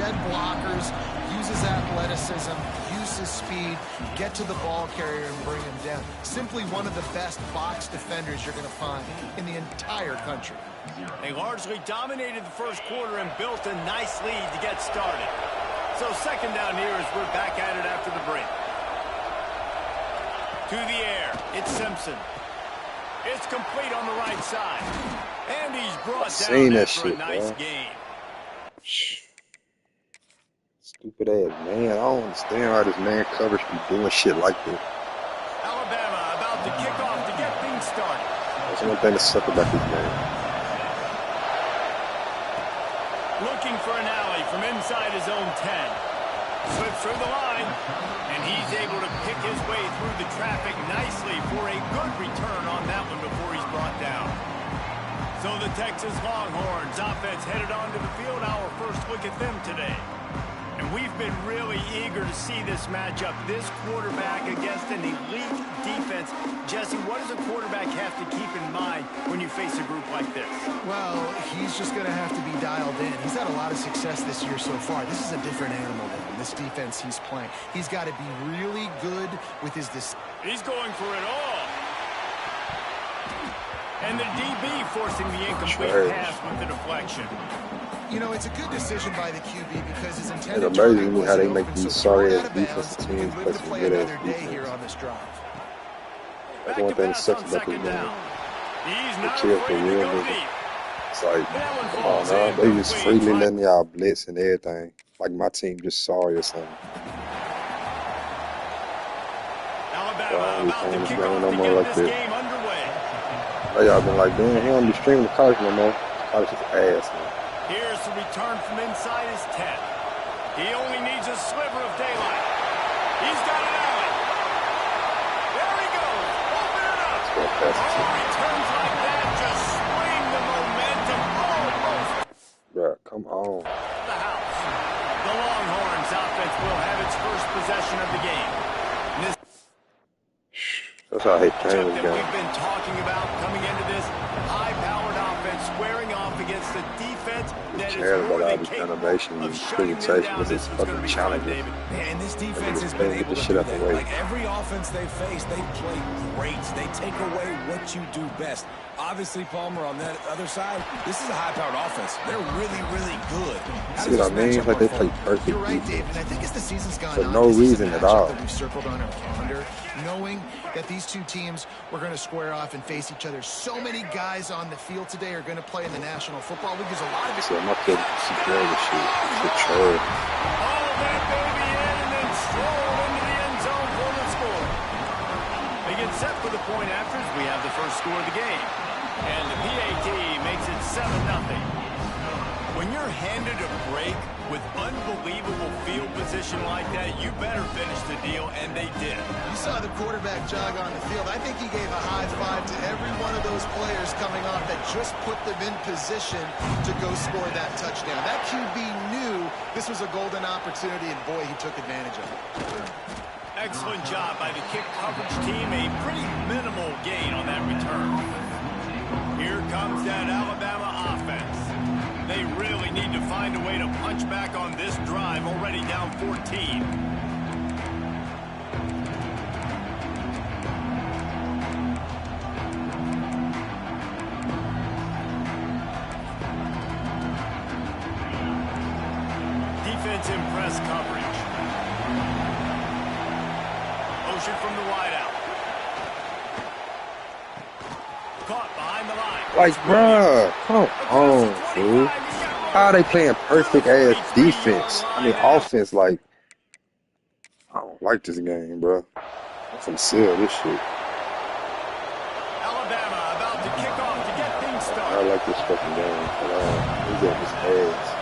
shed blockers, use his athleticism, use his speed, get to the ball carrier and bring him down. Simply one of the best box defenders you're going to find in the entire country. They largely dominated the first quarter and built a nice lead to get started. So second down here as we're back at it after the break. To the air, it's Simpson. It's complete on the right side. And he's brought down after a nice gain. Stupid ass man. I don't understand how this man coverage be doing shit like this. Alabama about to kick off to get things started. That's one thing that sucks about this game. Looking for an alley from inside his own 10. Slips through the line. And he's able to pick his way through the traffic nicely for a good return on that one before he's brought down. So the Texas Longhorns offense headed onto the field. Our first look at them today. And we've been really eager to see this matchup. This quarterback against an elite defense. Jesse, what does a quarterback have to keep in mind when you face a group like this? Well, he's just going to have to be dialed in. He's had a lot of success this year so far. This is a different animal than this defense he's playing. He's got to be really good with his He's going for it all. And the DB forcing the incomplete pass with the deflection. You know, it's a good decision by the QB because his intended It's amazing to me how they make these sorry-ass defensive teams play some good-ass defense. That's one thing that sucks about this game. The chill for real nigga. It's like, come on now, they just freely letting y'all blitz and everything. Like my team just sorry or something. I ain't playing this game no more like this. Y'all been like, damn, he don't be streaming college no more. College is ass, man. Here's the return from inside his 10. He only needs a sliver of daylight. He's got an alley. There he goes. Open it up. Returns like that just swing the momentum almost. Bruh, come on. The house. The Longhorns offense will have its first possession of the game. That's how I hate playing this game. We've been talking about coming into this high-powered offense squaring off against a defense that is more than capable of shutting them down. This is going to be fun, David. And this defense has been able to do that. Like every offense they face, they play great. They take away what you do best. Obviously, Palmer, on that other side, this is a high-powered offense. They're really, really good. See what I mean? Like they play perfect. You're right, David. And I think as the season's gone for on, no reason at all. That we've circled on our calendar, knowing that these two teams were going to square off and face each other. So many guys on the field today are going to play in the National Football League. There's a lot of it. So my kid secure the shit. The troll. All that baby in and then stroll into the end zone for the score. They get set for the point after as we have the first score of the game. And the PAT makes it 7-0. When you're handed a break with unbelievable field position like that, you better finish the deal, and they did. You saw the quarterback jog on the field. I think he gave a high five to every one of those players coming off that just put them in position to go score that touchdown. That QB knew this was a golden opportunity, and boy, he took advantage of it. Excellent job by the kick coverage team. A pretty minimal gain on that return. Here comes that Alabama offense. They really need to find a way to punch back on this drive, already down 14. Defense in press coverage. Motion from the wideout. Caught behind the line. Like, bruh, come on, dude. How are they playing perfect-ass defense? I mean, offense, like, I don't like this game, bruh. I'm finna sell this shit. Alabama about to kick off to get things started. I like this fucking game. He's at his ass.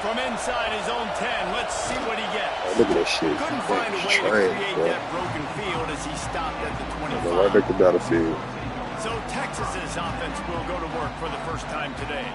From inside his own 10, let's see what he gets. Oh, look at that shit. Couldn't find a way to create that broken field as he stopped at the 25. Go right back to battlefield. So Texas's offense will go to work for the first time today.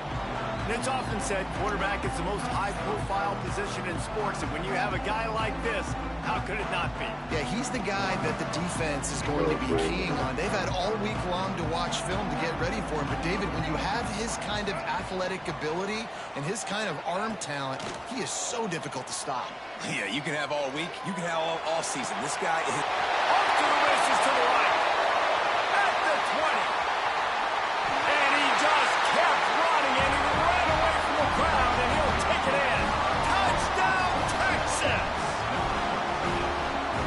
And it's often said quarterback is the most high-profile position in sports, and when you have a guy like this, how could it not be? Yeah, he's the guy that the defense is going to be keying on. They've had all week long to watch film to get ready for him. But, David, when you have his kind of athletic ability and his kind of arm talent, he is so difficult to stop. Yeah, you can have all week. You can have all season. This guy is... Off to the races to the right. At the 20. And he just kept running, and he ran away from the crowd, and he'll take it in. Touchdown, Texas!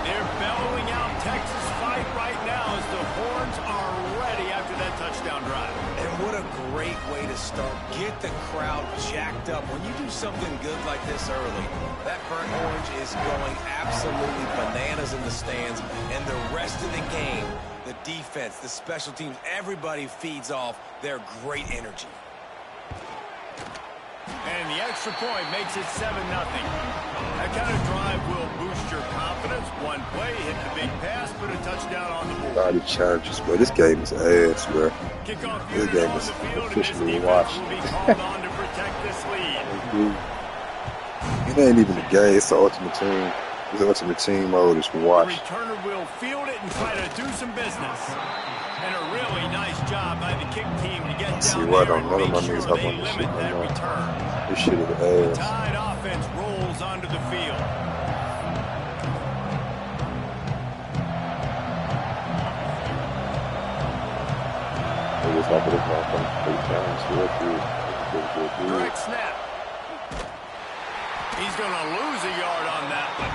They're bellowing out Texas fight right now as the horns are ready after that touchdown drive. And what a great way to start. Get the crowd jacked up. When you do something good like this early, that burnt orange is going absolutely bananas in the stands. And the rest of the game, the defense, the special teams, everybody feeds off their great energy. And the extra point makes it 7-0. That kind of drive will boost your confidence. One play, hit the big pass, put a touchdown on the board. Body charges, bro. This game is ass, bro. Kickoff This game is officially washed. It ain't even a game. It's the ultimate team. It's the ultimate team mode. It's washed. The returner will field it and try to do some business. And a really nice job by the kick team to get down there and make sure they limit that return. This shit is The ass. Tide offense rolls onto the field. It was like it was Correct snap. He's going to lose a yard on that one.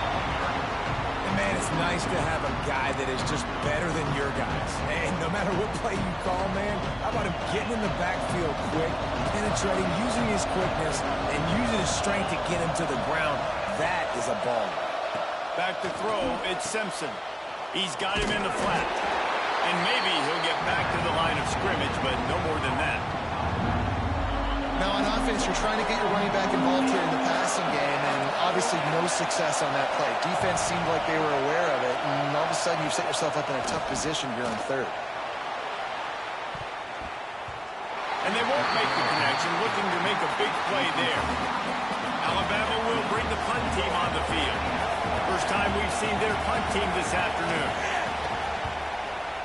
And man, it's nice to have a guy that is just better than your guys. And no matter what play you call, man, how about him getting in the backfield quick, penetrating, using his quickness, and using his strength to get him to the ground. That is a ball. Back to throw, it's Simpson. He's got him in the flat. And maybe he'll get back to the line of scrimmage, but no more than that. Now, on offense, you're trying to get your running back involved here in the passing game, and obviously no success on that play. Defense seemed like they were aware of it, and all of a sudden you've set yourself up in a tough position here on third. And they won't make the connection, looking to make a big play there. Alabama will bring the punt team on the field. First time we've seen their punt team this afternoon.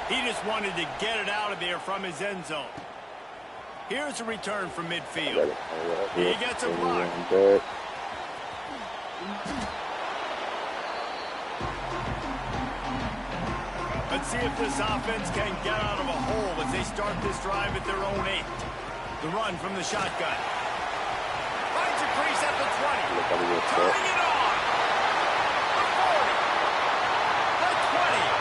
He just wanted to get it out of there from his end zone. Here's a return from midfield. He gets a block. Let's see if this offense can get out of a hole as they start this drive at their own 8. The run from the shotgun. Finds a crease at the 20. Turning it on. The 40. The 20.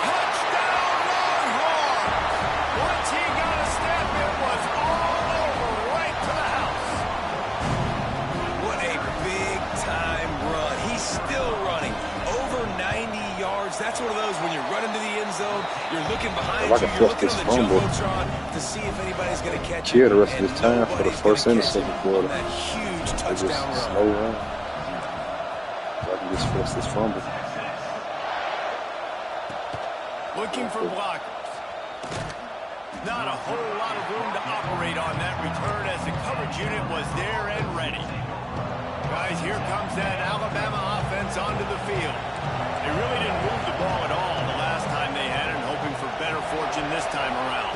Touchdown Longhorns. Once he got a step, it was all over right to the house. What a big-time run. He's still running. Over 90 yards. That's one of those when you run into the end zone, you're looking behind you, you're looking on the Jumbotron to see if anybody's going to catch you. The rest of his time for the first and the second quarter. That huge touchdown run. Slow run. So I can just force this fumble. Looking for blockers. Not a whole lot of room to operate on that return as the coverage unit was there and ready. Guys, here comes that Alabama offense onto the field. They really didn't move the ball at all the last time they had it, hoping for better fortune this time around.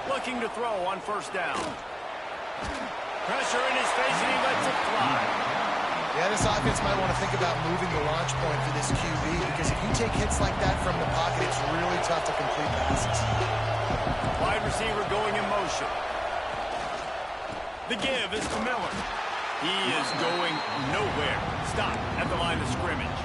Looking to throw on first down. Pressure in his face, and he lets it fly. Yeah, this offense might want to think about moving the launch point for this QB, because if you take hits like that from the pocket, it's really tough to complete passes. Wide receiver going in motion. The give is to Miller. He is going nowhere. Stop at the line of scrimmage.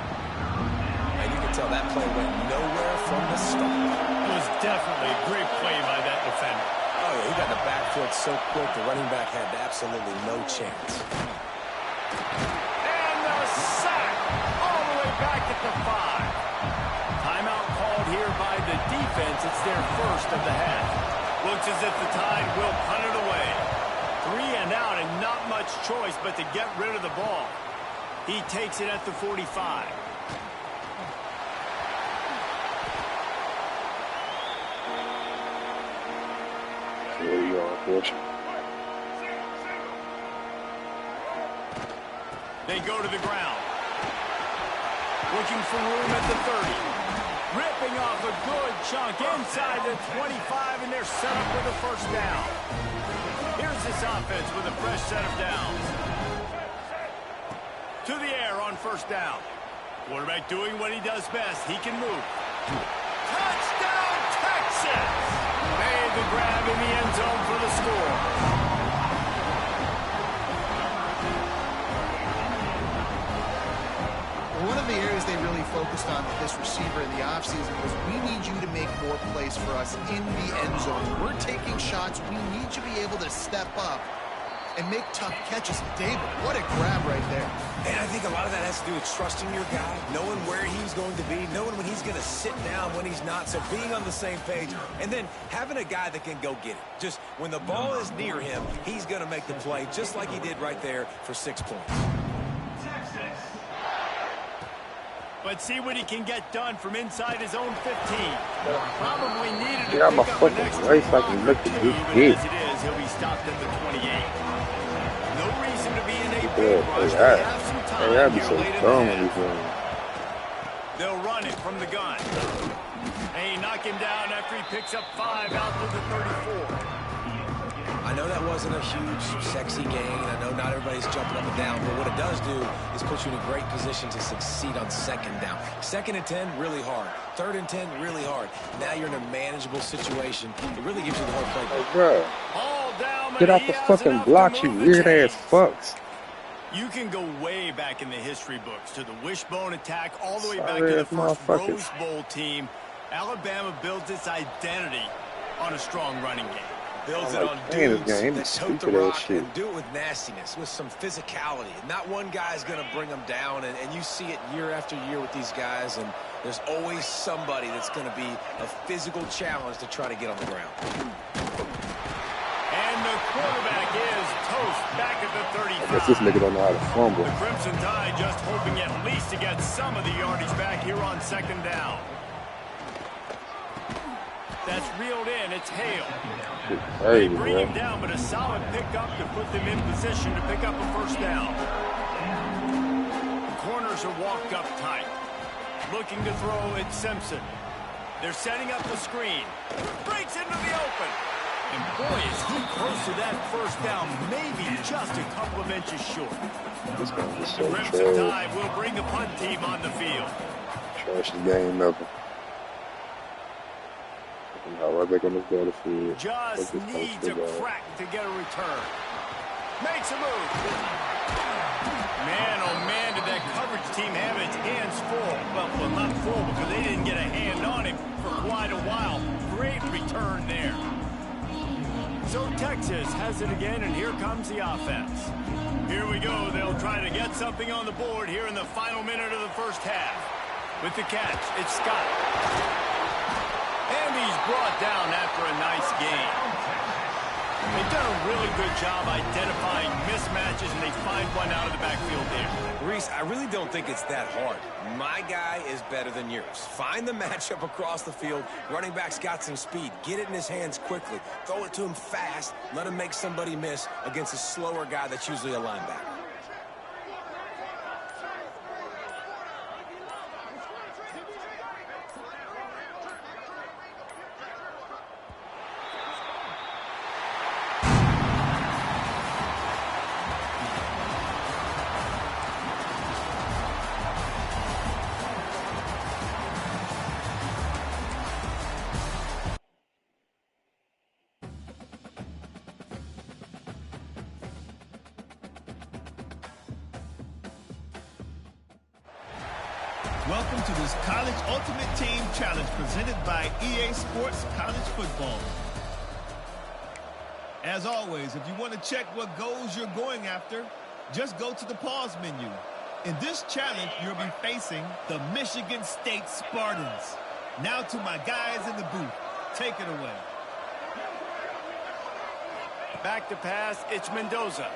And you can tell that play went nowhere from the start. It was definitely a great play by that defender. Oh, yeah, he got the backfield so quick, the running back had absolutely no chance. And the sack all the way back at the 5. Timeout called here by the defense. It's their first of the half. Looks as if the Tide will punt it away. 3 and out and not much choice but to get rid of the ball. He takes it at the 45. There you go, unfortunately. They go to the ground. Looking for room at the 30. Ripping off a good chunk inside the 25, and they're set up with a first down. Here's this offense with a fresh set of downs. To the air on first down. Quarterback doing what he does best. He can move. Touchdown, Texas! Made the grab in the end zone for the score. One of the areas they really focused on with this receiver in the offseason was we need you to make more plays for us in the end zone. We're taking shots. We need you to be able to step up and make tough catches. David, what a grab right there. And I think a lot of that has to do with trusting your guy, knowing where he's going to be, knowing when he's going to sit down, when he's not, so being on the same page, and then having a guy that can go get it. Just when the ball is near him, he's going to make the play, just like he did right there for 6 points. But see what he can get done from inside his own 15. Probably needed to Yeah, I'm a pick up an fucking extra race like yard you look or at two, this but kid. as it is, he'll be stopped at the 28. No reason to be in a Yeah, big rush. They have some time be here so late in dumb the when he's half. doing. They'll run it from the gun. They knock him down after he picks up 5 out to the 34. I know that wasn't a huge, sexy gain. I know not everybody's jumping up and down, but what it does do is put you in a great position to succeed on second down. 2nd and 10, really hard. 3rd and 10, really hard. Now you're in a manageable situation. It really gives you the whole playbook. Hey, bro, All down, get but off he the has fucking enough to blocks, you move the weird ass chains. fucks. You can go way back in the history books to the wishbone attack, all the way back Sorry to the ass first motherfuckers. Rose Bowl team. Alabama builds its identity on a strong running game. Builds I'm it like, on dang, this dudes game that is tote the stupid ass rock shit. and do it with nastiness, with some physicality. Not one guy's going to bring them down, and you see it year after year with these guys, and there's always somebody that's going to be a physical challenge to try to get on the ground. And the quarterback is toast back at the 35. I guess this nigga don't know how to fumble. The Crimson Tide just hoping at least to get some of the yardage back here on second down. That's reeled in. It's Hale. Shit They crazy, bring bro. him down, but a solid pickup to put them in position to pick up a first down. The corners are walked up tight. Looking to throw, it's Simpson. They're setting up the screen. Breaks into the open. And boy, is he close to that first down, maybe just a couple of inches short. This game is The so Crimson trash. Tide will bring the punt team on the field. Trashiest game ever. Now right back on this battlefield. Just Fuck this needs a football. crack to get a return. Makes a move. Man, oh man, did that coverage team have its hands full. Well, not full because they didn't get a hand on him for quite a while. Great return there. So Texas has it again, and here comes the offense. Here we go. They'll try to get something on the board here in the final minute of the first half. With the catch, it's Scott. And he's brought down after a nice gain. They've done a really good job identifying mismatches, and they find one out of the backfield there. Reese, I really don't think it's that hard. My guy is better than yours. Find the matchup across the field. Running back's got some speed. Get it in his hands quickly. Throw it to him fast. Let him make somebody miss against a slower guy that's usually a linebacker. Welcome to this College Ultimate Team Challenge presented by EA Sports College Football. As always, if you want to check what goals you're going after, just go to the pause menu. In this challenge, you'll be facing the Michigan State Spartans. Now to my guys in the booth. Take it away. Back to pass, it's Mendoza.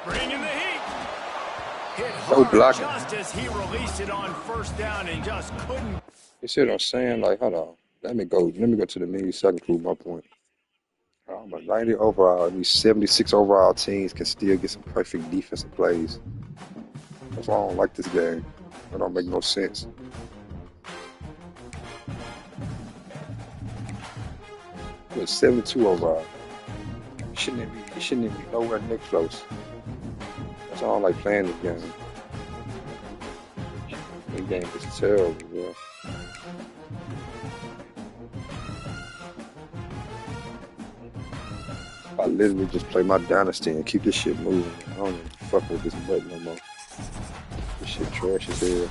Bringing the heat. Hit No hard blocking. just as he released it on first down and just couldn't. You see what I'm saying? Like, hold on. Let me go to the millisecond to prove my point. But 90 overall, these 76 overall teams can still get some perfect defensive plays. That's why I don't like this game. It don't make no sense. With 72 overall. He shouldn't even be nowhere near close. That's why I don't like playing this game. This game is terrible, bro. I literally just play my dynasty and keep this shit moving. I don't even fuck with this button no more. This shit trash as hell.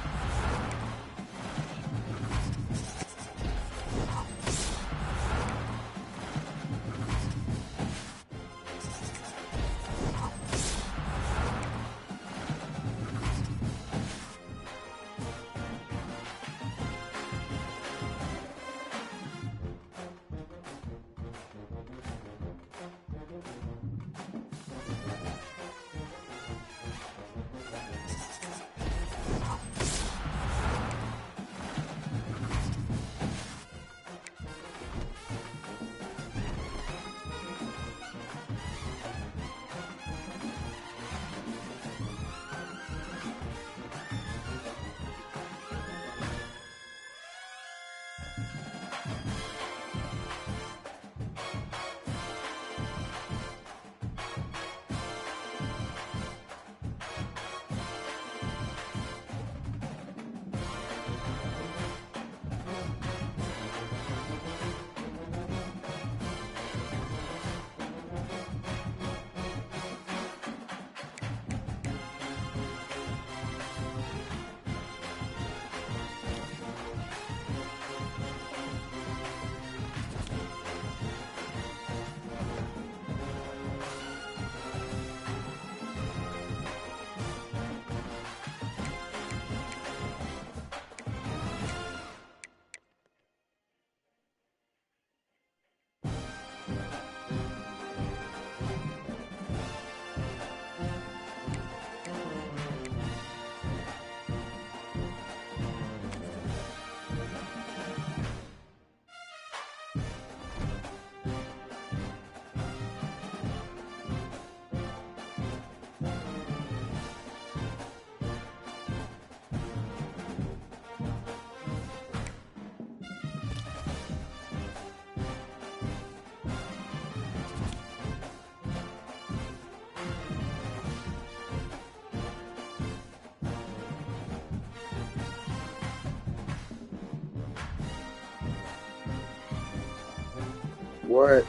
What?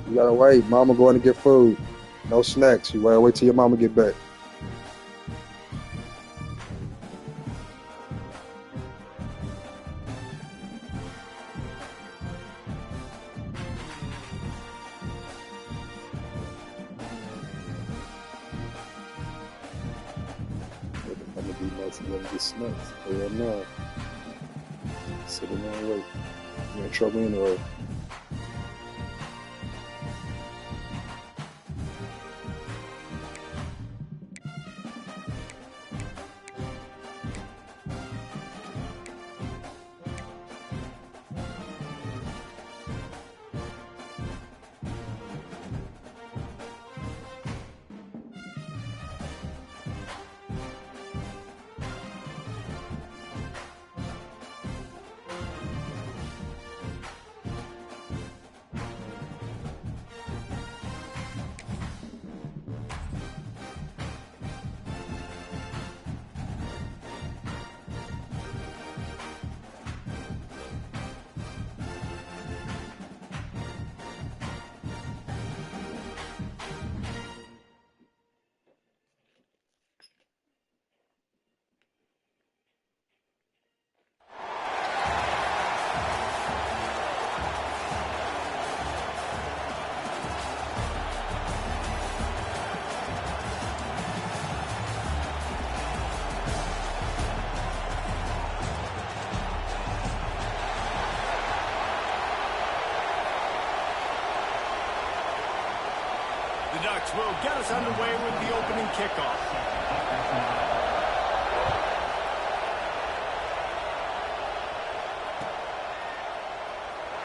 You gotta wait. Mama going to get food. No snacks. You gotta wait till your mama get back. I'm gonna be nice and let me get snacks. Hell no. Sit in there and wait. You're in trouble anyway. The Ducks will get us underway with the opening kickoff.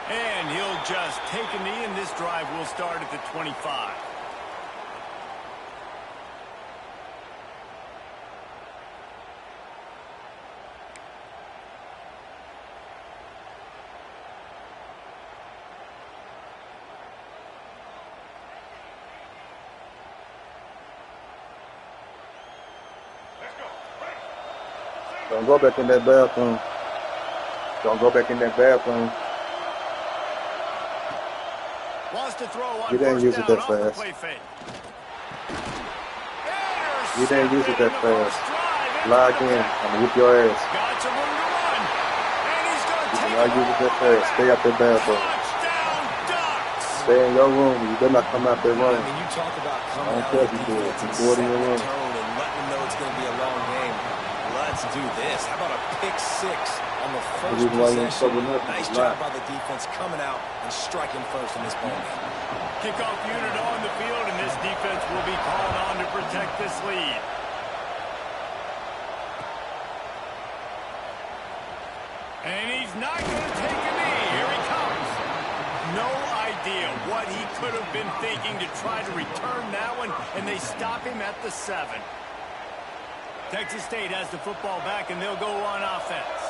And he'll just take a knee, and this drive will start at the 25. Don't go back in that bathroom. Don't go back in that bathroom. Wants to throw on You didn't use it that fast. You didn't use it that fast. Lie again. I'm gonna whip your ass. Got some room to run. And he's going to You take cannot use it that fast. Stay out that bathroom. touchdown Ducks. Stay in your room. You better not come out that I room. mean, you talk about coming I don't out care of if you the do it. defense and You do it in your setting the room. tone and letting them know it's going to be a long game. Let's do this. How about a pick six on the first reason why you ain't possession? sober nothing Nice is job lie. by the defense coming out and striking first in this ball game. Kickoff unit on the field, and this defense will be called on to protect this lead. And he's not going to take a knee. Here he comes. No idea what he could have been thinking to try to return that one, and they stop him at the 7. Texas State has the football back, and they'll go on offense.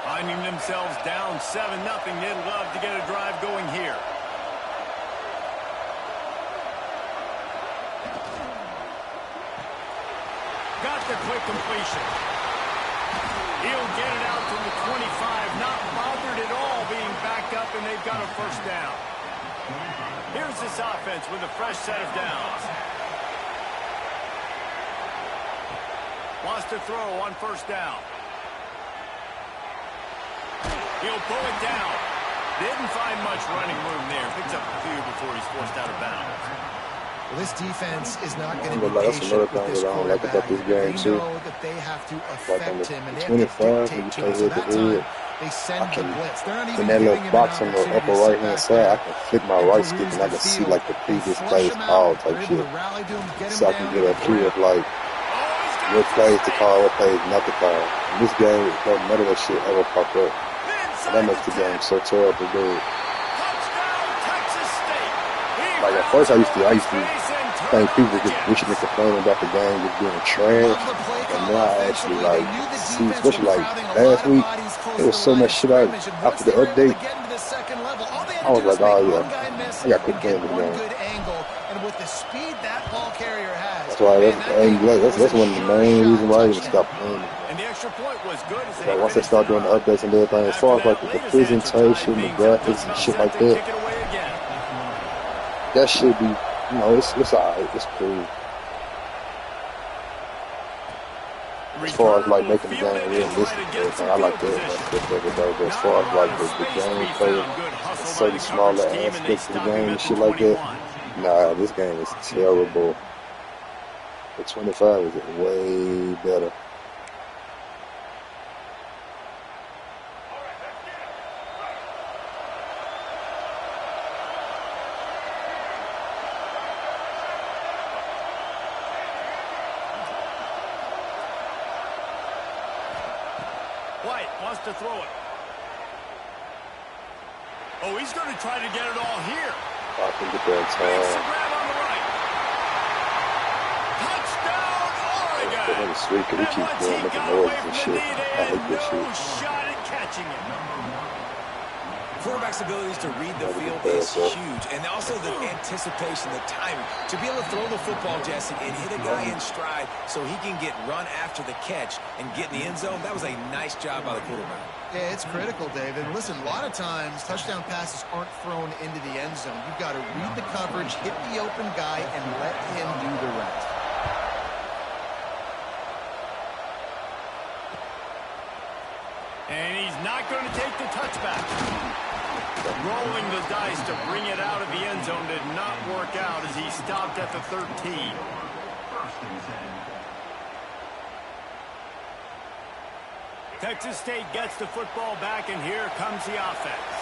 Finding themselves down 7-0, they'd love to get a drive going here. Got the quick completion. He'll get it out from the 25, not bothered at all being backed up, and they've got a first down. Here's this offense with a fresh set of downs. Wants to throw on first down. He'll pull it down. Didn't find much running room there. Picks up a few before he's forced out of bounds. Well, this defense is not going to be That's patient another with thing this that I don't like about quarterback. this game, They too. know that they have to Like on affect the him, and they have to 25, dictate when to you him. So play that with the time, head, they send I the can, blitz. They're not even in that giving little him box an on the opportunity upper to sit right-hand back side, I there can flick my and right peruse stick and I the can see field. like the They previous flush play's him call out. type They're able shit. to rally to him, get him So I can down get to a the feel ground. of like what plays to call, what plays not to call. In this game, none of that shit ever popped up. And that makes the game so terrible, dude. Like at first I used to think people were just wishing and complaining about the game just being trash. And now I actually like see, especially like last week, there was so much shit out after the update. I was like, oh yeah, I got quick game in the game. That's why that's one of the main reasons why I even stopped playing it. And the extra point was good. Like once they start doing the updates and everything, as far as like the presentation, the graphics and shit like that, that should be, you know, it's alright, it's cool. As far as like making the game realistic and everything, I like that aspect of it though. But as far as like the gameplay, certain smaller aspects of the game and shit like that, nah, this game is terrible. The 25 is way better. White wants to throw it. Oh, he's going to try to get it all here. I can get that time. Makes the grab on the right. Touchdown, Oregon. It's sweet because he keeps doing making noises and shit. I hate this shit. Shot at catching it. Quarterback's abilities to read the field is huge, and also the anticipation, the timing. To be able to throw the football, Jesse, and hit a guy in stride so he can get run after the catch and get in the end zone, that was a nice job by the quarterback. Yeah, it's critical, David. Listen, a lot of times touchdown passes aren't thrown into the end zone. You've got to read the coverage, hit the open guy, and let him do the rest. And he's not going to take the touchback. Rolling the dice to bring it out of the end zone did not work out as he stopped at the 13. Texas State gets the football back, and here comes the offense.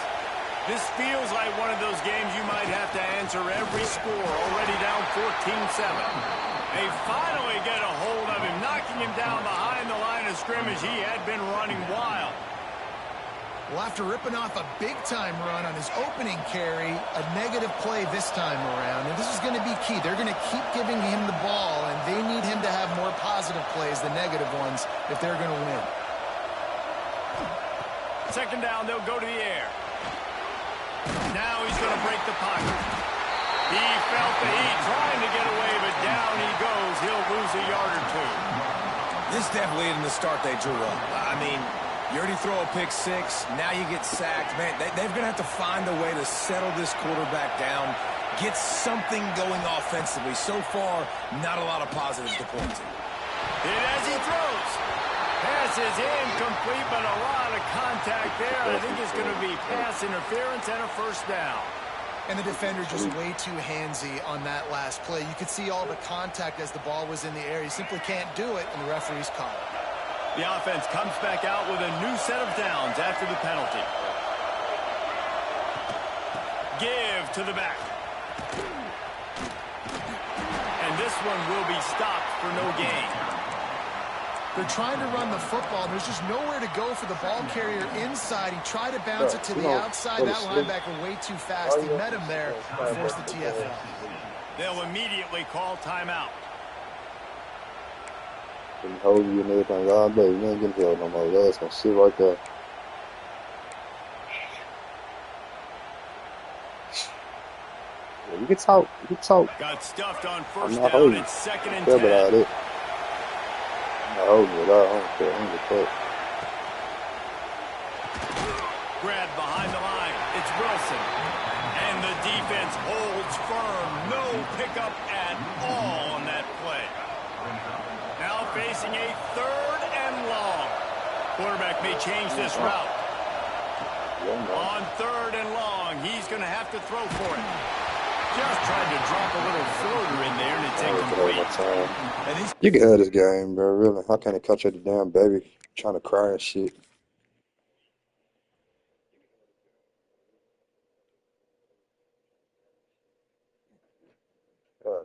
This feels like one of those games you might have to answer every score, already down 14-7. They finally get a hold of him, knocking him down behind the line of scrimmage. He had been running wild. Well, after ripping off a big-time run on his opening carry, a negative play this time around. And this is going to be key. They're going to keep giving him the ball, and they need him to have more positive plays than negative ones if they're going to win. Second down, they'll go to the air. Now he's going to break the pocket. He felt the heat trying to get away, but down he goes. He'll lose a yard or two. This definitely isn't the start they drew up. I mean, you already throw a pick six. Now you get sacked. Man, they're going to have to find a way to settle this quarterback down, get something going offensively. So far, not a lot of positives to point to. And as he throws, pass is incomplete, but a lot of contact there. I think it's going to be pass interference and a first down. And the defender just way too handsy on that last play. You could see all the contact as the ball was in the air. He simply can't do it, and the referee's called it. The offense comes back out with a new set of downs after the penalty. Give to the back. And this one will be stopped for no gain. They're trying to run the football. There's just nowhere to go for the ball carrier inside. He tried to bounce it to the outside. That linebacker way too fast. He met him there and forced the TFL. They'll immediately call timeout. Hold you and everything. God, baby, you ain't getting held no more. Your ass gonna sit right there. Yeah, you can talk. You can talk. Got stuffed on first down. It's second and 10. Oh, I don't care. I don't care. Grab behind the line. It's Wilson. And the defense holds firm. No pickup at all on that play. Now facing a third and long. Quarterback may change this route. On third and long, he's going to have to throw for it. Just tried to drop a little floater in there and it's incomplete. You can have this game, bro. Really, how can it catch at the damn baby trying to cry and shit?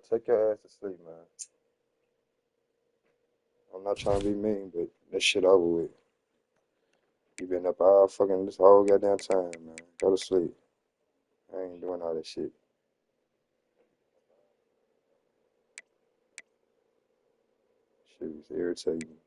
Take your ass to sleep, man. I'm not trying to be mean, but that shit over with. You been up all fucking this whole goddamn time, man. Go to sleep. I ain't doing all that shit. Shit was irritating.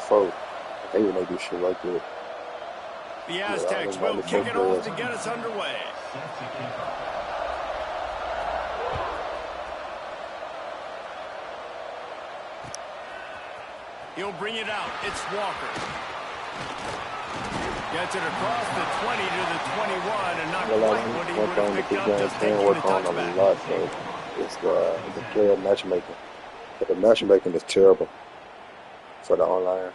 I hate when they do shit like that. The Aztecs will kick it off to get us underway. He'll bring it out. It's Walker. Gets it across the 20 to the 21 and not quite what he would have picked up just taking the touchback. It's the player matchmaking. But the matchmaking is terrible for the online.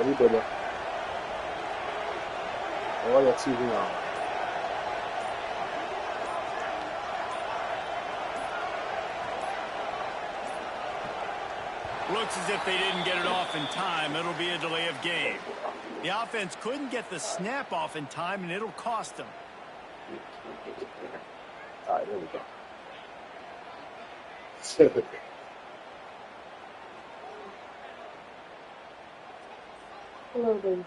He better. Oh, yeah, TV on. Looks as if they didn't get it off in time. It'll be a delay of game. The offense couldn't get the snap off in time, and it'll cost them. All right, there we go. Hello, baby.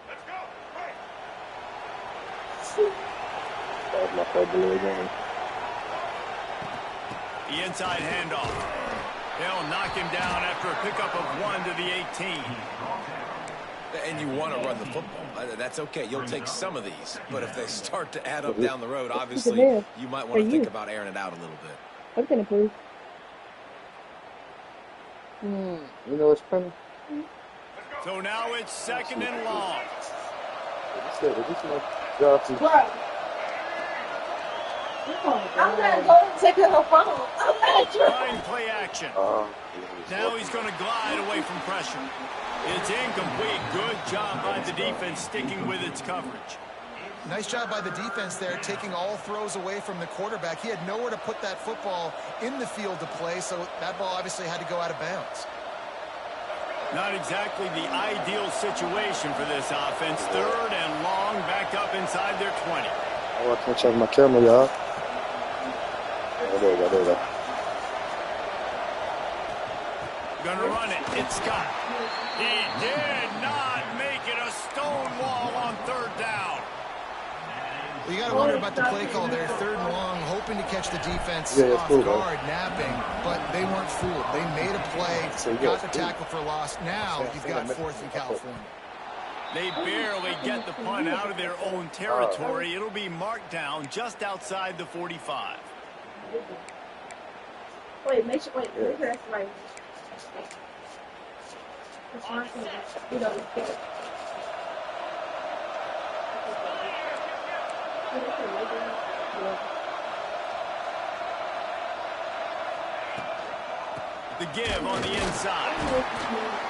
Let's go. That was my favorite game. The inside handoff. They'll knock him down after a pickup of 1 to the 18. And you want to run the football. That's okay. You'll take some of these. But if they start to add up down the road, obviously, you might want to think about airing it out a little bit. I'm going to prove. You know what's funny? So now it's second and long. I'm going to go to taking her phone. Fine play action. Now he's going to glide away from pressure. It's incomplete. Good job by the defense sticking with its coverage. Nice job by the defense there, taking all throws away from the quarterback. He had nowhere to put that football in the field to play, so that ball obviously had to go out of bounds. Not exactly the ideal situation for this offense. 3rd and long, back up inside their 20. Oh, I can't check my camera, y'all. Oh, there we go. Gonna run it. It's Scott. He did not make it a stone wall on 3rd down. Well, you got to wonder about the play call there. 3rd and long, hoping to catch the defense off guard, napping, but they weren't fooled. They made a play, got the tackle for loss. Now you've got 4th in California. They barely get the punt out of their own territory. It'll be marked down just outside the 45. Wait, make sure that's right. The give on the inside.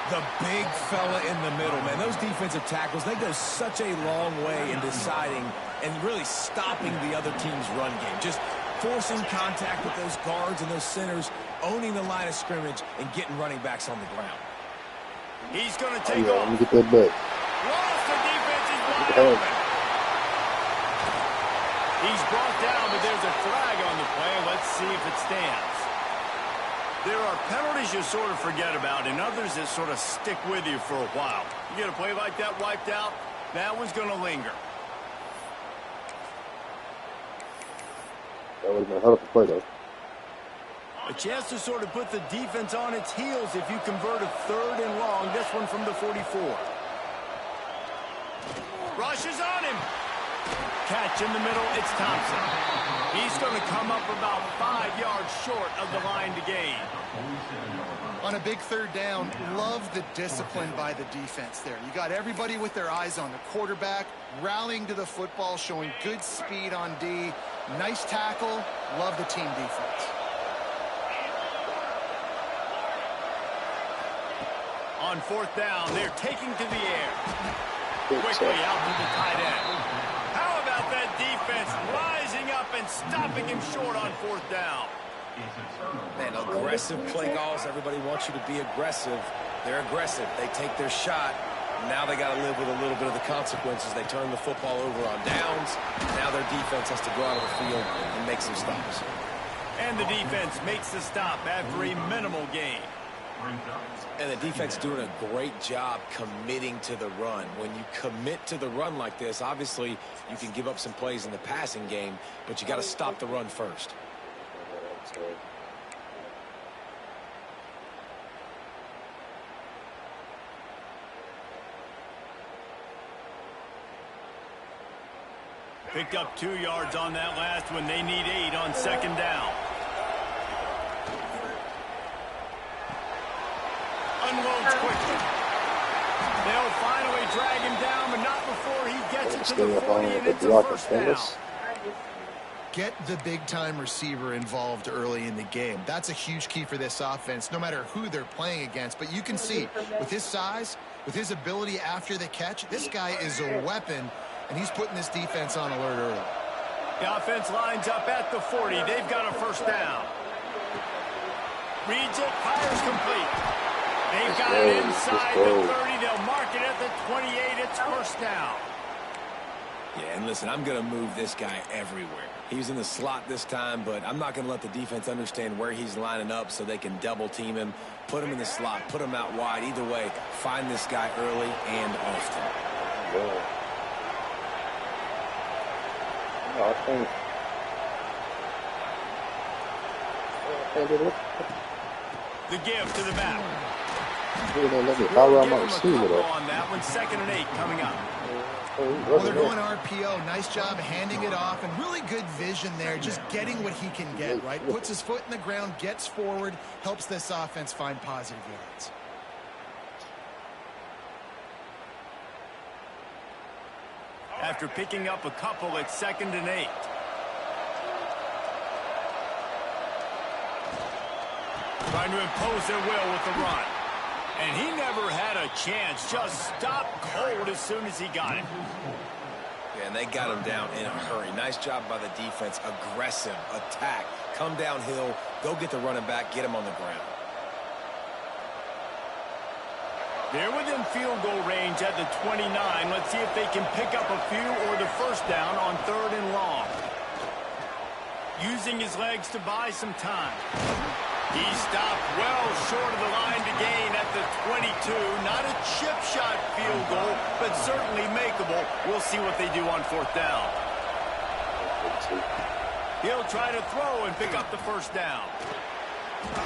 The big fella in the middle, man. Those defensive tackles, they go such a long way in deciding and really stopping the other team's run game. Just forcing contact with those guards and those centers, owning the line of scrimmage, and getting running backs on the ground. He's going to take off. Let me get that back. Lost the defense is wide open. He's brought down, but there's a flag on the play. Let's see if it stands. There are penalties you sort of forget about and others that sort of stick with you for a while. You get a play like that wiped out, that one's going to linger. That would have been a hell of a play, though. A chance to sort of put the defense on its heels if you convert a 3rd and long. This one from the 44. Rushes on him. Catch in the middle, it's Thompson. He's going to come up about 5 yards short of the line to gain. On a big 3rd down, love the discipline by the defense there. You got everybody with their eyes on the quarterback, rallying to the football, showing good speed on D. Nice tackle. Love the team defense. On 4th down, they're taking to the air. Quickly out to the tight end. How about that defense rising up and stopping him short on 4th down? Man, aggressive play calls. Everybody wants you to be aggressive. They're aggressive. They take their shot. Now they got to live with a little bit of the consequences. They turn the football over on downs. Now their defense has to go out of the field and make some stops. And the defense makes the stop after a minimal gain. And the defense doing a great job committing to the run. When you commit to the run like this, obviously you can give up some plays in the passing game, but you got to stop the run first. Picked up 2 yards on that last one. They need 8 on 2nd down. Unloads quickly. They'll finally drag him down, but not before he gets it to the 40, and it's a 1st down. Get the big-time receiver involved early in the game. That's a huge key for this offense, no matter who they're playing against. But you can see, with his size, with his ability after the catch, this guy is a weapon, and he's putting this defense on alert early. The offense lines up at the 40. They've got a 1st down. Reads it, fires complete. They've got it inside the 30. They'll mark it at the 28. It's 1st down. Yeah, and listen, I'm going to move this guy everywhere. He's in the slot this time, but I'm not going to let the defense understand where he's lining up so they can double team him, put him in the slot, put him out wide. Either way, find this guy early and often. Yeah. I think the give to the back. let me follow on my receiver on that one. 2nd and 8 coming up. Well, they're going RPO. Nice job handing it off, and really good vision there, just getting what he can get, right? Puts his foot in the ground, gets forward, helps this offense find positive yards. After picking up a couple, it's 2nd and 8. trying to impose their will with the run. And he never had a chance. Just stopped cold as soon as he got it. Yeah, and they got him down in a hurry. Nice job by the defense. Aggressive attack. Come downhill. Go get the running back. Get him on the ground. They're within field goal range at the 29. Let's see if they can pick up a few or the first down on 3rd and long. Using his legs to buy some time. He stopped well short of the line to gain at the 22. Not a chip shot field goal, but certainly makeable. We'll see what they do on 4th down. He'll try to throw and pick up the first down.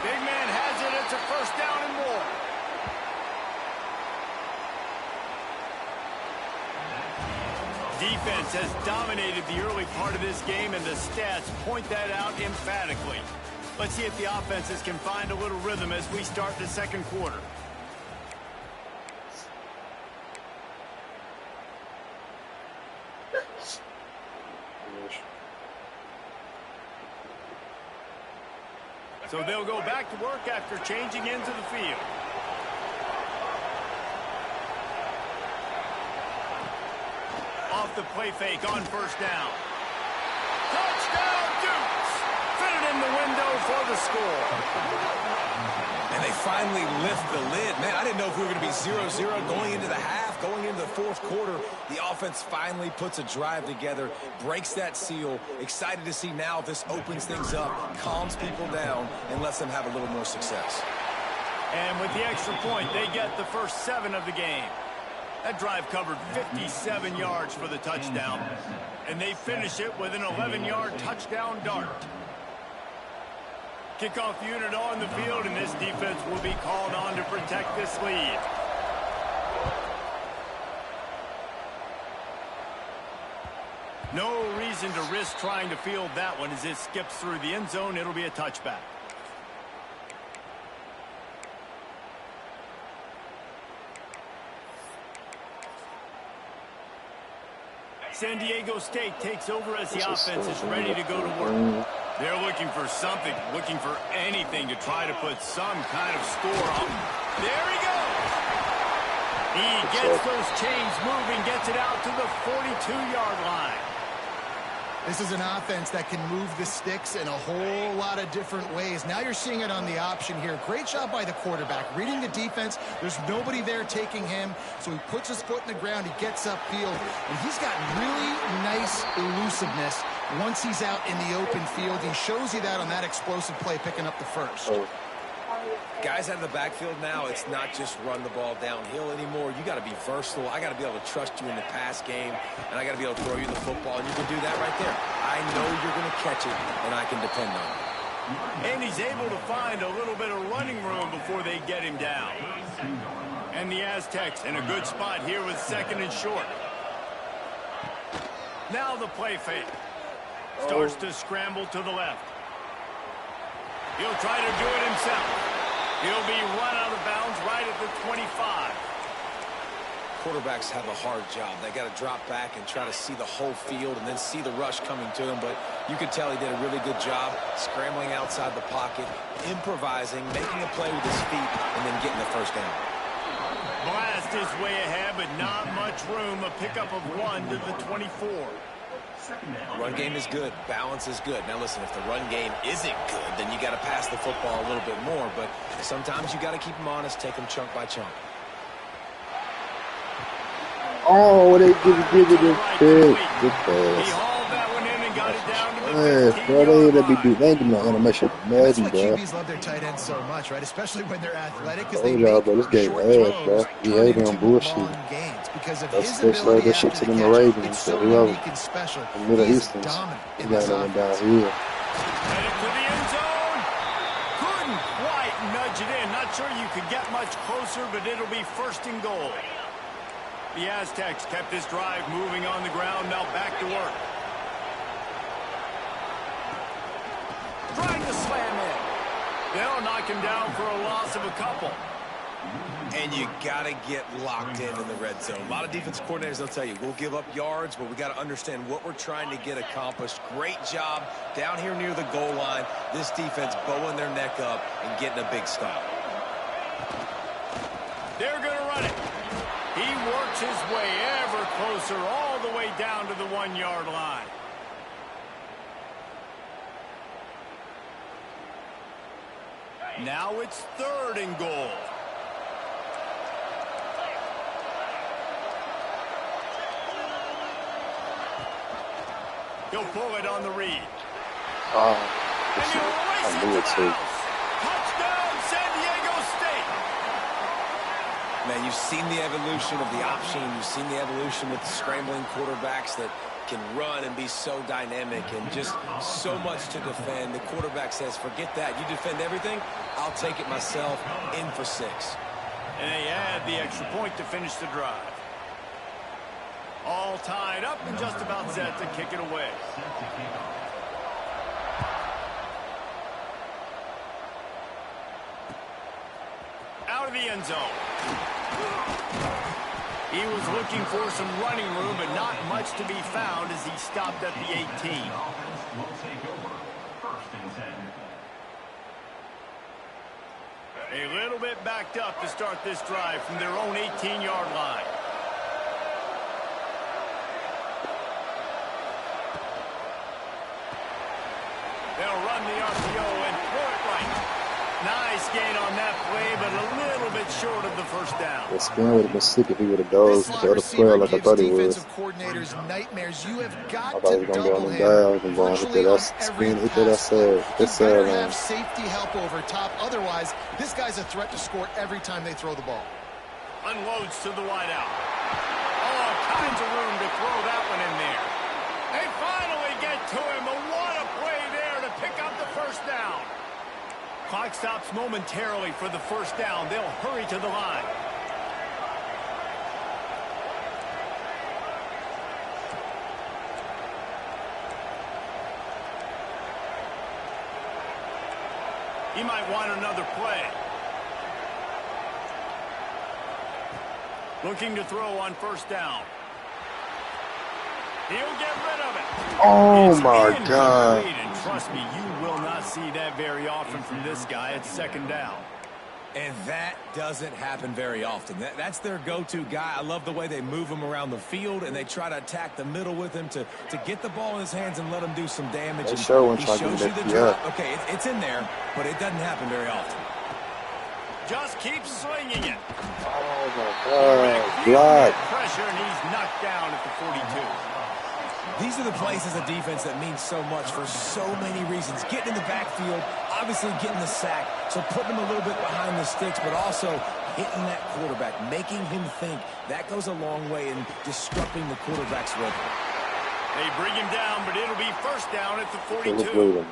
Big man has it. It's a first down and more. Defense has dominated the early part of this game, and the stats point that out emphatically. Let's see if the offenses can find a little rhythm as we start the second quarter. So they'll go back to work after changing into the field. Off the play fake on first down. Touchdown, Dukes! Fitted in the window for the score. And they finally lift the lid. Man, I didn't know if we were going to be 0-0 going into the half, going into the 4th quarter. The offense finally puts a drive together, breaks that seal. Excited to see now if this opens things up, calms people down, and lets them have a little more success. And with the extra point, they get the first 7 of the game. That drive covered 57 yards for the touchdown, and they finish it with an 11-yard touchdown dart. Kickoff unit on the field, and this defense will be called on to protect this lead. No reason to risk trying to field that one as it skips through the end zone. It'll be a touchback. San Diego State takes over as the offense is ready to go to work. They're looking for something, looking for anything to try to put some kind of score on. There he goes. He gets those chains moving, gets it out to the 42-yard line. This is an offense that can move the sticks in a whole lot of different ways. Now you're seeing it on the option here. Great job by the quarterback. Reading the defense, there's nobody there taking him, so he puts his foot in the ground, he gets upfield, and he's got really nice elusiveness once he's out in the open field. He shows you that on that explosive play, picking up the first. Guys out of the backfield now, it's not just run the ball downhill anymore. You got to be versatile. I got to be able to trust you in the pass game, and I got to be able to throw you the football, and you can do that right there. I know you're going to catch it, and I can depend on it. And he's able to find a little bit of running room before they get him down. And the Aztecs in a good spot here with 2nd and short. Now the play fake. Starts to scramble to the left. He'll try to do it himself. He'll be run out of bounds right at the 25. Quarterbacks have a hard job. They got to drop back and try to see the whole field and then see the rush coming to him. But you could tell he did a really good job scrambling outside the pocket, improvising, making a play with his feet, and then getting the first down. Blast is way ahead, but not much room. A pickup of 1 to the 24. Run game is good. Balance is good. Now, listen, if the run game isn't good, then you got to pass the football a little bit more. But sometimes you got to keep them honest, take them chunk by chunk. Oh, they didn't give it a pick. Good pass. He hauled that one in and got it down to the Man, bro, they ain't do no animation. That's Madden, why bro. QBs love their tight ends so much, right? Especially when they're athletic, because Oh, they yeah, make bro, this game short ass, bro. throws He turn hating on into bullshit. long gains because of That's his they slowed ability that shit after to the them catch. Ravens, It's so so whoever. unique and special. The Middle He is Easterns. dominant He in got this that one offense. down here. Headed to the end zone. Couldn't quite nudge it in. Not sure you could get much closer, but it'll be 1st and goal. The Aztecs kept this drive moving on the ground. Now back to work. Trying to slam in. They'll knock him down for a loss of a couple. And you got to get locked in the red zone. A lot of defense coordinators, they'll tell you, we'll give up yards, but we got to understand what we're trying to get accomplished. Great job down here near the goal line. This defense bowing their neck up and getting a big stop. They're going to run it. He works his way ever closer all the way down to the 1-yard line. Now it's 3rd and goal. He'll pull it on the read. I knew it too. Touchdown, San Diego State. Man, you've seen the evolution of the option. You've seen the evolution with the scrambling quarterbacks that can run and be so dynamic and just so much to defend. The quarterback says, forget that. You defend everything, I'll take it myself. In for 6. And they add the extra point to finish the drive. All tied up and just about set to kick it away. Out of the end zone. He was looking for some running room, but not much to be found as he stopped at the 18. A little bit backed up to start this drive from their own 18-yard line. They'll run the RPO and throw it right. Nice gain on that play, but a little bit short of the first down. The spin would have been sick if he would have dozed the other player like I thought he would. Coordinators nightmares. You have got I thought he was going to go on the dial and going to hit that spin, hit that outside. It's better have safety help over top. Otherwise, this guy's a threat to score every time they throw the ball. Unloads to the wideout. All kinds of room to throw that one in there. They finally get to him, but what a play there to pick up the first down. Clock stops momentarily for the first down. They'll hurry to the line. He might want another play. Looking to throw on first down. He'll get rid of it. Oh, it's my God. And trust me, you will not see that very often from this guy at second down. And that doesn't happen very often. That's their go-to guy. I love the way they move him around the field, and they try to attack the middle with him to get the ball in his hands and let him do some damage. They and show he shows you the yeah. drop. Okay, it's in there, but it doesn't happen very often. Just keep swinging it. Oh, my God. Block. Pressure, and he's knocked down at the 42. These are the plays as a defense that mean so much for so many reasons. Getting in the backfield, obviously getting the sack, so putting him a little bit behind the sticks, but also hitting that quarterback, making him think. That goes a long way in disrupting the quarterback's rhythm. They bring him down, but it'll be first down at the 42.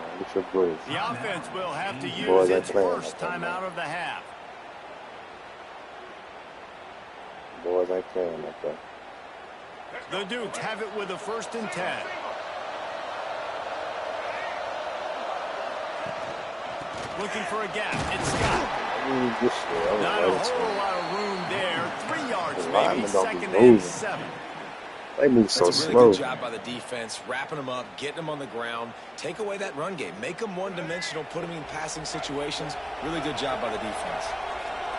The offense will have to use its first timeout of the half. Boys ain't playing like that. The Dukes have it with a 1st and 10. Looking for a gap. It's Scott. Not a whole lot of room there. 3 yards maybe. 2nd and 7. They move so That's a really slow. good job by the defense, wrapping them up, getting them on the ground. Take away that run game. Make them one-dimensional, put them in passing situations. Really good job by the defense.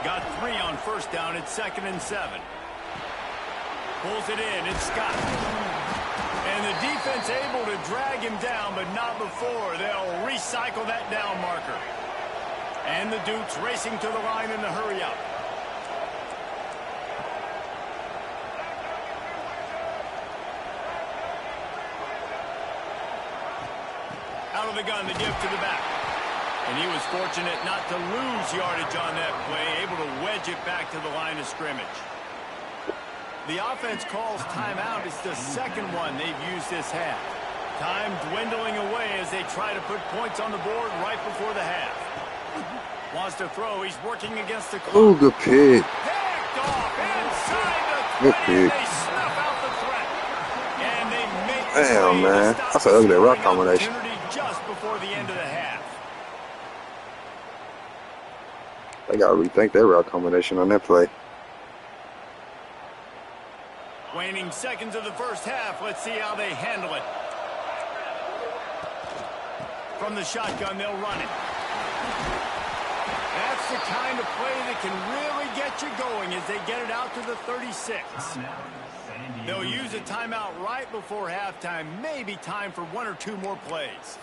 Got 3 on first down. It's 2nd and 7. Pulls it in. It's Scott. And the defense able to drag him down, but not before. They'll recycle that down marker. And the Dukes racing to the line in the hurry-up. Out of the gun, the give to the back. And he was fortunate not to lose yardage on that play, able to wedge it back to the line of scrimmage. The offense calls timeout. It's the second one they've used this half. Time dwindling away as they try to put points on the board right before the half. Wants to throw. He's working against the clock. Oh, good pick. Picked off inside the 20. Good pick. They snuff out the threat. And they make Damn, man. That's an ugly rock combination. Just before the end of the half. They got to rethink their route combination on that play. Waning seconds of the first half. Let's see how they handle it. From the shotgun, they'll run it. That's the kind of play that can really get you going as they get it out to the 36. They'll use a timeout right before halftime. Maybe time for one or two more plays.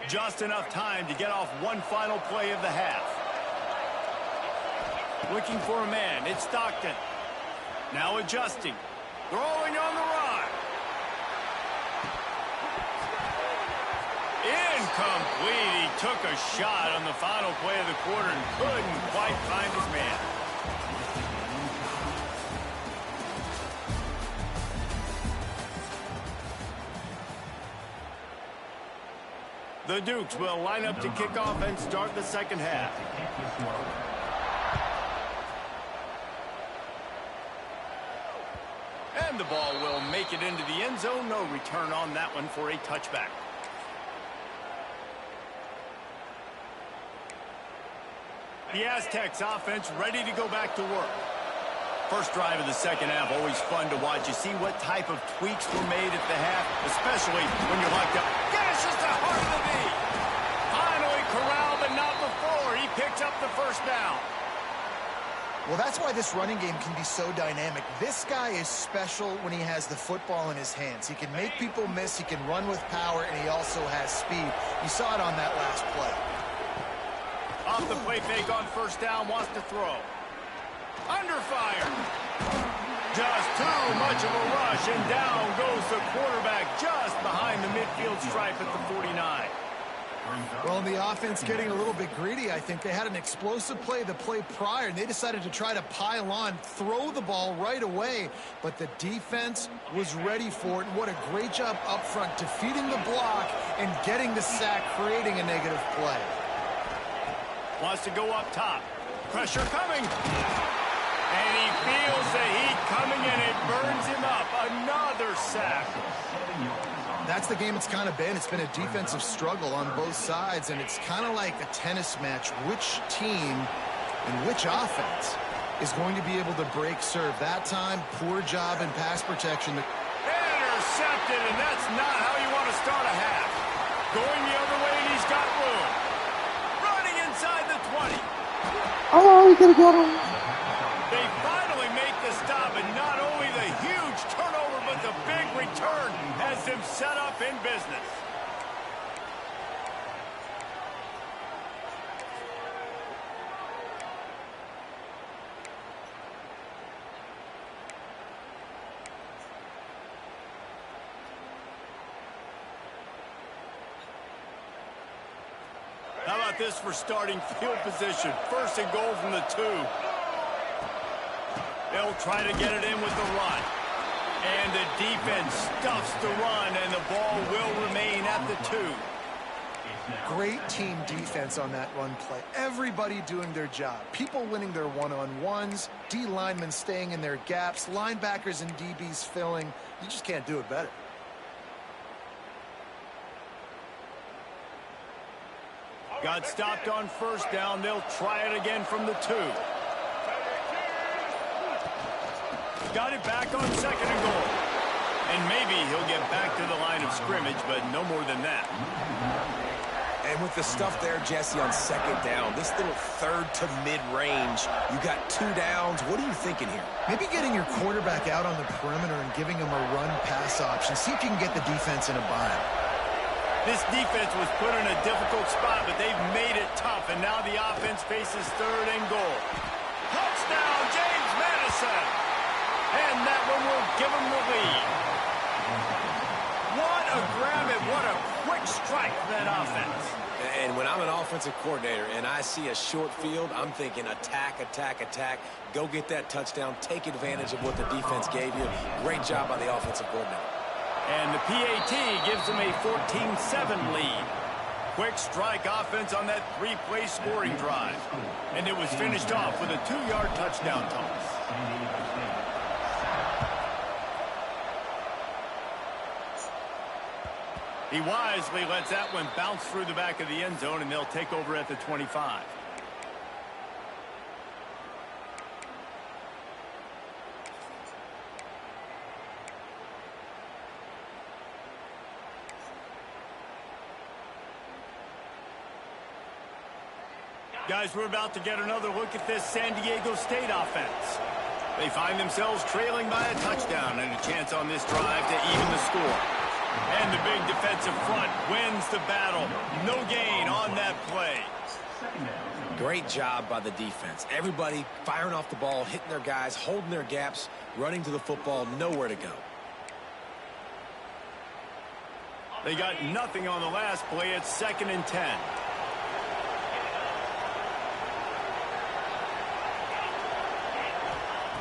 Just enough time to get off one final play of the half. Looking for a man. It's Stockton. Now adjusting. Throwing on the run. Incomplete. He took a shot on the final play of the quarter and couldn't quite find his man. The Dukes will line up to kick off and start the second half. And the ball will make it into the end zone. No return on that one for a touchback. The Aztecs offense ready to go back to work. First drive of the second half, always fun to watch. You see what type of tweaks were made at the half, especially when you're locked up. Gashes the heart of the knee. Finally corralled, but not before. He picks up the first down. Well, that's why this running game can be so dynamic. This guy is special when he has the football in his hands. He can make people miss, he can run with power, and he also has speed. You saw it on that last play. Off the play fake on first down, wants to throw. Under fire. Just too much of a rush, and down goes the quarterback just behind the midfield stripe at the 49. Well, the offense getting a little bit greedy, I think. They had an explosive play the play prior, and they decided to try to pile on, throw the ball right away. But the defense was ready for it. And what a great job up front, defeating the block and getting the sack, creating a negative play. Wants to go up top. Pressure coming. And he feels the heat coming, and it burns him up. Another sack. That's the game it's kind of been. It's been a defensive struggle on both sides, and it's kind of like a tennis match. Which team and which offense is going to be able to break serve? That time, poor job in pass protection. Intercepted, and that's not how you want to start a half. Going the other way, and he's got room. Running inside the 20. Oh, he could have got him. They finally make the stop, and not only the huge turnover, but the big return has them set up in business. How about this for starting field position? First and goal from the 2. They'll try to get it in with the run. And the defense stuffs the run, and the ball will remain at the 2. Great team defense on that run play. Everybody doing their job. People winning their one-on-ones, D linemen staying in their gaps, linebackers and DBs filling. You just can't do it better. Got stopped on first down. They'll try it again from the 2. Got it back on second and goal. And maybe he'll get back to the line of scrimmage, but no more than that. And with the stuff there, Jesse, on second down, this little third to mid-range, you got 2 downs. What are you thinking here? Maybe getting your quarterback out on the perimeter and giving him a run-pass option. See if you can get the defense in a bind. This defense was put in a difficult spot, but they've made it tough, and now the offense faces third and goal. Touchdown, James Madison! And that one will give them the lead. What a grab and what a quick strike for that offense. And when I'm an offensive coordinator and I see a short field, I'm thinking attack, attack, attack. Go get that touchdown. Take advantage of what the defense gave you. Great job by the offensive coordinator. And the PAT gives them a 14-7 lead. Quick strike offense on that 3-play scoring drive. And it was finished off with a 2-yard touchdown toss. He wisely lets that one bounce through the back of the end zone, and they'll take over at the 25. Guys, we're about to get another look at this San Diego State offense. They find themselves trailing by a touchdown and a chance on this drive to even the score. And the big defensive front wins the battle. No gain on that play. Great job by the defense. Everybody firing off the ball, hitting their guys, holding their gaps, running to the football, nowhere to go. They got nothing on the last play. It's 2nd and 10.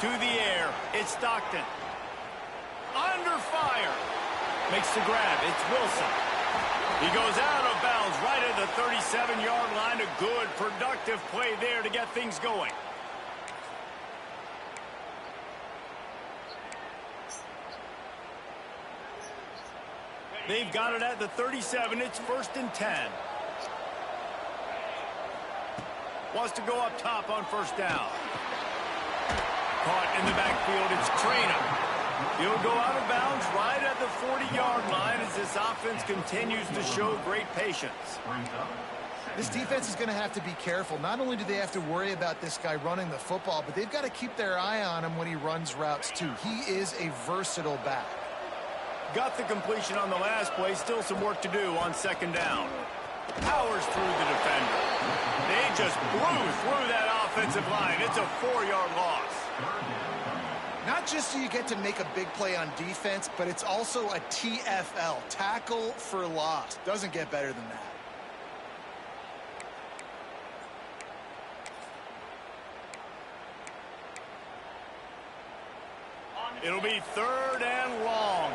To the air, it's Stockton. Under fire. Makes the grab, it's Wilson. He goes out of bounds right at the 37-yard line. A good, productive play there to get things going. They've got it at the 37. It's 1st and 10. Wants to go up top on 1st down. Caught in the backfield, it's Traynor. He'll go out of bounds right at the 40-yard line as this offense continues to show great patience. This defense is going to have to be careful. Not only do they have to worry about this guy running the football, but they've got to keep their eye on him when he runs routes too. He is a versatile back. Got the completion on the last play. Still some work to do on 2nd down. Powers through the defender. They just blew through that offensive line. It's a 4-yard loss. Not just do you get to make a big play on defense, but it's also a TFL, tackle for loss. Doesn't get better than that. It'll be 3rd and long.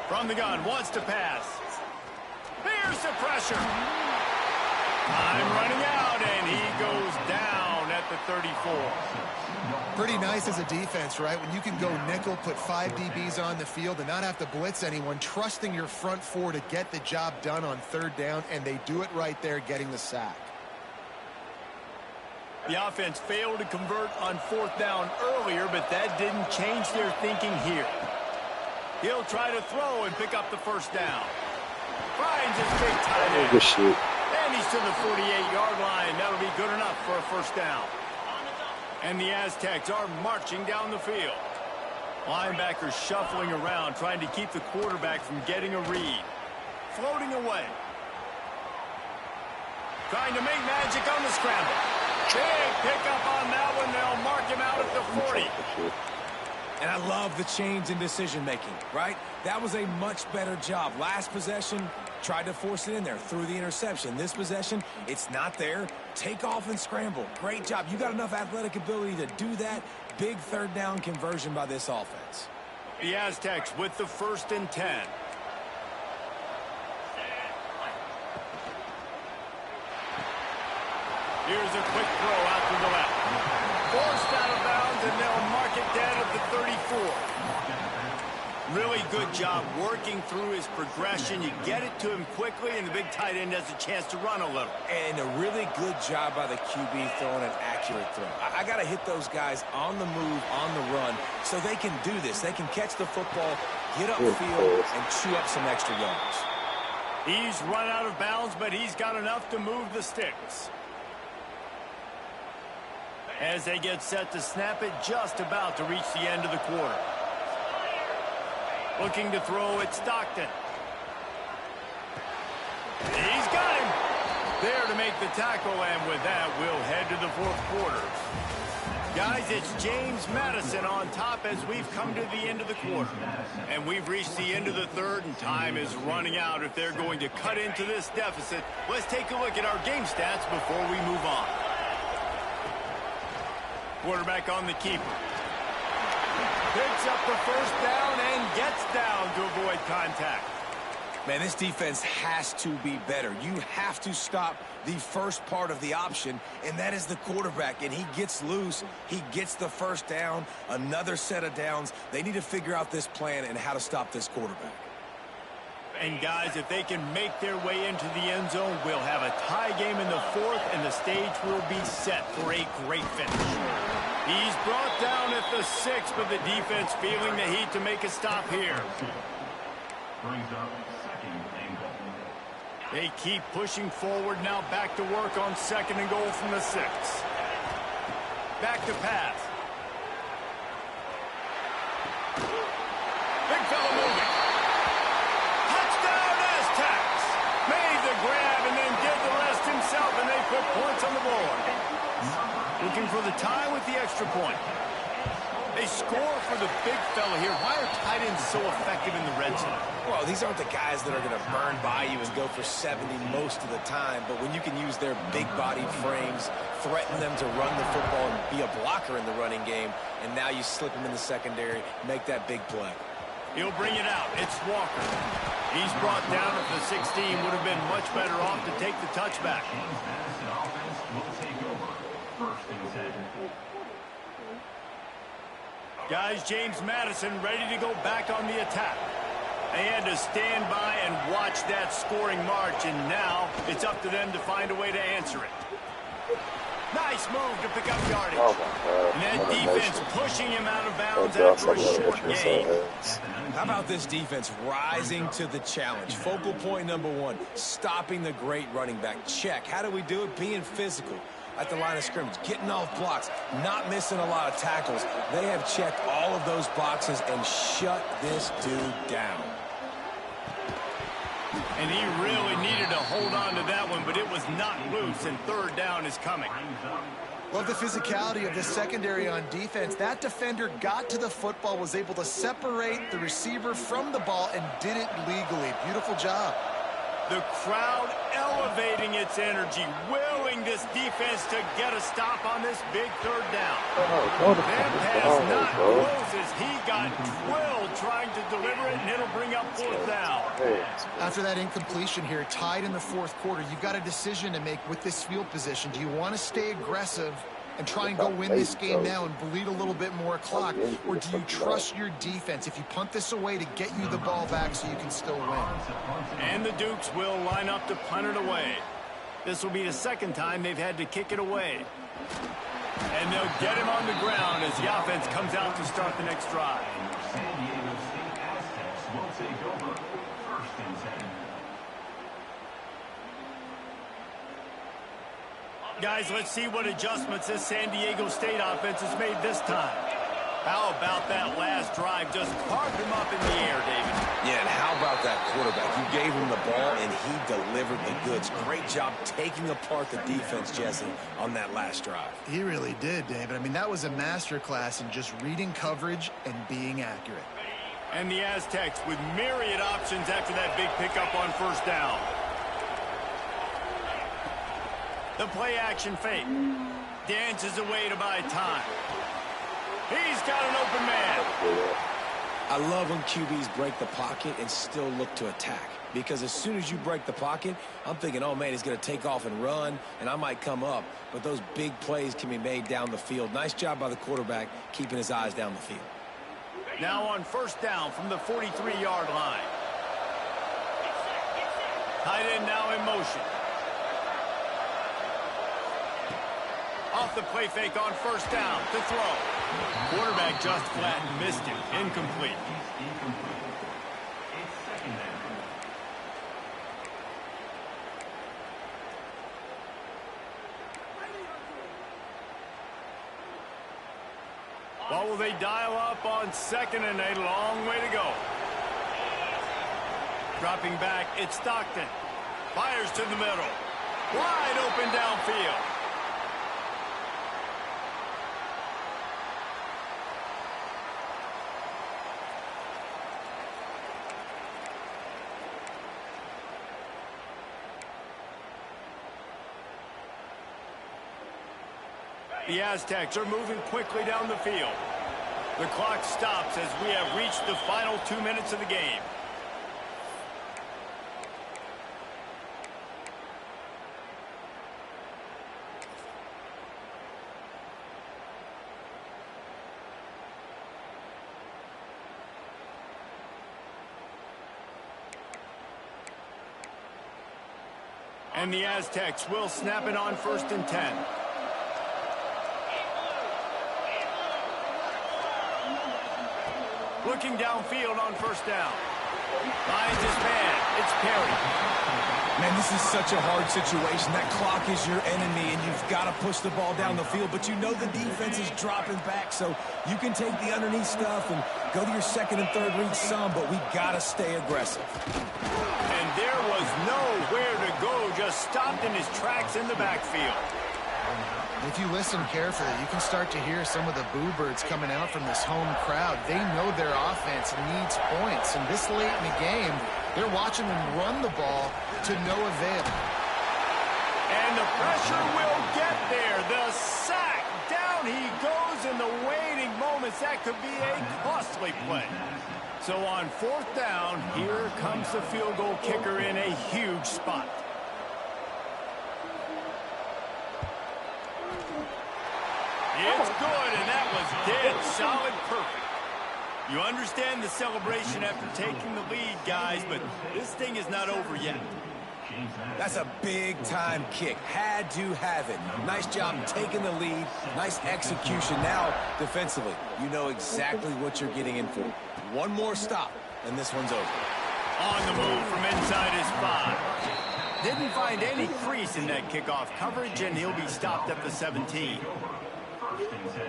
From the gun, wants to pass. Here's the pressure. Time running out, and he goes down at the 34. Pretty nice as a defense, right? When you can go nickel, put 5 DBs on the field and not have to blitz anyone, trusting your front 4 to get the job done on 3rd down, and they do it right there, getting the sack. The offense failed to convert on 4th down earlier, but that didn't change their thinking here. He'll try to throw and pick up the 1st down. Finds his big tight end. And he's to the 48-yard line. That'll be good enough for a 1st down. And the Aztecs are marching down the field. Linebackers shuffling around, trying to keep the quarterback from getting a read. Floating away. Trying to make magic on the scramble. Big pickup on that one. They'll mark him out at the 40. And I love the change in decision-making, right? That was a much better job. Last possession, tried to force it in there, threw the interception. This possession, it's not there. Take off and scramble. Great job. You got enough athletic ability to do that. Big 3rd down conversion by this offense. The Aztecs with the 1st and 10. Here's a quick throw out to the left. Forced out of bounds, and they'll mark it down at the 34. Really good job working through his progression. You get it to him quickly, and the big tight end has a chance to run a little. And a really good job by the QB throwing an accurate throw. I got to hit those guys on the move, on the run, so they can do this. They can catch the football, get upfield, and chew up some extra yards. He's run out of bounds, but he's got enough to move the sticks. As they get set to snap it, just about to reach the end of the quarter. Looking to throw at Stockton. He's got him. There to make the tackle, and with that, we'll head to the 4th quarter. Guys, it's James Madison on top as we've come to the end of the quarter. And we've reached the end of the 3rd, and time is running out if they're going to cut into this deficit. Let's take a look at our game stats before we move on. Quarterback on the keeper. Picks up the 1st down and gets down to avoid contact. Man, this defense has to be better. You have to stop the first part of the option, and that is the quarterback. And he gets loose. He gets the first down, another set of downs. They need to figure out this plan and how to stop this quarterback. And, guys, if they can make their way into the end zone, we'll have a tie game in the fourth, and the stage will be set for a great finish. He's brought down at the 6, but the defense feeling the heat to make a stop here. Brings up second and goal. They keep pushing forward now, back to work on 2nd and goal from the 6. Back to pass. Big fella moving. Touchdown Aztecs. Made the grab and then did the rest himself, and they put points on the board. Looking for the tie with the extra point. They score for the big fella here. Why are tight ends so effective in the red zone? Well, these aren't the guys that are going to burn by you and go for 70 most of the time, but when you can use their big-bodied frames, threaten them to run the football and be a blocker in the running game, and now you slip them in the secondary, make that big play. He'll bring it out. It's Walker. He's brought down at the 16. Would have been much better off to take the touchback. James Madison offense will take over. 1st and 10. Guys, James Madison ready to go back on the attack. They had to stand by and watch that scoring march, and now it's up to them to find a way to answer it. Nice move to pick up yardage. Oh my God. And that defense pushing him out of bounds after a short gain. How about this defense rising to the challenge? Focal point number 1, stopping the great running back. Check. How do we do it? Being physical at the line of scrimmage, getting off blocks, not missing a lot of tackles. They have checked all of those boxes and shut this dude down. And he really needed to hold on to that one, but it was not loose, and 3rd down is coming. Love the physicality of the secondary on defense. That defender got to the football, was able to separate the receiver from the ball, and did it legally. Beautiful job. The crowd elevating its energy, willing this defense to get a stop on this big 3rd down. That pass not close as he got drilled trying to deliver it, and it'll bring up 4th down. After that incompletion here, tied in the 4th quarter, you've got a decision to make with this field position. Do you want to stay aggressive and try and go win this game now and bleed a little bit more clock, or do you trust your defense if you punt this away to get you the ball back so you can still win? And the Dukes will line up to punt it away. This will be the 2nd time they've had to kick it away. And they'll get him on the ground as the offense comes out to start the next drive. San Diego State Aztecs will take over. 1st and 10. Guys, let's see what adjustments this San Diego State offense has made this time. How about that last drive? Just carved him up in the air, David. Yeah, and how about that quarterback? You gave him the ball, and he delivered the goods. Great job taking apart the defense, Jesse, on that last drive. He really did, David. I mean, that was a masterclass in just reading coverage and being accurate. And the Aztecs with myriad options after that big pickup on 1st down. The play action fake. Dances away to buy time. He's got an open man. I love when QBs break the pocket and still look to attack. Because as soon as you break the pocket, I'm thinking, oh, man, he's going to take off and run, and I might come up. But those big plays can be made down the field. Nice job by the quarterback keeping his eyes down the field. Now on 1st down from the 43-yard line. Tight end now in motion. Off the play fake on 1st down to throw. Quarterback just flat and missed it. Incomplete. What will they dial up on 2nd and a long way to go? Dropping back, it's Stockton. Fires to the middle. Wide open downfield. The Aztecs are moving quickly down the field. The clock stops as we have reached the final 2 minutes of the game. And the Aztecs will snap it on 1st and 10. Looking downfield on 1st down. Finds his man. It's Perry. Man, this is such a hard situation. That clock is your enemy, and you've got to push the ball down the field. But you know the defense is dropping back, so you can take the underneath stuff and go to your 2nd and 3rd read some, but we got to stay aggressive. And there was nowhere to go, just stopped in his tracks in the backfield. If you listen carefully, you can start to hear some of the boo birds coming out from this home crowd. They know their offense needs points, and this late in the game, they're watching them run the ball to no avail. And the pressure will get there. The sack. Down he goes in the waiting moments. That could be a costly play. So on 4th down, here comes the field goal kicker in a huge spot. It's good, and that was dead solid perfect. You understand the celebration after taking the lead, guys, but this thing is not over yet. That's a big-time kick. Had to have it. Nice job taking the lead. Nice execution. Now, defensively, you know exactly what you're getting in for. One more stop, and this one's over. On the move from inside his 5. Didn't find any crease in that kickoff coverage, and he'll be stopped at the 17. 1st and 10.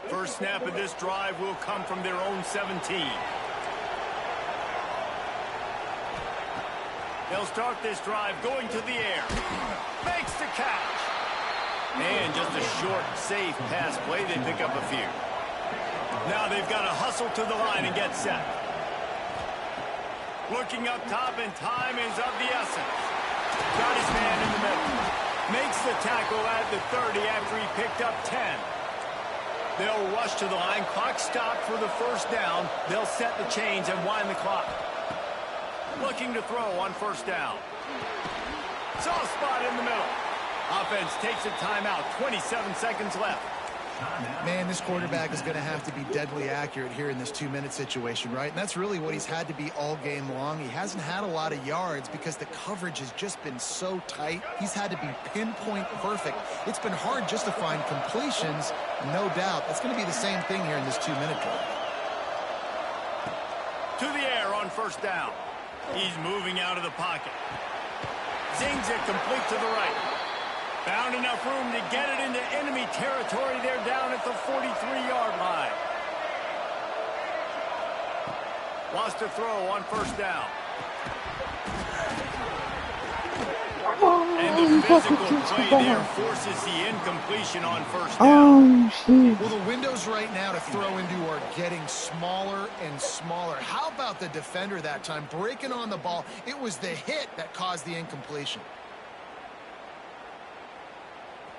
First snap of this drive will come from their own 17. They'll start this drive going to the air. Makes the catch. And just a short, safe pass play. They pick up a few. Now they've got to hustle to the line and get set. Looking up top, and time is of the essence. Got his man in the middle. Makes the tackle at the 30 after he picked up 10. They'll rush to the line. Clock stopped for the 1st down. They'll set the chains and wind the clock. Looking to throw on 1st down. Soft spot in the middle. Offense takes a timeout. 27 seconds left. Man, this quarterback is going to have to be deadly accurate here in this 2-minute situation, right? And that's really what he's had to be all game long. He hasn't had a lot of yards because the coverage has just been so tight. He's had to be pinpoint perfect. It's been hard just to find completions, no doubt. That's going to be the same thing here in this 2-minute drive. To the air on 1st down. He's moving out of the pocket. Zings it complete to the right. Found enough room to get it into enemy territory. They're down at the 43-yard line. Wants to throw on 1st down. And the physical play there forces the incompletion on 1st down. Oh, shit. Well, the windows right now to throw into are getting smaller and smaller. How about the defender that time breaking on the ball? It was the hit that caused the incompletion.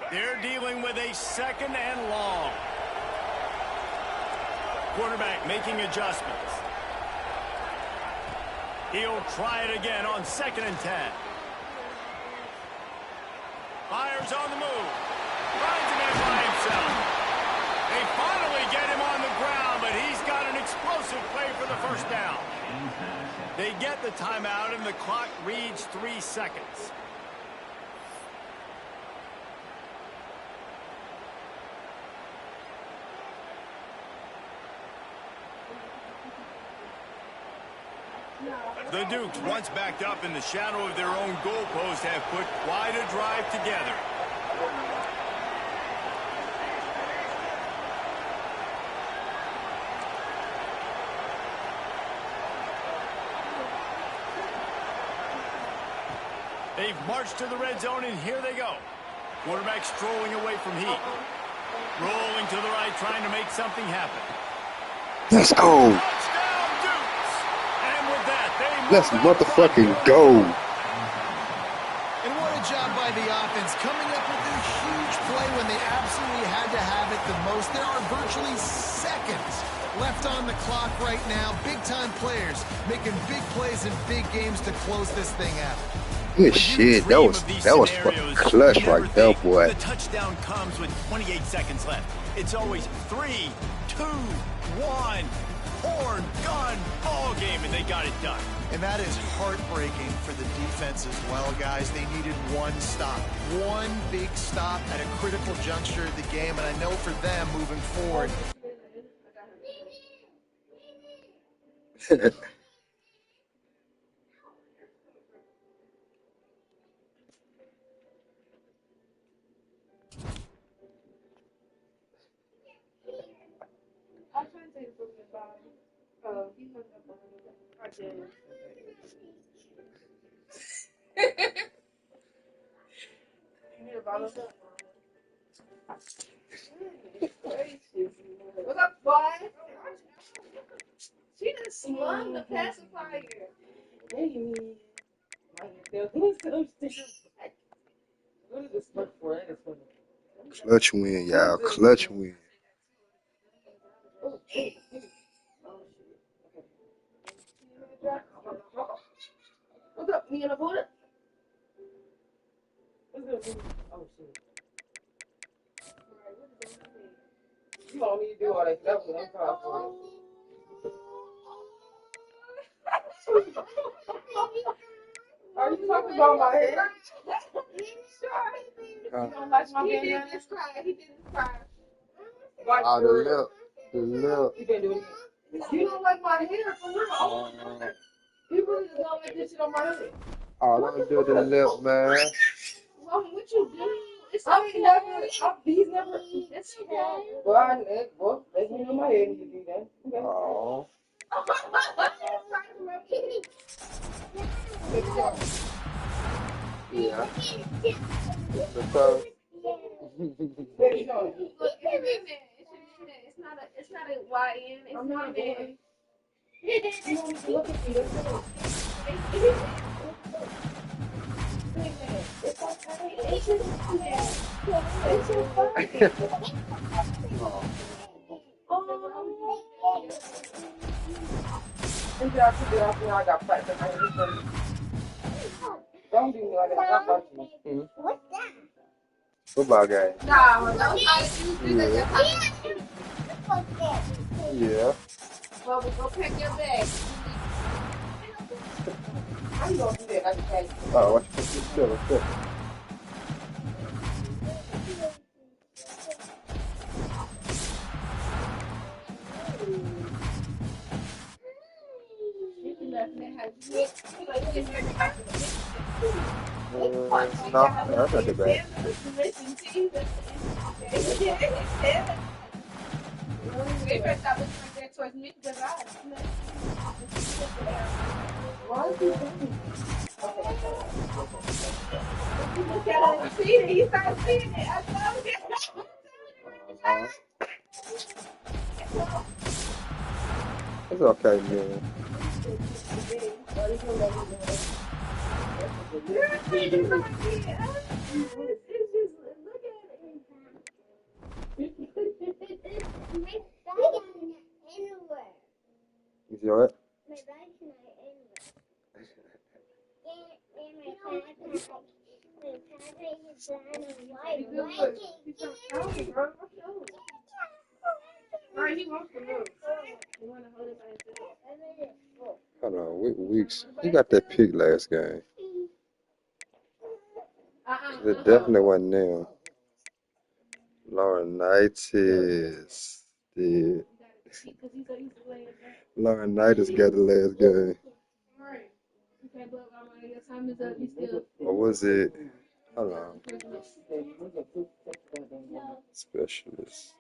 They're dealing with a 2nd and long. Quarterback making adjustments. He'll try it again on 2nd and 10. Fires on the move. Finds him in by himself. They finally get him on the ground, but he's got an explosive play for the 1st down. They get the timeout, and the clock reads 3 seconds. The Dukes, once backed up in the shadow of their own goalpost, have put quite a drive together. They've marched to the red zone, and here they go. Quarterback strolling away from heat. Rolling to the right, trying to make something happen. Let's go. Touchdown, Dukes! And with that, they Let's motherfucking go. And what a job by the offense, coming up with a huge play when they absolutely had to have it the most. There are virtually seconds left on the clock right now. Big-time players making big plays in big games to close this thing out. Good shit. That was fucking clutch right there, boy. The touchdown comes with 28 seconds left. It's always 3, 2-1. Horn gun ball game, and they got it done. And that is heartbreaking for the defense as well, guys. They needed one stop, one big stop at a critical juncture of the game. And I know for them moving forward, I'm trying to take a look at the bottom. Oh, he hung up on me. I did. You need a bottle? What's up, boy? She done slung the pacifier. Hey, what is this for? Clutch win, y'all. Clutch win. What's up? Me and a Buddha? What's up? Oh, shit. You want me to do all that stuff when I'm calling for it? Are you talking about my hair? You don't like my hair? He did this cry. He did this cry. Ah, the lip. The lip. You can do it again. You don't like my hair for real? You really just don't like this shit on my head. Oh, don't do the lip, man. Mommy, what you do? It's okay. He's never. It's okay. Well, let me know my head and you do that. Okay. Oh. Yeah. Because. It's not a YN. It's not a boy. You want me to look at you? It's okay. It's just until I took it off, I got practice. Don't do me like that. I'm not you. What's that? Football game. Nah, don't try to do that. Yeah. Well, we'll go pack your bag. How you gonna do that? I just had you. Oh, what's this? What's this? No, that's not too bad. They better stop looking like that towards me because I why is he doing You look at it and see it, you start seeing it. I told you. It's okay, man. You see what? Hold on, weeks. He got that pick last game. It definitely wasn't them. Laurinaitis did. Laurinaitis got the last game. Or was it? Hold on. Specialist.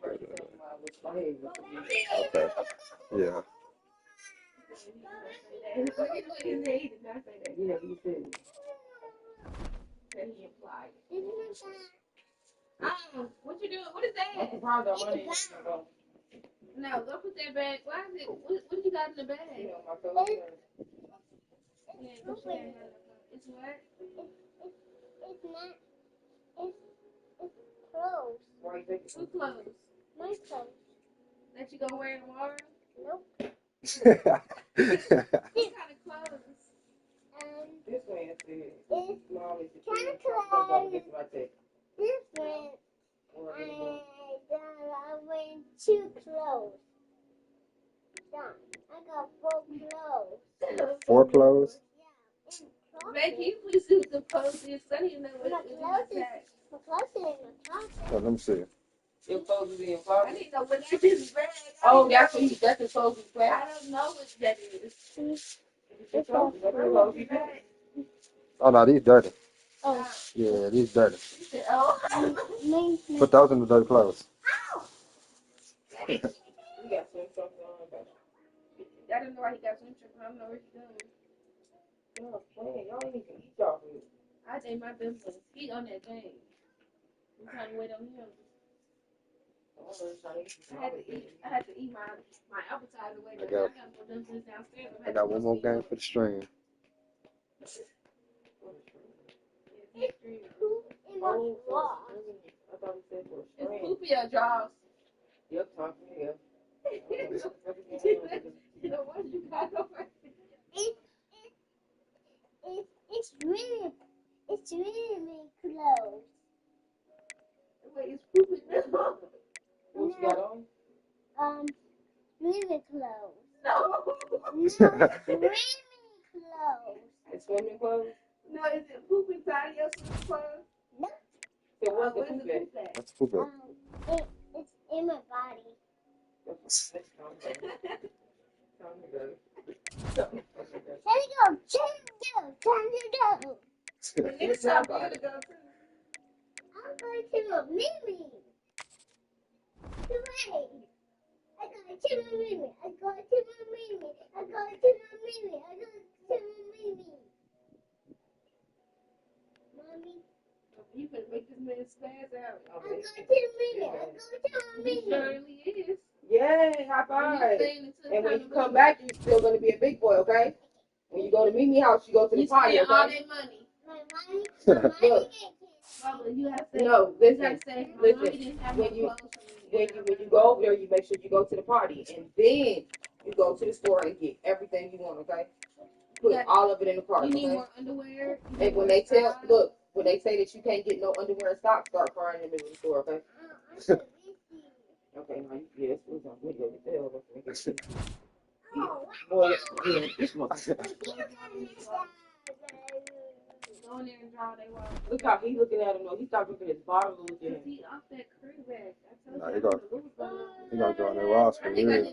Okay. Yeah. What you doing? What is that? No, don't put that bag. Why is it? What you got in the bag? Yeah, it's what? It's not. It's clothes. Who clothes? My clothes. That you gonna wear tomorrow? Nope. What kind of clothes? This one is kind of clothes. This one, I'm wearing two clothes. I got 4 clothes. 4 clothes? Man, can you please see what the clothes is? I didn't know what it was. My clothes is in my closet. Oh, let me see. Your clothes is in your closet? I didn't know what that is. Oh, that's the clothes you wear? I don't know what that is. It's your clothes you wear. Oh, no, these dirty. Oh. Yeah, these dirty. Oh. Put those in the dirty clothes. You got swim trunks on. I don't know why he got swim trunks. I don't know where he's going. Y'all ain't even eat y'all food. I ate my business. He on that thing. I'm trying to wait on him. I had to eat my appetizer away. I got dumplings downstairs. I got one more game for the stream. It's poop in my drawers. I thought he said for a stream. It's poop in your drawers. Yep, talking here. You know what you got over? It's really close. Wait, it's pooping now. What you got on? Really close. No. Really close. It's swimming clothes? No, is it poop inside your swimming clothes? No. So where's the poop at? That's poop at. It's in my body. Time to go. It's time for you to go too. I'm going to Mimi. Hooray! I got to Mimi. I got to Mimi. I got to Mimi. I got to Mimi. Mommy. You better make this man spaz out. I got to Mimi. I got to Mimi. He surely is. Yay, high five. And when you come back, you're still going to be a big boy, okay? When you go to Mimi's house, you go to the party, okay? all their money. My money. Mama, you have to say, no, listen, when you go over there, you make sure you go to the party, and then you go to the store and get everything you want, okay? Put all of it in the cart, okay? You need more underwear. And when they say that you can't get no underwear in stock, start crying in the middle of the store, okay? Okay, now yes, we're going to go get the hell boy, yeah, this one. Go in there and draw they water. Look how he looking at him though. He stopped looking at his bottom and looking at him. He off that crew bag. Nah, he gonna draw their walls for real.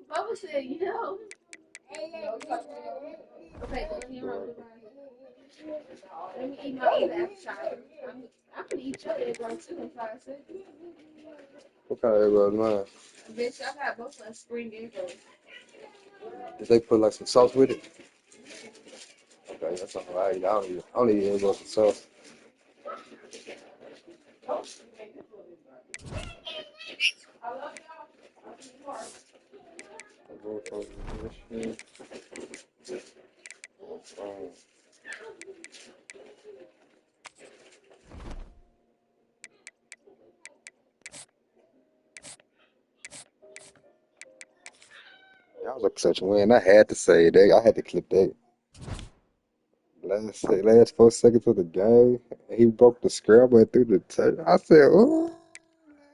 Bubba said, you know. Okay, let me eat my other appetizer. I'm gonna eat your egg roll too in 5 seconds. What kind of egg roll, man? Bitch, I got both of spring egg rolls. Did they put like some sauce with it? Okay, that's all right. I don't eat egg rolls with sauce. I love y'all. That was such a win. I had to say that. I had to clip that. Last 4 seconds of the game, he broke the scramble and threw the touch. I said, "Oh,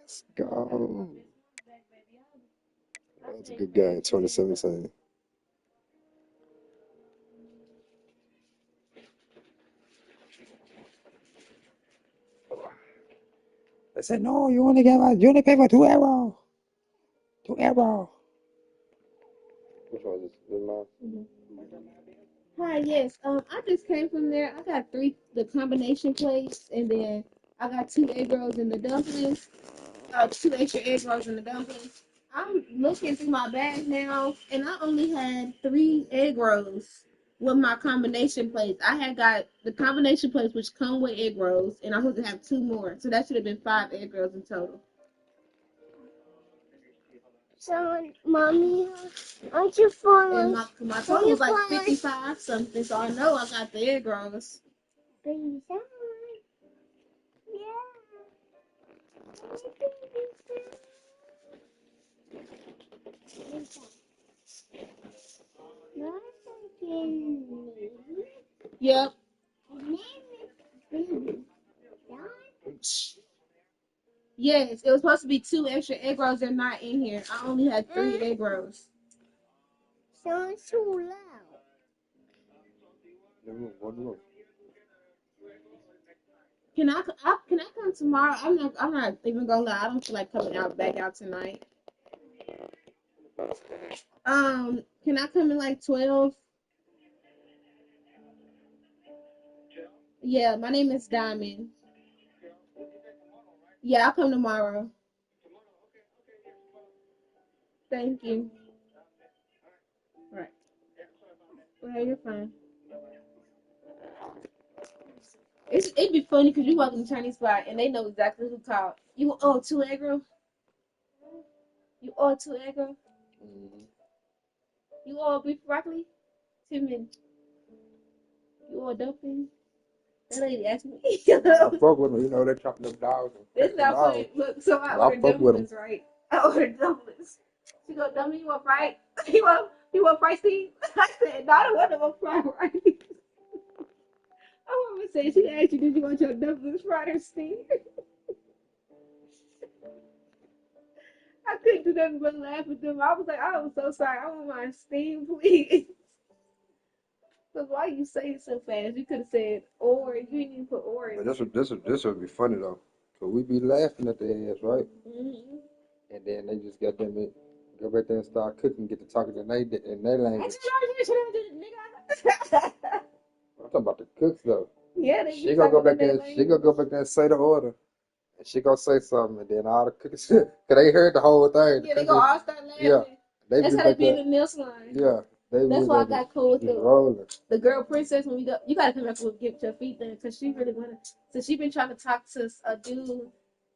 let's go." That was a good game, 2017. They said, "No, you only pay for 2 arrows. 2 arrows." Which one is this? Hi, yes. I just came from there. I got the combination plates, and then I got 2 egg rolls and the dumplings. 2 extra egg rolls and the dumplings. I'm looking through my bag now, and I only had 3 egg rolls with my combination plates. I had got the combination plates, which come with egg rolls, and I was supposed to have 2 more. So that should have been 5 egg rolls in total. So, Mommy, aren't you falling? And my total was like 55 something, so I know I got the egg rolls. Baby sound. Yeah. Yep. Yes, it was supposed to be 2 extra egg rolls. They're not in here. I only had 3 egg rolls. Sounds too loud. One room. Can I come tomorrow? I'm not even gonna lie. I don't feel like coming back out tonight. Can I come in like 12? Yeah, my name is Diamond. Yeah, I'll come tomorrow. Thank you. Right. Well, you're fine. It'd be funny because you walk in the Chinese spot and they know exactly who called. You 2 egg roll? You 2 egg roll? You beef broccoli? Timmy, you dumpling? That lady asked me. I fuck with them. You know, they chopping them dogs. It's not funny. Look, so I ordered dumplings, right? I ordered dumplings. She go, "Dumpling, you want fried? You want fried steam?" I said, "No, I don't want no fried rice." I want to say, she asked you, "Did you want your dumplings fried or steamed?" I couldn't do nothing but laugh at them. I was like, "I'm so sorry. I want mine steamed, please." But why you say it so fast? You could have said or. You didn't even put or in. But this would be funny though. So we be laughing at their ass, right? Mm-hmm. And then they just got them go back there and start cooking, get to talking in their language. I'm talking about the cooks though. Yeah, She gonna go back there. She gonna go back there and say the order, and she gonna say something, and then all the cooks, cause they heard the whole thing. Yeah, they gonna all start laughing. Yeah, that's how they be in the nail salon. Yeah, that's why I got cool with the girl princess. When we go, you gotta come back and get your feet done, cause she really wanna. So she been trying to talk to a dude,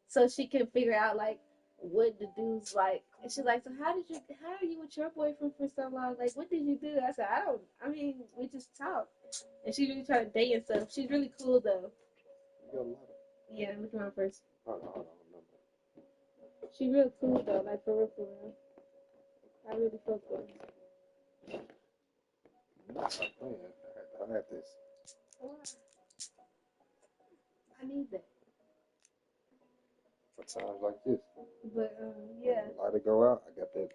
so she can figure out like what the dude's like. And she's like, so how are you with your boyfriend for so long? Like, what did you do? I said, I mean, we just talk. And she really tried to date and stuff. She's really cool though. Yeah, look at my first. She real cool though, like for real, for real. I really fuck with her. I have this. I need that. For times like this. But yeah. I to go out. I got that.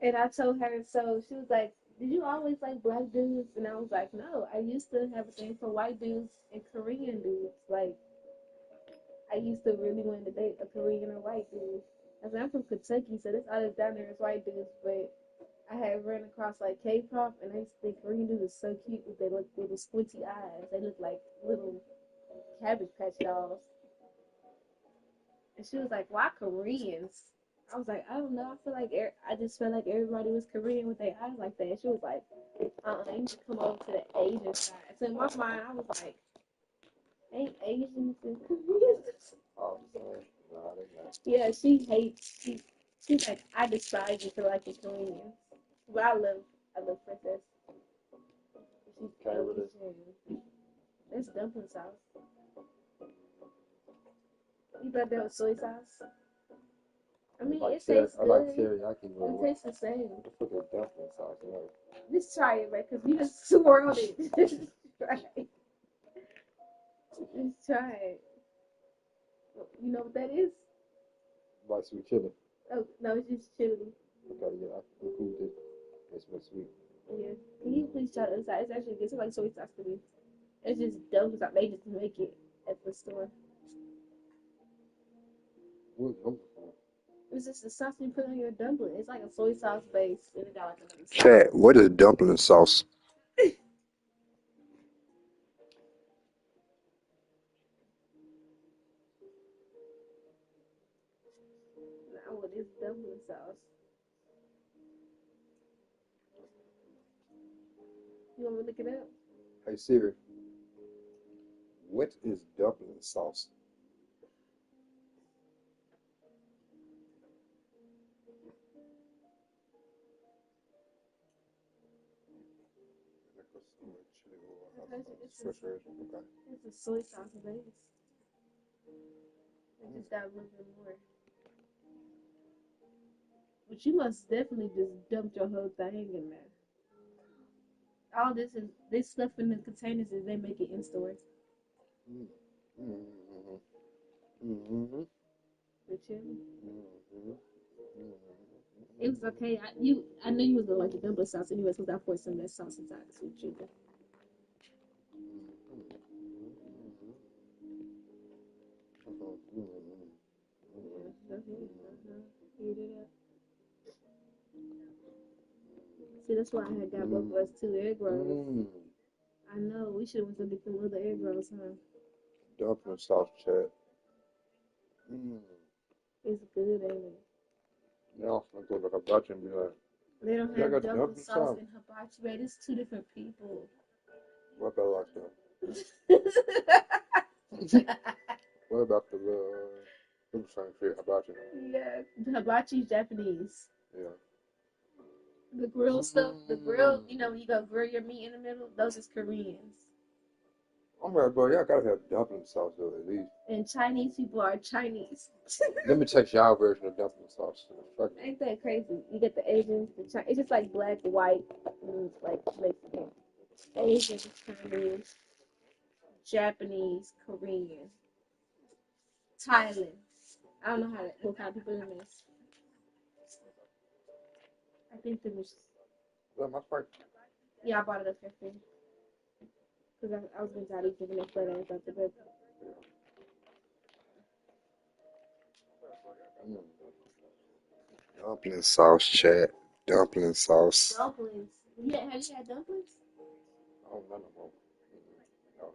And I told her, so she was like, "Did you always like black dudes?" And I was like, "No, I used to have a thing for white dudes and Korean dudes. Like, I used to really want to date a Korean or white dude. I said, I'm from Kentucky, so this all that's down there is white dudes, but." I had run across like K-pop, and I used to think Korean dudes are so cute with their little squinty eyes. They look like little Cabbage Patch dolls. And she was like, "Why Koreans?" I was like, "I don't know. I just felt like everybody was Korean with their eyes like that." And she was like, you need to come over to the Asian side." So in my mind, I was like, "Ain't Asians and Koreans?" Oh, no, they not. Yeah, she hates. She's like, "I despise you for liking Koreans." But I love Princess. She's Asian. That's dumpling sauce. You thought that was soy sauce? I mean, it tastes good. I like teriyaki. It tastes the same. What the fuck is dumpling sauce? You know? Just try it, right? Because you just swirled it. Just try it. Just try it. You know what that is? Like sweet chili. Oh, no, it's just chili. Okay, yeah, I approved it. It's my sweet. Yeah. Can you please try the other side? It's actually good. It's like soy sauce to me. It's just dumpling sauce. They just make it at the store. What's dumpling sauce? It's just the sauce you put on your dumpling. It's like a soy sauce base, and it got like another sauce. Chad, what is dumpling sauce? Now what is dumpling sauce? You want me to look it up? Hey Siri, what is dumpling sauce? It's a soy sauce base. It just got a little bit more. But you must definitely just dump your whole thing in there. All this stuff in the containers is they make it in stores. The chili. It was okay. I knew you was gonna like the dumpling sauce anyways because I poured some of that sauce inside the sweet chili. Eat it up. See, that's why I had got both of us 2 egg rolls. I know, we should have went to get some other egg rolls, huh? Dumpling sauce, chat. It's good, ain't it? Yeah, I'm gonna go to hibachi and be like, They don't yeah, I have got dumpling dumpling sauce sauce. and hibachi, man. It's 2 different people. What about like that? What about the super trying to figure hibachi? Yeah, the hibachi's Japanese. Yeah. The grill stuff, the grill, you know, when you go grill your meat in the middle, those is Koreans. I'm like, bro, y'all gotta have dumpling sauce though, at least. And Chinese people are Chinese. Let me take y'all version of dumpling sauce. Fuck it. Ain't that crazy? You get the Asians, it's just like black, white, like Mexican. Asian, Chinese, Japanese, Korean, Thailand. I don't know what kind of people in this. I think there was. Well, my part. Yeah, I bought it up there for you. Because I was going to try to give it flat ass out the bed. Dumpling sauce, chat. Dumpling sauce. Dumplings. Yeah, have you had dumplings? Oh, none of them. No.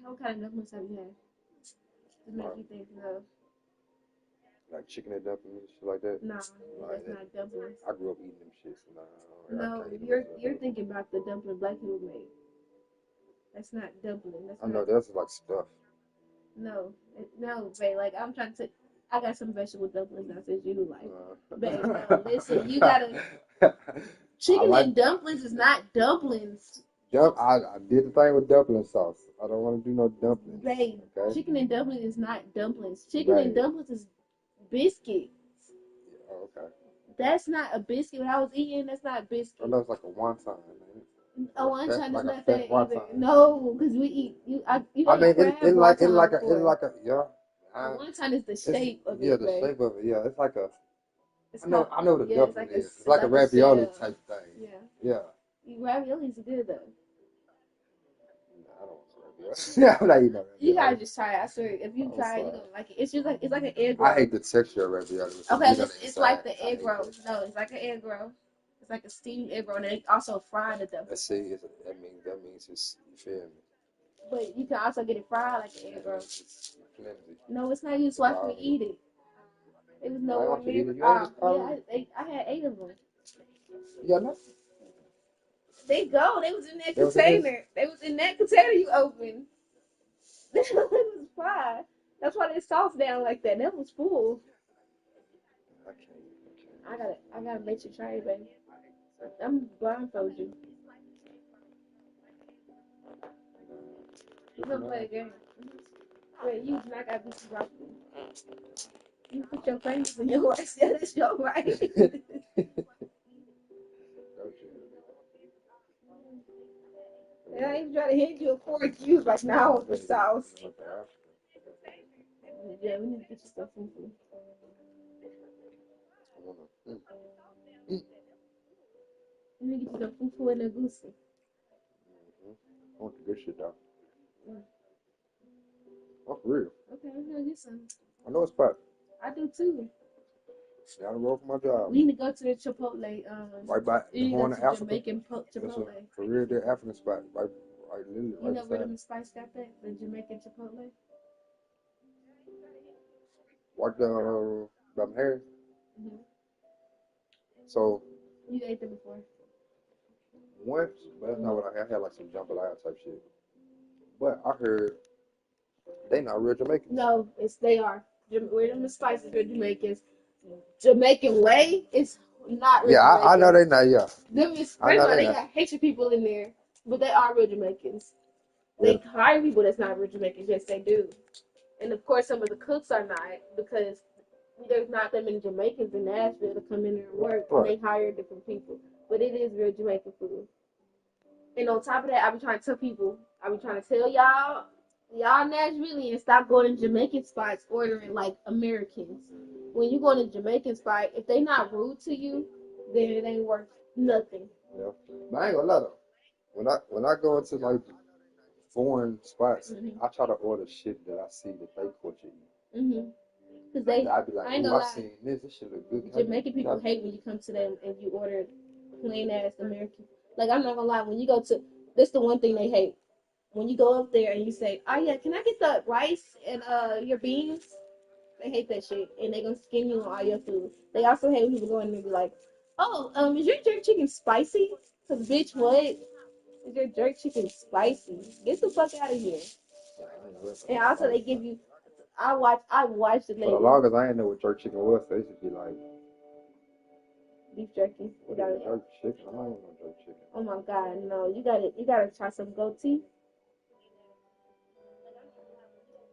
What kind of dumplings have you had? To make you think of. Like chicken and dumplings, shit like that? Nah, Like that's not dumplings. I grew up eating them shits. No, you're thinking about the dumpling black people made. That's not dumpling. That's I know, that's like stuff. No, babe. Like I'm trying to. I got some vegetable dumplings that says you like. Babe, no, listen, you gotta. Chicken and dumplings is not dumplings. I did the thing with dumpling sauce. I don't want to do no dumplings. Babe, okay? Chicken and dumplings is not dumplings. Chicken and dumplings is biscuits. Oh, okay. That's not a biscuit. When I was eating, that's not a biscuit. I know it's like a wonton. A wonton like is not that either. No, because we eat. I mean, it's like a yeah. A wonton is the shape of it. Yeah, the shape of it. Yeah, it's like a. I know what a dumpling is. It's like a ravioli type thing. Yeah. Yeah. Ravioli's good though. I don't want ravioli. I'm not eating ravioli. You gotta just try it. I swear, if you try it, you're gonna like it. It's like an egg roll. I hate the texture of ravioli. Okay, it's like the egg roll. No, it's like an egg roll. It's like a steamed egg roll, and they also fry the dumpling. See, that means it's, you feel me? But you can also get it fried like an egg roll. Flimsy. No, it's not. You just watch me eat it. It was nowhere near. I had 8 of them. Yeah, no. They was in that container. They was in that container you opened. It was fried. That's why they sauce down like that. That was full. I gotta let you try it, baby. I'm blindfold you. We're gonna play a game. Wait, you not gotta be broccoli. You put your fingers in your rice. Yeah, that's your right. And I even try to hand you a fork. You was like, "Now with the sauce." Yeah, we need to get you some fufu. Let me get you some fufu and a goosey. I want the good shit though. Oh, for real? Okay, I'm gonna get some. I know a spot. I do too. Down the road from my job. We need to go to the Chipotle. Right by the Horn of Africa. Jamaican Chipotle. For real, the African spot. Right, literally. You know where the Spice got that? The Jamaican Chipotle. What the Bam Harris? Mm-hmm. So. You ate them before. Once, but that's not what I had. I had like some jambalaya type shit. But I heard they not real Jamaicans. No, they are. We're them the spices. They're Jamaicans. Jamaican way is not real. Yeah, Jamaicans. I know they not. Yeah. Them is they got Haitian people in there, but they are real Jamaicans. They hire people that's not real Jamaicans. Yes, they do. And of course, some of the cooks are not because there's not that many Jamaicans in Nashville to come in there and work, and they hire different people. But it is real Jamaican food. And on top of that, I be trying to tell people, I be trying to tell y'all Nashvilleians, stop going to Jamaican spots ordering like Americans. When you go to Jamaican spot, if they not rude to you, then it ain't worth nothing. Yeah, but I ain't gonna lie though. When I go into like foreign spots, I try to order shit that I see that they culture eat. Cause I be like, I ain't gonna lie, seen this shit look good. Jamaican people hate when you come to them and you order plain ass American. Like, I'm not gonna lie, when you go to, this the one thing they hate. When you go up there and you say, oh yeah, can I get the rice and your beans? They hate that shit, and they gonna skin you on all your food. They also hate when people go in there and be like, oh, is your jerk chicken spicy? Cause bitch, what? Is your jerk chicken spicy? Get the fuck out of here. And also they give you, I watched the lady. For the longest, I didn't know what jerk chicken was, so it should be like beef jerky. Jerk chicken? I don't know jerk chicken. Oh my god, no! You gotta try some goatee.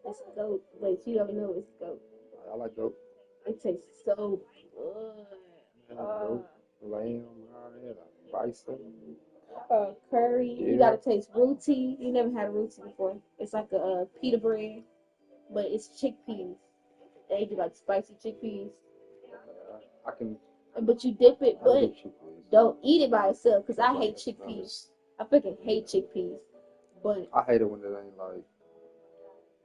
It's goat. Wait, you don't know it's goat. I like goat. It tastes so good. Goat, lamb, all that, bison. Curry. Yeah. You gotta taste roti. You never had a roti before. It's like a pita bread, but it's chickpeas. They do like spicy chickpeas. I can. But you dip it, but don't eat it by itself, because I hate chickpeas. I freaking hate chickpeas. But I hate it when it ain't like,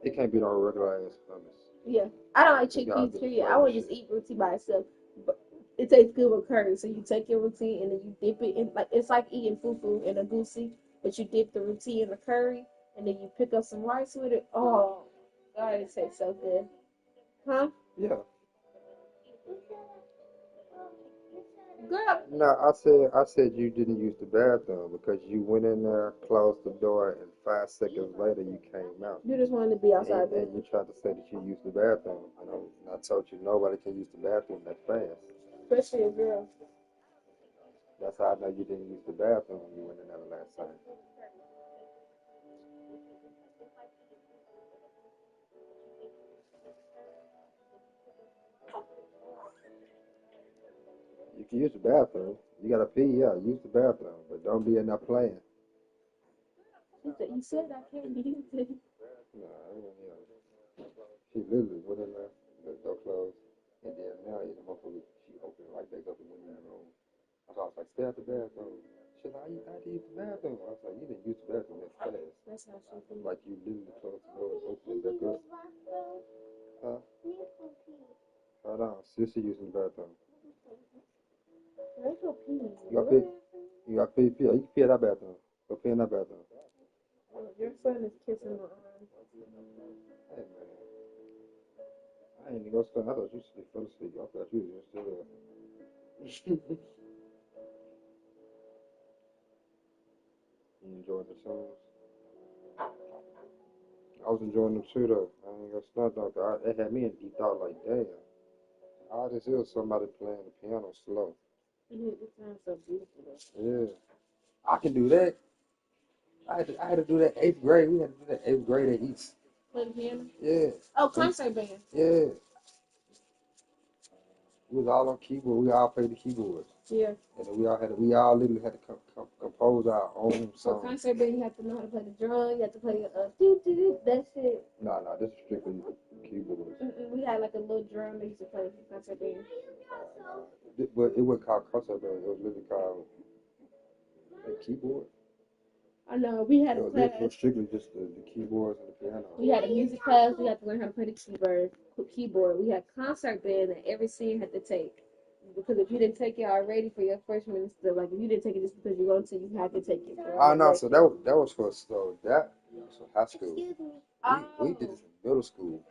it can't be no regular ass hummus. Yeah, I don't like chickpeas, period. I would just eat roti by itself. But it tastes good with curry. So you take your roti and then you dip it in, like, it's like eating fufu and a goosey, but you dip the roti in the curry and then you pick up some rice with it. Oh, God, it tastes so good. Huh? Yeah. Girl. No, I said you didn't use the bathroom because you went in there, closed the door, and 5 seconds later you came out. You just wanted to be outside. And you tried to say that you used the bathroom. And I told you nobody can use the bathroom that fast. Especially a girl. That's how I know you didn't use the bathroom when you went in there the last time. You can use the bathroom. You gotta pee, yeah, use the bathroom, but don't be in there playing. You said I can't use it. Nah, she literally went in there, the door closed, and then now the motherfucker, she opened right back up and went in the room. I was like, stay at the bathroom. She's like, I had to use the bathroom. I was like, you didn't use the bathroom that fast. That's how she feels. Like you literally closed the door and opened it back up. Huh? Hold on, sister using the bathroom. You got pee. You can pee in that bathroom. Go pee in that bathroom. Your son is kissing my arm. Hey, man. I ain't even gonna spend. I thought you fell asleep. I thought you was still there. You enjoying the songs? I was enjoying them too, though. I ain't gonna stunt though. It had me in deep thought, like, damn. All this is somebody playing the piano slow. It sounds so beautiful. Yeah. I can do that. I had to do that 8th grade. We had to do that 8th grade at East. Play the piano? Yeah. Oh, concert band. Yeah. We was all on keyboard. We all played the keyboards. Yeah. And then we all literally had to compose our own songs. For concert band, you have to know how to play the drum. You have to play that shit. No, this is strictly keyboards. We had like a little drum that used to play for concert band. But it wasn't called concert band. It was literally called a keyboard. I know. We had a class. It was strictly just the keyboards and the piano. We had a music class. We had to learn how to play the keyboard. We had concert band that every senior had to take. Because if you didn't take it already for your freshman, like if you didn't take it just because you're going to, you had to take it. No, so that was for high school. We did this in middle school.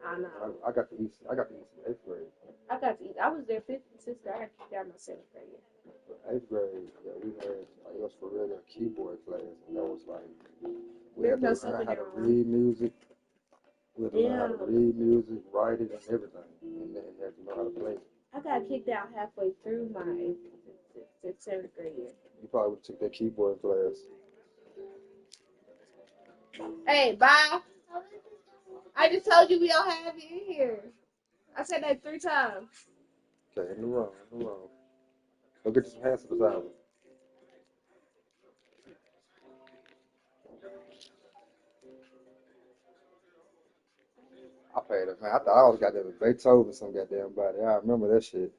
I know. I got to eat in 8th grade. I was there 5th and 6th grade. I had to kick out my 7th grade. 8th grade, yeah, we had it was for regular keyboard class, and that was like we had to learn how to read music. We had to learn how to read music, write it, and everything, and then had to learn how to play it. I got kicked out halfway through my 7th grade year. You probably would have took that keyboard class. Hey, bye. I just told you we don't have you in here. I said that 3 times. Okay, in the wrong, in the wrong. Go get you some hand sanitizer. I paid it, man. I thought I was goddamn Beethoven some goddamn body. I remember that shit.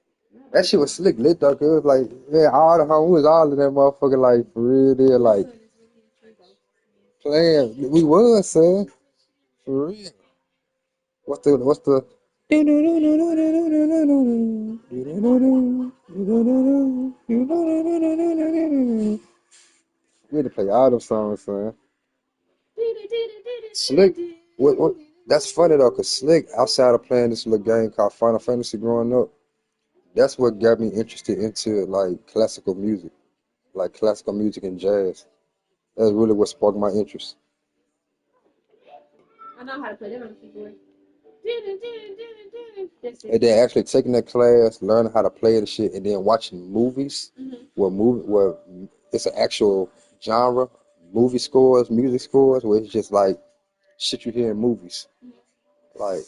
That shit was slick lit though, cause it was like, man, all the homies was all in that motherfucker, like, for real deal, like, playing. We was, son. For real. What's the we had to play all them songs, son. Slick, what that's funny though, cause Slick, outside of playing this little game called Final Fantasy growing up, that's what got me interested into like classical music and jazz. That's really what sparked my interest. I know how to play that on the keyboard. That's And it. then actually taking that class, learning how to play the shit, and then watching movies where it's an actual genre, movie scores, music scores, where it's just like shit you hear in movies. Like,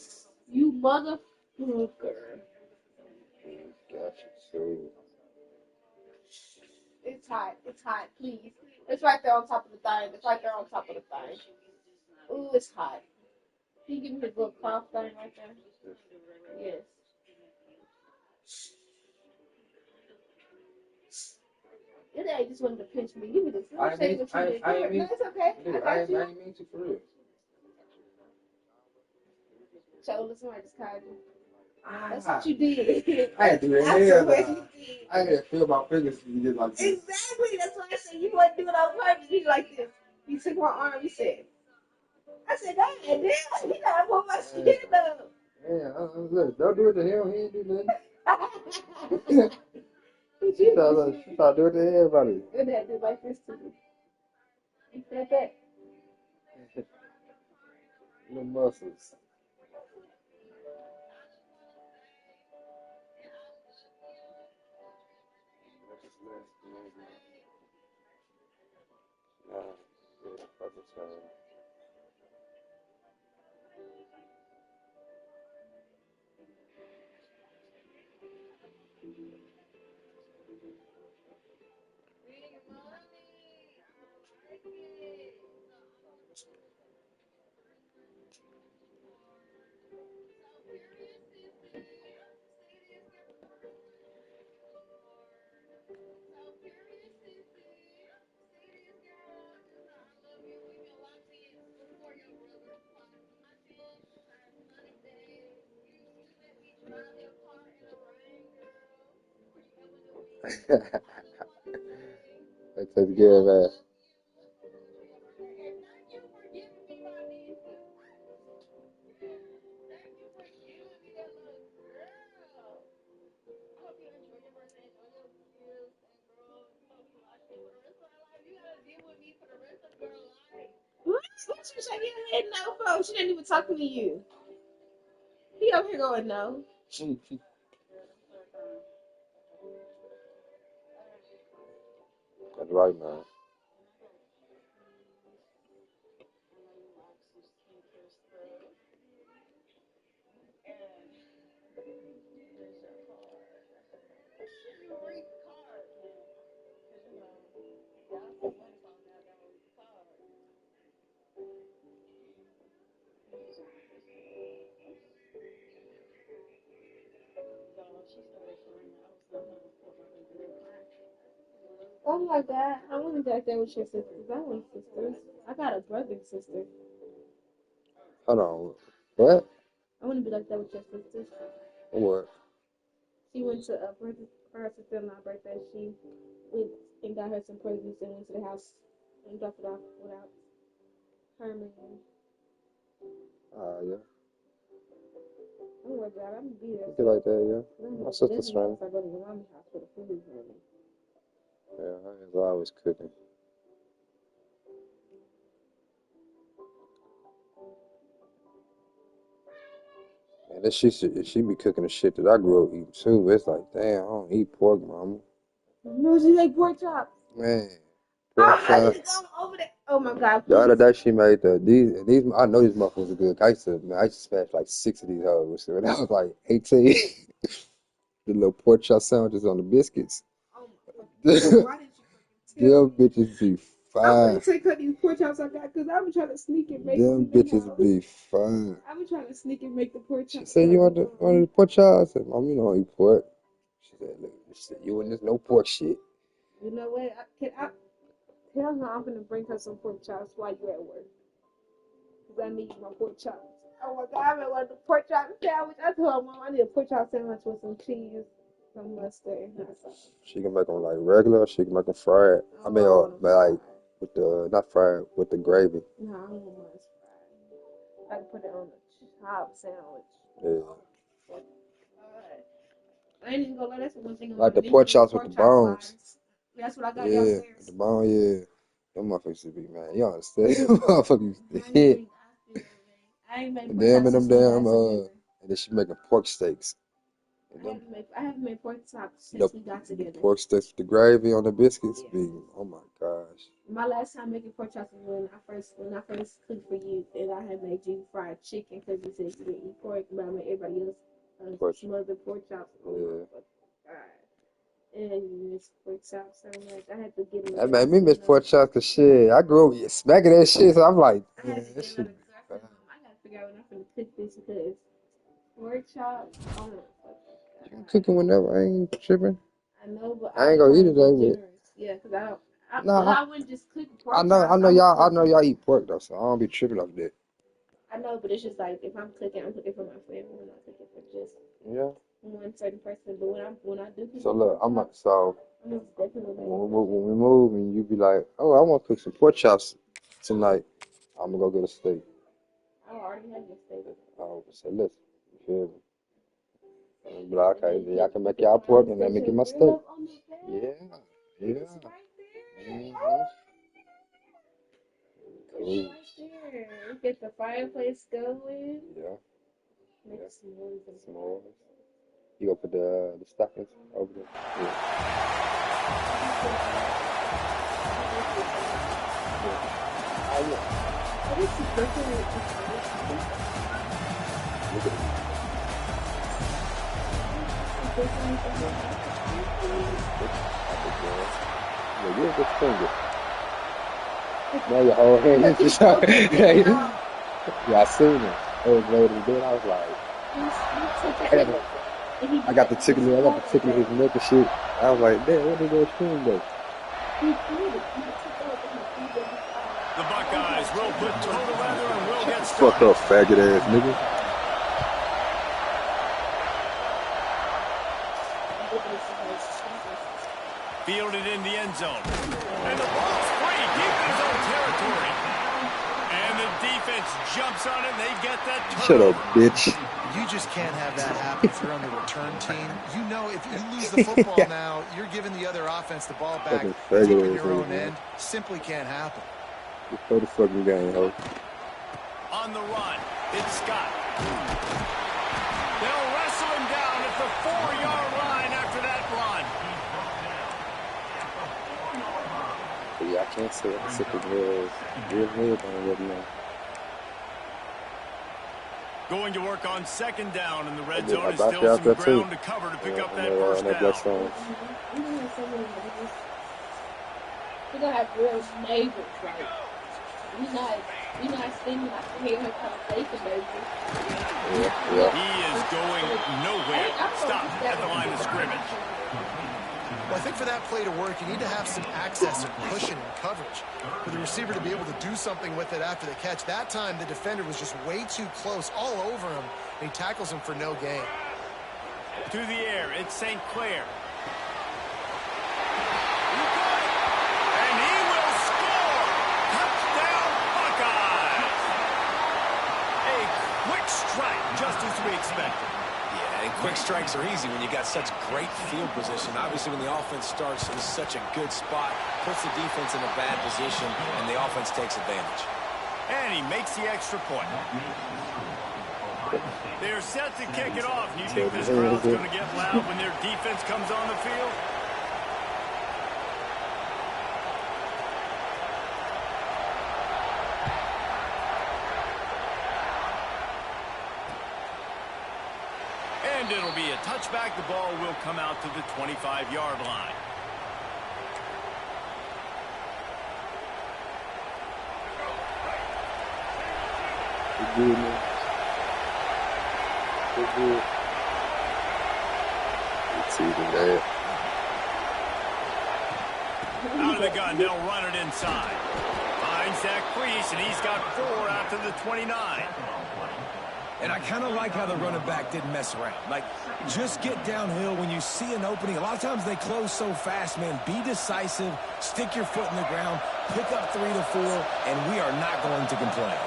You motherfucker. gotcha. So, It's hot. It's hot. Please. It's right there on top of the thing. It's right there on top of the thing. Ooh, it's hot. Can you give me his little cloth thing right there? Yes. Your dad just wanted to pinch me. Give me this. Let me show you what you did. No, it's okay. I got you. ain't mean to for real. Shoulder, somebody just called you. That's what you did. I had to do that. That's Hell what nah. you did. I had to feel my fingers and get like this. Exactly. That's why I said you wasn't doing it on purpose. You like this. You took my arm. You said. I said, God damn. He gotta put my skin up. Yeah, look, don't do it to him. He ain't do nothing. What She you thought do it to everybody. Your dad did like this to me. You said that. The muscles. That takes care of that. What you shaking your head no for? She didn't even talking to you. He over here going no. That's right, man. Oh my God, I want to be like that with your sisters. I want sisters. I got a brother and sister. Hold on. What? I want to be like that with your sisters. What? She went to her sister-in-law's birthday. She went and got her some presents and went to the house and dropped it off without her man. Yeah. Don't worry about it. I'm gonna be there. You like that, yeah. My sister's friend. I go to the mommy house for the food. Yeah, her is always cooking. And this she be cooking the shit that I grew up eating too. It's like, damn, I don't eat pork, mama. No, she like pork chops. Man, I just go over there. Oh my God! The other Please. day she made these. I know these motherfuckers are good. I used to smash like 6 of these hoes when I was like 18. The little pork chop sandwiches on the biscuits. Oh my Them God! Why did you fucking tell me? bitches be I'm fine. gonna take her these pork chops I got because I've been trying to sneak and make Them them in the bitches house. be fine. I've been trying to sneak and make the pork She chops. said, "You want the pork chop?" I said, "Mom, you don't eat pork." She said, "Look, she said, you and this no pork shit." You know what? I tell her I'm gonna bring her some pork chops while you're at work. Because I need my pork chops. Oh my God, I want the pork chop sandwich. I told her, Mom, I need a pork chop sandwich with some cheese, some mustard, and hot sauce. She can make them like regular. She can make them fried. I mean, like with the not fried with the gravy. No, I don't want mine fried. I can put it on a chop sandwich. Yeah. I ain't even gonna lie, that's one thing on Like my the pork chops with the bones. fries. That's what I got Yeah, downstairs. the bone. Yeah, them motherfuckers should be man. You understand? Them motherfuckers hit. I ain't made Them and them damn and and then she making pork steaks. I haven't made pork chops You know, since we got together. pork steaks with the gravy on the biscuits. Be, oh my gosh. My last time making pork chops was when I first cooked for you, and I had made you fried chicken because you said you didn't eat pork, but I made everybody else smothered pork chops. Yeah. And you miss pork chops so much. I had to get them. That made me miss pork chops because shit, I grew up smacking that shit, so I'm like, I had to get another I gotta figure out when I'm gonna cook this because pork chops. Oh my God. You can cook it whenever. I ain't tripping. I know, but I ain't gonna eat it though. But yeah, because I nah, wouldn't just cook pork I know chops. I know y'all eat pork though, so I don't be tripping off that. I know, but it's just like if I'm cooking for my family. I'm not cooking for just one certain person. But when I do cook, so look, I'm definitely when we move and you be like, oh, I want to cook some pork chops tonight. I'm gonna go get a steak. I already have your steak. Oh, so listen, you feel me? And be like, okay, then y'all can make y'all pork and let me get my steak. Yeah. Mm-hmm. Cool. Get the fireplace going. Yeah. Make s'mores. You gonna put the stockings over there? Yeah. Oh, yeah. What is he cooking with? Look at it. Yeah, you're a good finger. Now your whole hand is just out. Yeah, I seen it. I was ready to do it. I was like, I got the tickle his neck and shit. I was like, damn, where did that spoon go? The Buckeyes will put total weather and will get started. Fuck up, faggot ass nigga. Fielded in the end zone. And the ball's free deep in his own territory. And the defense jumps on it and they get that turnover. Shut up, bitch. You just can't have that happen if you're on the return team. You know if you lose the football now, you're giving the other offense the ball back deep in your own end. Simply can't happen. Just play the fucking game, ho. On the run, it's Scott. They'll wrestle him down at the 4-yard line after that run. Yeah, I can't say I'm sick of his real head on right now. Going to work on second down in the red zone. Is still some ground to cover to pick up that first down. We're gonna have real neighbors, right? We're not sitting out here in conversation, baby. Yeah. He is going nowhere. Stop at the line of scrimmage. Well, I think for that play to work, you need to have some access and cushion and coverage for the receiver to be able to do something with it after the catch. That time, the defender was just way too close, all over him, and he tackles him for no gain. To the air, it's St. Clair. And he will score! Touchdown, Buckeyes! A quick strike, just as we expected. And quick strikes are easy when you got such great field position. Obviously, when the offense starts in such a good spot, puts the defense in a bad position, and the offense takes advantage. And he makes the extra point. They're set to kick it off. Do you think this crowd's going to get loud when their defense comes on the field? And it'll be a touchback. The ball will come out to the 25-yard line. Good, man. Good. It's even that. Out of the gun, they'll run it inside. Finds that crease, and he's got 4 out to the 29. And I kind of like how the running back didn't mess around. Like, just get downhill when you see an opening. A lot of times they close so fast, man. Be decisive, stick your foot in the ground, pick up 3 to 4, and we are not going to complain.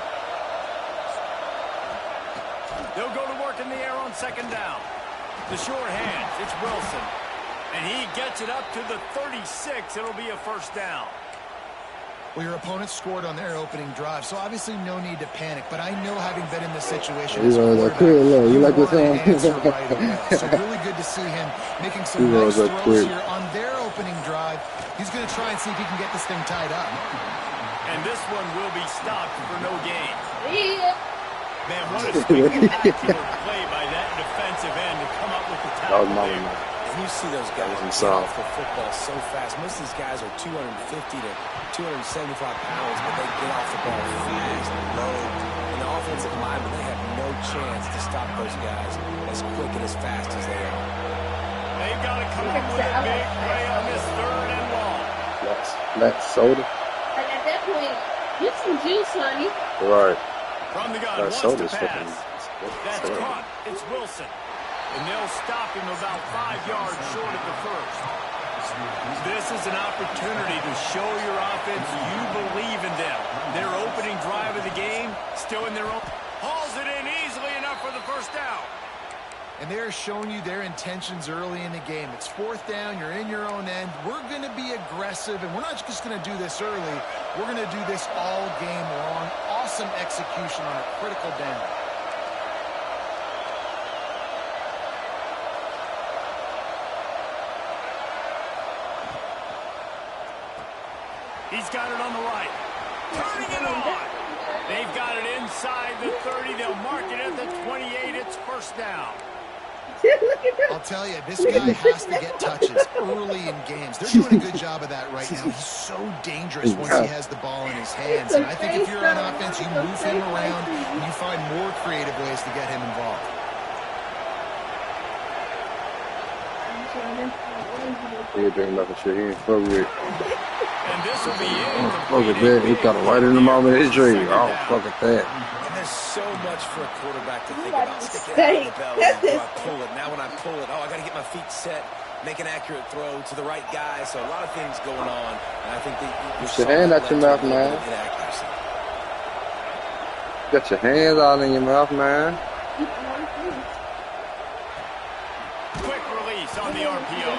They'll go to work in the air on second down. The short hands, it's Wilson. And he gets it up to the 36. It'll be a first down. Well, your opponent scored on their opening drive, so obviously no need to panic. But I know, having been in this situation, you like this right away. So really good to see him making some nice throws here on their opening drive. He's going to try and see if he can get this thing tied up. And this one will be stopped for no gain. Yeah. Man, what a spectacular play by that defensive end to come up with the tackle there. And you see those guys get off the football so fast. Most of these guys are 250 to 275 pounds, but they get off the ball fast, low. And the offensive linemen, they have no chance to stop those guys as quick and as fast as they are. They've got to come up with a big play on this 3rd and long. That's soda. Like at that point, get some juice, honey. Right. From the gun, That's wants to soda's pass. That's caught. It's Wilson. And they'll stop him about 5 yards short of the first. This is an opportunity to show your offense you believe in them. Their opening drive of the game, still in their own. Hauls it in easily enough for the first down. And they're showing you their intentions early in the game. It's 4th down. You're in your own end. We're going to be aggressive, and we're not just going to do this early. We're going to do this all game long. Awesome execution on a critical down. He's got it on the right. Turning it on. They've got it inside the 30. They'll mark it at the 28. It's first down. I'll tell you, this guy has to get touches early in games. They're doing a good job of that right now. He's so dangerous once he has the ball in his hands. And I think if you're on offense, you move him around and you find more creative ways to get him involved. He drinking nothing shit. He ain't fuck with it. And this will be Fuck at that. He got it right in the moment of his dream. Oh, fuck at that. And there's so much for a quarterback to think about. Stick it out of the belt. Do I pull it? Now when I pull it, I got to get my feet set, make an accurate throw to the right guy. So a lot of things going on. And I think that Get your hand out your mouth, man. Got your hands out in your mouth, man. quick release on the RPO.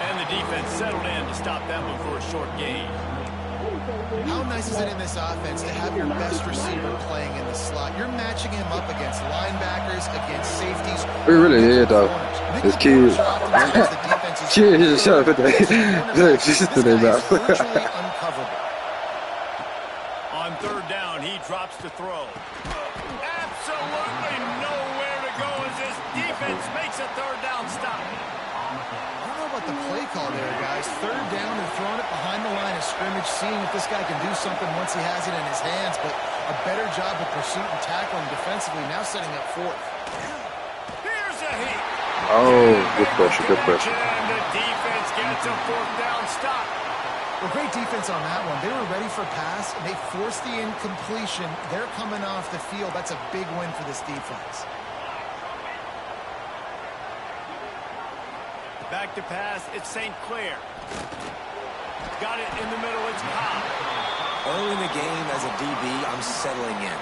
And the defense settled in to stop that one for a short gain. How nice is it in this offense to have your best receiver playing in the slot? You're matching him up against linebackers, against safeties. We really did, though. This kid. Kid, he just shut up at that. Just to their mouth. On third down, he drops to throw. Absolutely nowhere to go as this defense makes a third down stop. I don't know about the play call there, guys. Third down and throwing it behind the line of scrimmage, seeing if this guy can do something once he has it in his hands, but a better job of pursuit and tackling defensively, now setting up fourth. Here's a hit. Oh, good pressure, good pressure. And the defense gets a fourth down stop. Well, great defense on that one. They were ready for pass, and they forced the incompletion. They're coming off the field. That's a big win for this defense. Back to pass, it's St. Clair. Got it in the middle, it's Cobb. Early in the game as a DB, I'm settling in.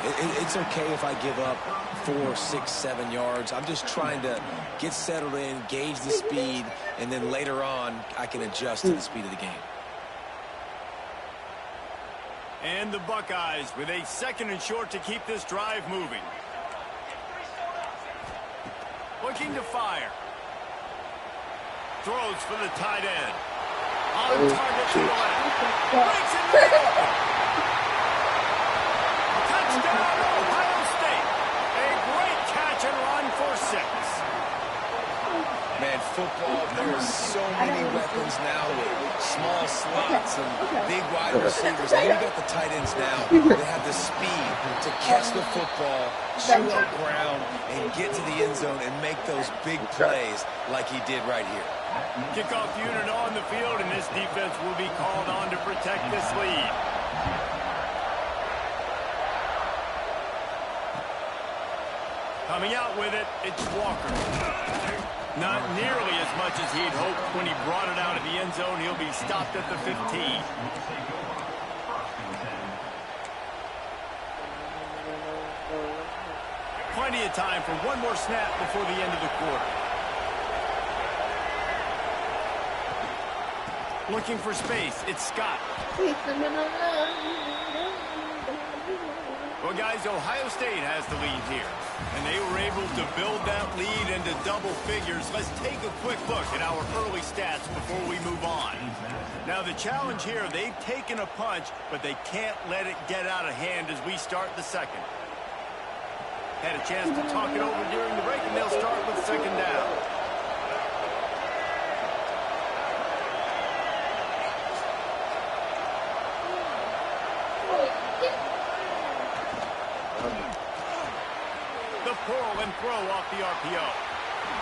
It's okay if I give up 4, 6, 7 yards. I'm just trying to get settled in, gauge the speed, and then later on, I can adjust to the speed of the game. And the Buckeyes with a second and short to keep this drive moving. Looking to fire. Throws for the tight end. On target to the left. Breaks it down. Touchdown, Ohio State. A great catch and run for 6. got receivers, and you got the tight ends now. They have the speed to catch the football, chew up ground, and get to the end zone and make those big plays like he did right here. Kickoff unit on the field, and this defense will be called on to protect this lead. Coming out with it, it's Walker. Not nearly as much as he'd hoped when he brought it out of the end zone. He'll be stopped at the 15. Plenty of time for one more snap before the end of the quarter. Looking for space, it's Scott. Well, guys, Ohio State has the lead here, and they were able to build that lead into double figures. Let's take a quick look at our early stats before we move on. Now, the challenge here, they've taken a punch, but they can't let it get out of hand as we start the second. Had a chance to talk it over during the break, and they'll start with second down. Pull and throw off the RPO.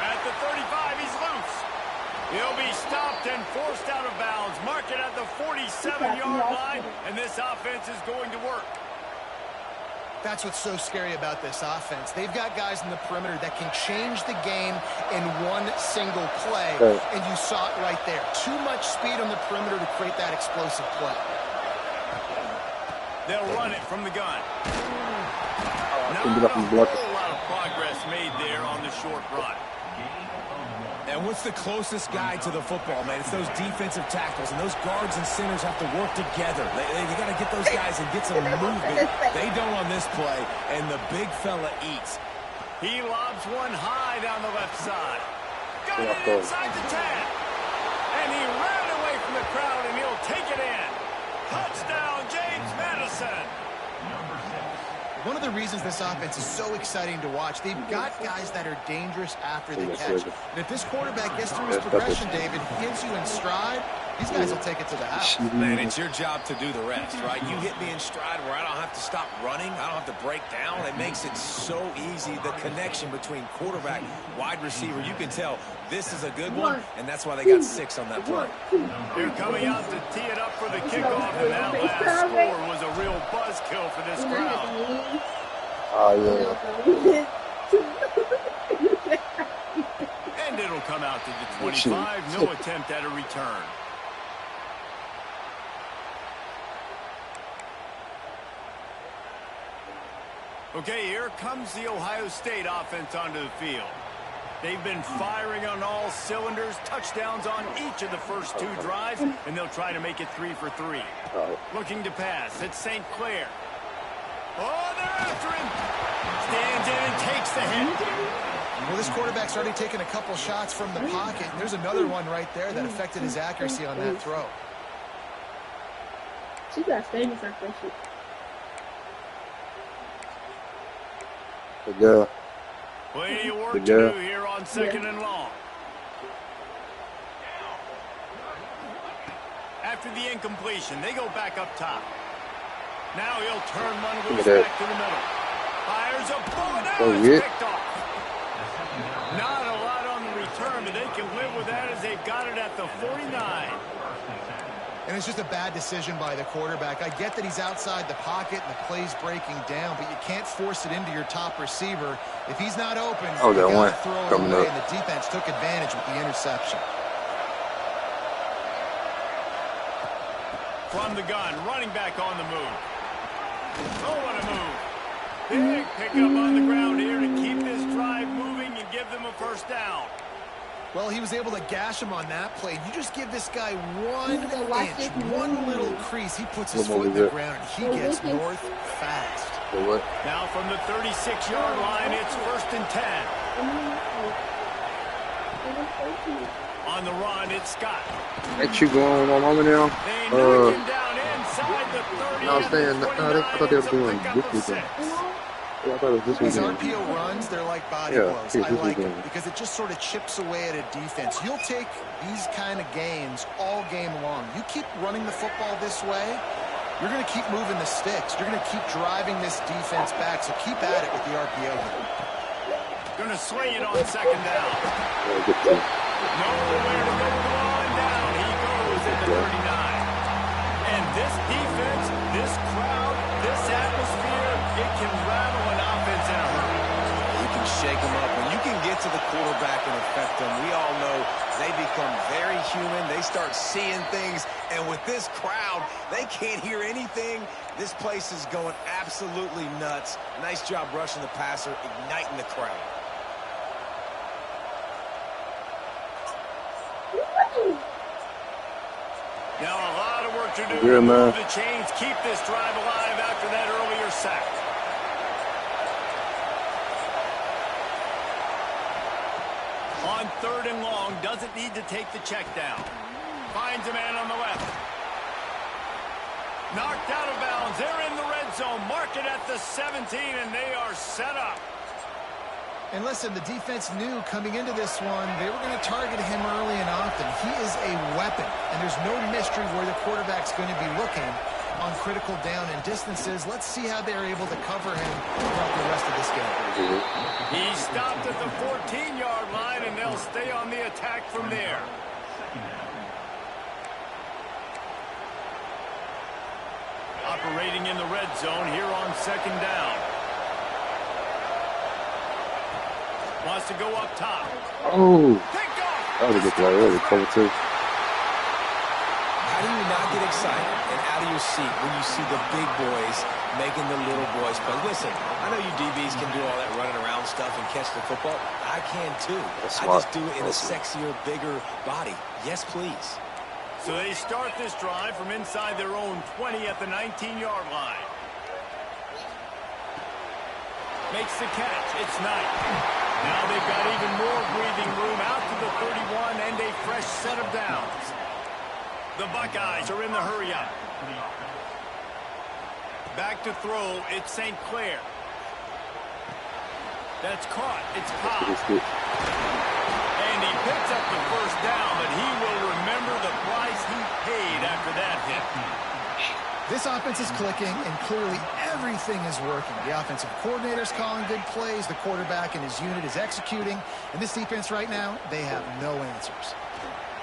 At the 35, he's loose. He'll be stopped and forced out of bounds. Mark it at the 47-yard line, and this offense is going to work. That's what's so scary about this offense. They've got guys in the perimeter that can change the game in one single play, and you saw it right there. Too much speed on the perimeter to create that explosive play. They'll run it from the gun. Not a whole lot of progress made there on the short run. And what's the closest guy to the football, man? It's those defensive tackles, and those guards and centers have to work together. They got to get those guys and get some movement. They don't on this play, and the big fella eats. He lobs one high down the left side. Got it inside the 10. And he ran away from the crowd, and he'll take it in. Touchdown, James Madison. One of the reasons this offense is so exciting to watch, they've got guys that are dangerous after the catch. And if this quarterback gets through his progression, David, gives you in stride, these guys will take it to the house. Man, it's your job to do the rest, right? You hit me in stride where I don't have to stop running. I don't have to break down. It makes it so easy, the connection between quarterback, wide receiver. You can tell this is a good one, and that's why they got 6 on that play. They're coming out to tee it up for the kickoff, and that last score was a real buzzkill for this crowd. And it'll come out to the 25. No attempt at a return. Okay, here comes the Ohio State offense onto the field. They've been firing on all cylinders, touchdowns on each of the first 2 drives, and they'll try to make it 3 for 3. Looking to pass, it's St. Clair. Oh, they're after him. Stands in and takes the hit. Well, this quarterback's already taken a couple shots from the pocket. And there's another one right there that affected his accuracy on that throw. She got famous after that shit. Yeah. Plenty of work to do here on second and long. After the incompletion, they go back up top. Now he'll turn one loose back to the middle. Fires a bullet out. It's picked off. Not a lot on the return, but they can live with that as they've got it at the 49. And it's just a bad decision by the quarterback. I get that he's outside the pocket and the play's breaking down, but you can't force it into your top receiver. If he's not open, you got to throw it away, and the defense took advantage with the interception. From the gun, running back on the move. Oh, what a move. Big pickup on the ground here to keep this drive moving and give them a first down. Well, he was able to gash him on that play. You just give this guy 1 inch, one little crease. He puts his foot in the ground, and he gets north fast. Now from the 36-yard line, it's 1st and 10. On the run, it's Scott. Ain't you going on mama now? They knock him down inside the 30. No, I was saying, I thought they were doing this weekend. I thought it was this These weekend. RPO runs, they're like body blows. I like them because it just sort of chips away at a defense. You'll take these kind of games all game long. You keep running the football this way, You're going to keep moving the sticks. You're going to keep driving this defense back, so keep at it with the RPO here. Going to swing it on second down. Nowhere to go on down. He goes at the 39. And this defense, this crowd, this atmosphere, it can rattle an offense in a hurry. You can shake them up. When you can get to the quarterback and affect them, we all know they become very human. They start seeing things. And with this crowd, they can't hear anything. This place is going absolutely nuts. Nice job rushing the passer, igniting the crowd. Now a lot of work to do to move the chains, keep this drive alive after that earlier sack. On 3rd and long, doesn't need to take the check down. Finds a man on the left. Knocked out of bounds. They're in the red zone. Mark it at the 17, and they are set up. And listen, the defense knew coming into this one, they were going to target him early and often. He is a weapon, and there's no mystery where the quarterback's going to be looking on critical down and distances. Let's see how they're able to cover him throughout the rest of this game. He stopped at the 14-yard line, and they'll stay on the attack from there. Operating in the red zone here on 2nd down. Wants to go up top. Oh, that was a good play. That was a cover too. How do you not get excited and out of your seat when you see the big boys making the little boys play? Listen, I know you DBs can do all that running around stuff and catch the football. I can too. I just do it in a sexier, bigger body. Yes, please. So they start this drive from inside their own 20 at the 19-yard line. Makes the catch. It's Knight. Now they've got even more breathing room out to the 31 and a fresh set of downs. The Buckeyes are in the hurry-up. Back to throw. It's St. Clair. That's caught. It's Pop. And he picks up the first down, but he will remember the price he paid after that hit. This offense is clicking, and clearly everything is working. The offensive coordinator's calling good plays. The quarterback and his unit is executing. And this defense right now, they have no answers.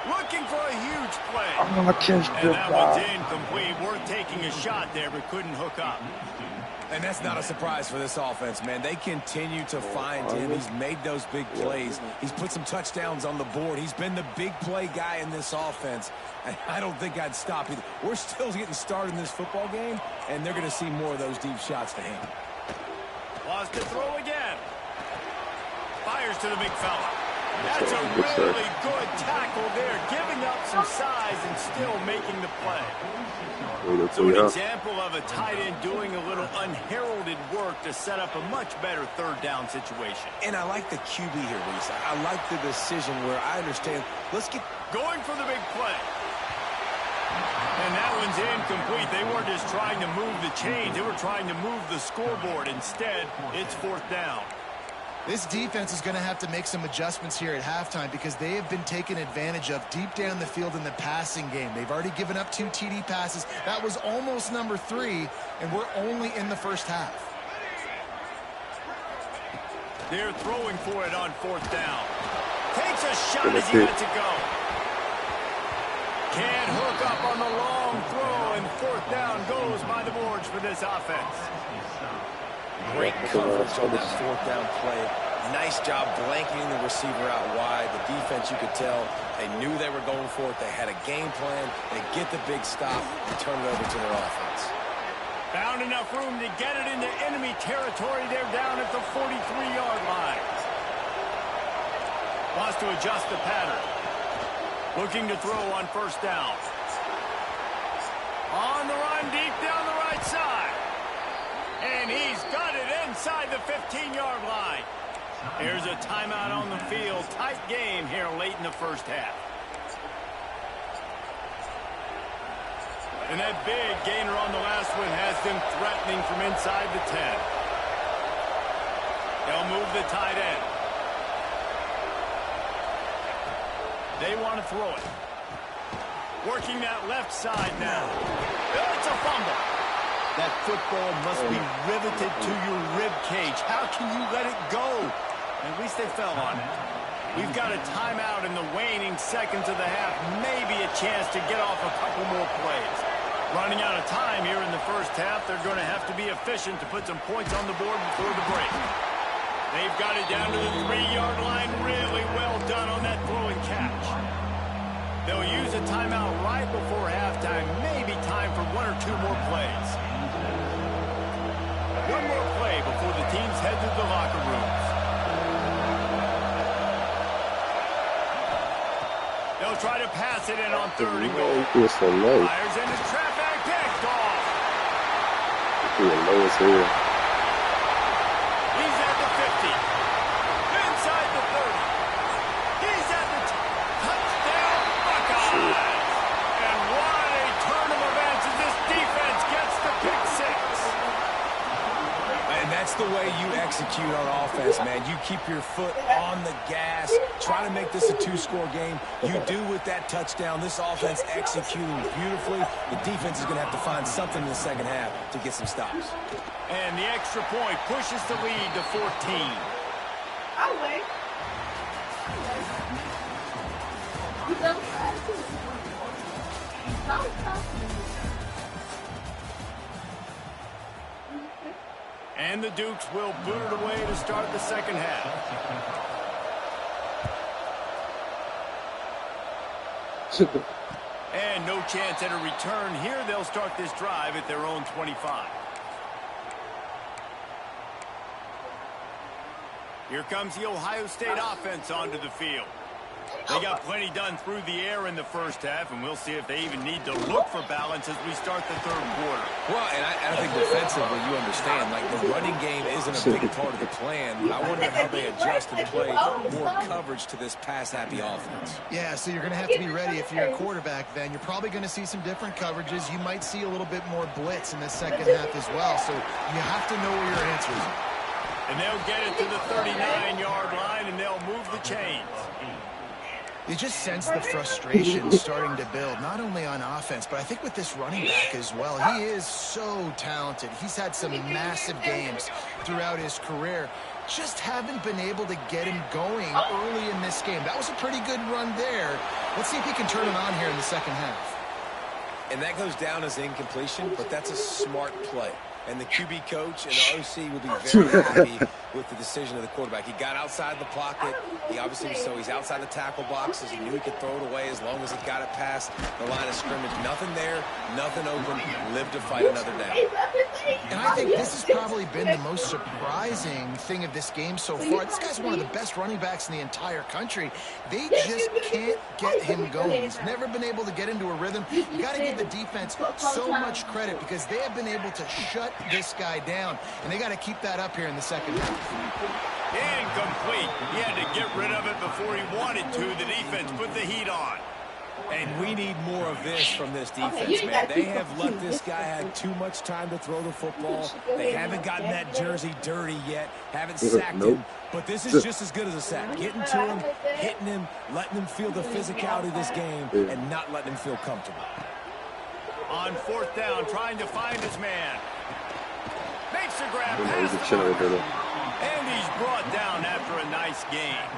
Looking for a huge play. Oh, and that one's incomplete. Worth taking a shot there, but couldn't hook up. And that's not a surprise for this offense, man. They continue to find him. He's made those big plays. He's put some touchdowns on the board. He's been the big play guy in this offense. And I don't think I'd stop either. We're still getting started in this football game, and they're going to see more of those deep shots to him. Wants to throw again. Fires to the big fella. That's a really good tackle there, giving up some size and still making the play. So an example of a tight end doing a little unheralded work to set up a much better 3rd down situation. And I like the QB here, Reese. I like the decision where I understand. Let's get going for the big play. And that one's incomplete. They weren't just trying to move the chains. They were trying to move the scoreboard. Instead, it's 4th down. This defense is going to have to make some adjustments here at halftime because they have been taken advantage of deep down the field in the passing game. They've already given up 2 TD passes. That was almost number 3, and we're only in the first half. They're throwing for it on 4th down. Takes a shot as he lets it go. Can't hook up on the long throw, and 4th down goes by the boards for this offense. Great coverage on that 4th down play. Nice job blanketing the receiver out wide. The defense, you could tell, they knew they were going for it. They had a game plan. They get the big stop and turn it over to their offense. Found enough room to get it into enemy territory. They're down at the 43-yard line. Wants to adjust the pattern. Looking to throw on 1st down. On the run, deep down the right side. And he's got it inside the 15-yard line. Here's a timeout on the field. Tight game here late in the first half. And that big gainer on the last one has them threatening from inside the 10. They'll move the tight end. They want to throw it. Working that left side now. It's a fumble. That football must be riveted to your rib cage. How can you let it go? At least they fell on it. We've got a timeout in the waning seconds of the half. Maybe a chance to get off a couple more plays. Running out of time here in the first half. They're going to have to be efficient to put some points on the board before the break. They've got it down to the 3-yard line. Really well done on that throw and catch. They'll use a timeout right before halftime. Maybe time for 1 or 2 more plays. One more play before the teams head to the locker rooms. They'll try to pass it in on 3rd and goal. Fires into traffic, picked off. He's at the 50. Inside the 30. He's at the touchdown Buckeyes. And what a turn of events as this defense gets the pick 6. And that's the way you execute on offense, man. You keep your foot on the gas, try to make this a 2-score game. You do with that touchdown. This offense executing beautifully. The defense is going to have to find something in the second half to get some stops. And the extra point pushes the lead to 14. I'll wait. You don't try to. Don't stop. And the Dukes will boot it away to start the second half. And no chance at a return here. They'll start this drive at their own 25. Here comes the Ohio State offense onto the field. They got plenty done through the air in the first half, and we'll see if they even need to look for balance as we start the 3rd quarter. Well, and I think defensively, you understand, like the running game isn't a big part of the plan. I wonder how they adjust and play more coverage to this pass-happy offense. Yeah, so you're going to have to be ready if you're a quarterback then. You're probably going to see some different coverages. You might see a little bit more blitz in the second half as well, so you have to know where your answers are. And they'll get it to the 39-yard line, and they'll move the chains. You just sense the frustration starting to build, not only on offense, but I think with this running back as well. He is so talented. He's had some massive games throughout his career. Just haven't been able to get him going early in this game. That was a pretty good run there. Let's see if he can turn it on here in the second half. And that goes down as incompletion, but that's a smart play. And the QB coach and the OC will be very happy with the decision of the quarterback. He got outside the pocket. He obviously, so he's outside the tackle boxes. He knew he could throw it away as long as he got it past the line of scrimmage. Nothing there, nothing open. Live to fight another down. And I think this has probably been the most surprising thing of this game so far. This guy's one of the best running backs in the entire country. They just can't get him going. He's never been able to get into a rhythm. You got to give the defense so much credit because they have been able to shut this guy down, and they got to keep that up here in the second half. Incomplete. He had to get rid of it before he wanted to. The defense put the heat on. And we need more of this from this defense, man. They have let this guy have too much time to throw the football. They haven't gotten that jersey dirty yet, haven't sacked him. But this is just as good as a sack. Getting to him, hitting him, letting him feel the physicality of this game, and not letting him feel comfortable. On 4th down, trying to find his man. Makes a grab past the marker. And he's brought down after a nice game.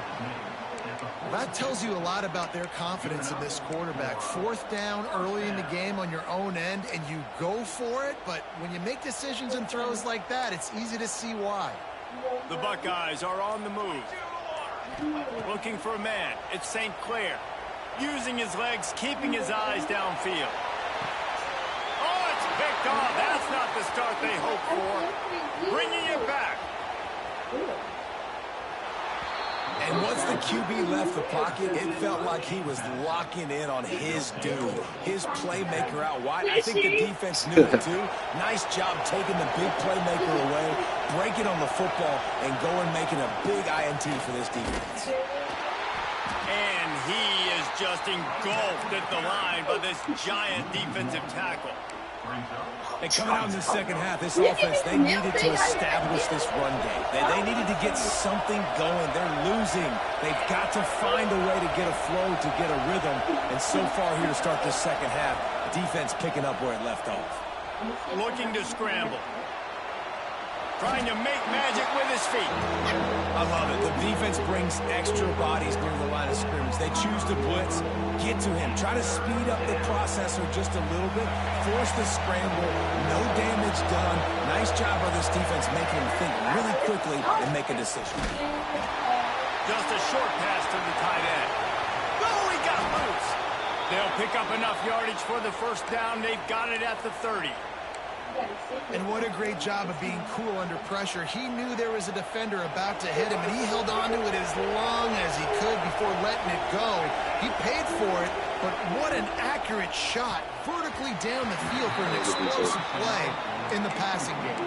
That tells you a lot about their confidence in this quarterback. 4th down early in the game on your own end, and you go for it. But when you make decisions and throws like that, it's easy to see why. The Buckeyes are on the move. Looking for a man. It's St. Clair. Using his legs, keeping his eyes downfield. Picked off. That's not the start they hoped for. Bringing it back. And once the QB left the pocket, it felt like he was locking in on his dude, his playmaker out wide. I think the defense knew it too. Nice job taking the big playmaker away, breaking on the football, and going making a big INT for this defense. And he is just engulfed at the line by this giant defensive tackle. And coming out in the second half, this offense, they needed to establish this run game. They needed to get something going. They're losing. They've got to find a way to get a flow, to get a rhythm. And so far here to start this second half, defense picking up where it left off. Looking to scramble. Trying to make magic with his feet. I love it. The defense brings extra bodies near the line of scrimmage. They choose to blitz, get to him, try to speed up the processor just a little bit, force the scramble, no damage done. Nice job by this defense making him think really quickly and make a decision. Just a short pass to the tight end. Oh, he got loose. They'll pick up enough yardage for the first down. They've got it at the 30. And what a great job of being cool under pressure. He knew there was a defender about to hit him, and he held on to it as long as he could before letting it go. He paid for it, but what an accurate shot vertically down the field for an explosive play in the passing game.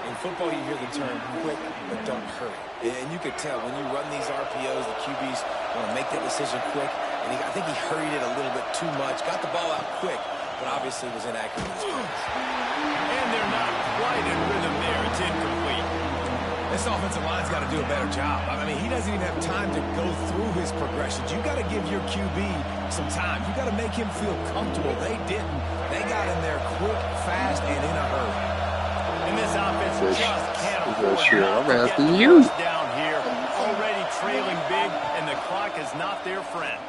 In football, you hear the term quick, but don't hurry. And you could tell when you run these RPOs, the QBs want to make that decision quick. And I think he hurried it a little bit too much, got the ball out quick, but obviously was inaccurate in his pass. And they're not quite in rhythm there. It's incomplete. This offensive line's got to do a better job. I mean, he doesn't even have time to go through his progressions. You got to give your QB some time. You got to make him feel comfortable. They didn't. They got in there quick, fast, and in a hurry. And this offense just can't afford I'm to get asking the you. first down here. Already trailing big, and the clock is not their friend.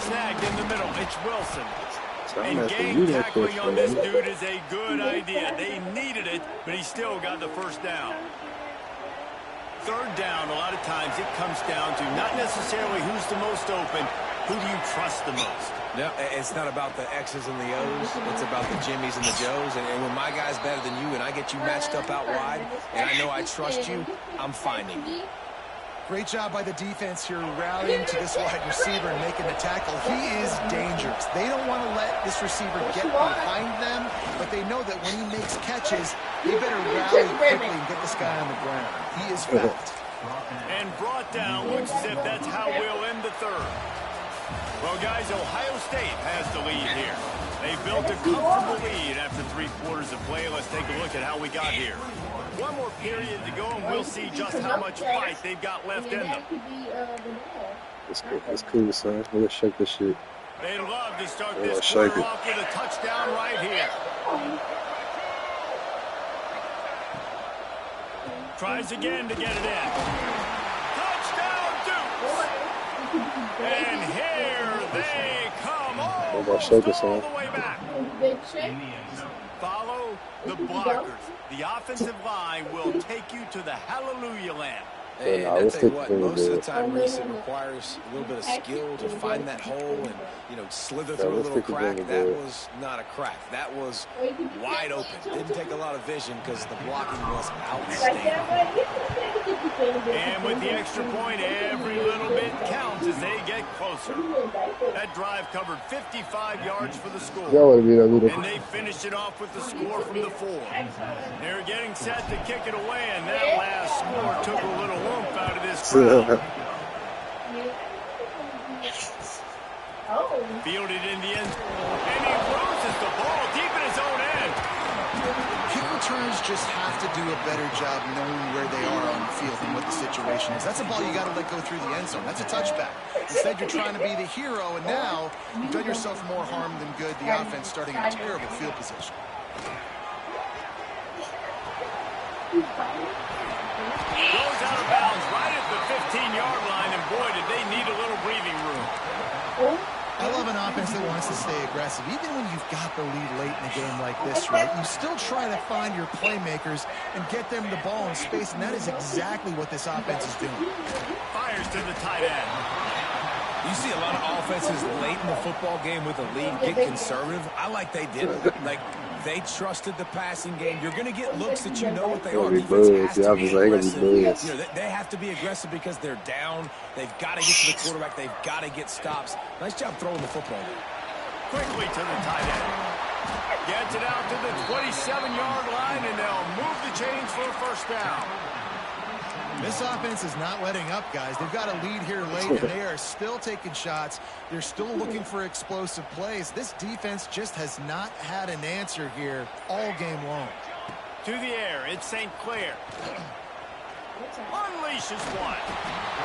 Snagged in the middle. It's Wilson. And gang tackling on this dude is a good idea. They needed it, but he still got the first down. Third down, a lot of times it comes down to not necessarily who's the most open, who do you trust the most? No, it's not about the X's and the O's. It's about the Jimmys and the Joes. And when my guy's better than you and I get you matched up out wide, and I know I trust you, I'm finding you. Great job by the defense here rallying to this wide receiver and making the tackle. He is dangerous. They don't want to let this receiver get behind them, but they know that when he makes catches, they better rally quickly and get this guy on the ground. He is fast. And brought down. Looks as if that's how we'll end the third. Well, guys, Ohio State has the lead here. They built a comfortable lead after 3 quarters of play. Let's take a look at how we got here. One more period to go, and we'll see just how much fight they've got left in them. That's cool, son. Let's shake this shit. They'd love to start this quarter off with a touchdown right here. Tries again to get it in. Touchdown, Dukes! And here they come almost all the way back. Follow the blockers. The offensive line will take you to the hallelujah land. And I tell you what, most of the time, Reese, it requires a little bit of skill to find that hole and, you know, slither through a little crack. That was not a crack. That was wide open. Didn't take a lot of vision because the blocking was outstanding. And with the extra point, every little bit counts as they get closer. That drive covered 55 yards for the score. And they finished it off with the score from the 4. They're getting set to kick it away, and that last score took a little oomph out of this crowd. Fielded in the end, and he loses the ball deep in his own end. Kick returns just have to do a better job knowing where they are on the field and what the situation is. That's a ball you got to let go through the end zone. That's a touchback. Instead, you're trying to be the hero, and now you've done yourself more harm than good. The offense starting in terrible field position. Goes out of bounds right at the 15-yard line, and boy, did they need a little breathing room. I love an offense that wants to stay aggressive. Even when you've got the lead late in a game like this, right, you still try to find your playmakers and get them the ball in space, and that is exactly what this offense is doing. Fires to the tight end. You see a lot of offenses late in the football game with a lead get conservative. I like they did. Like, they trusted the passing game. You're going to get looks that you know what they are. Defense has to be aggressive. You know, they have to be aggressive because they're down. They've got to get to the quarterback. They've got to get stops. Nice job throwing the football. Quickly to the tight end. Gets it out to the 27-yard line, and they'll move the chains for a first down. This offense is not letting up, guys. They've got a lead here late, and they are still taking shots. They're still looking for explosive plays. This defense just has not had an answer here all game long. To the air, it's St. Clair. Unleashes one.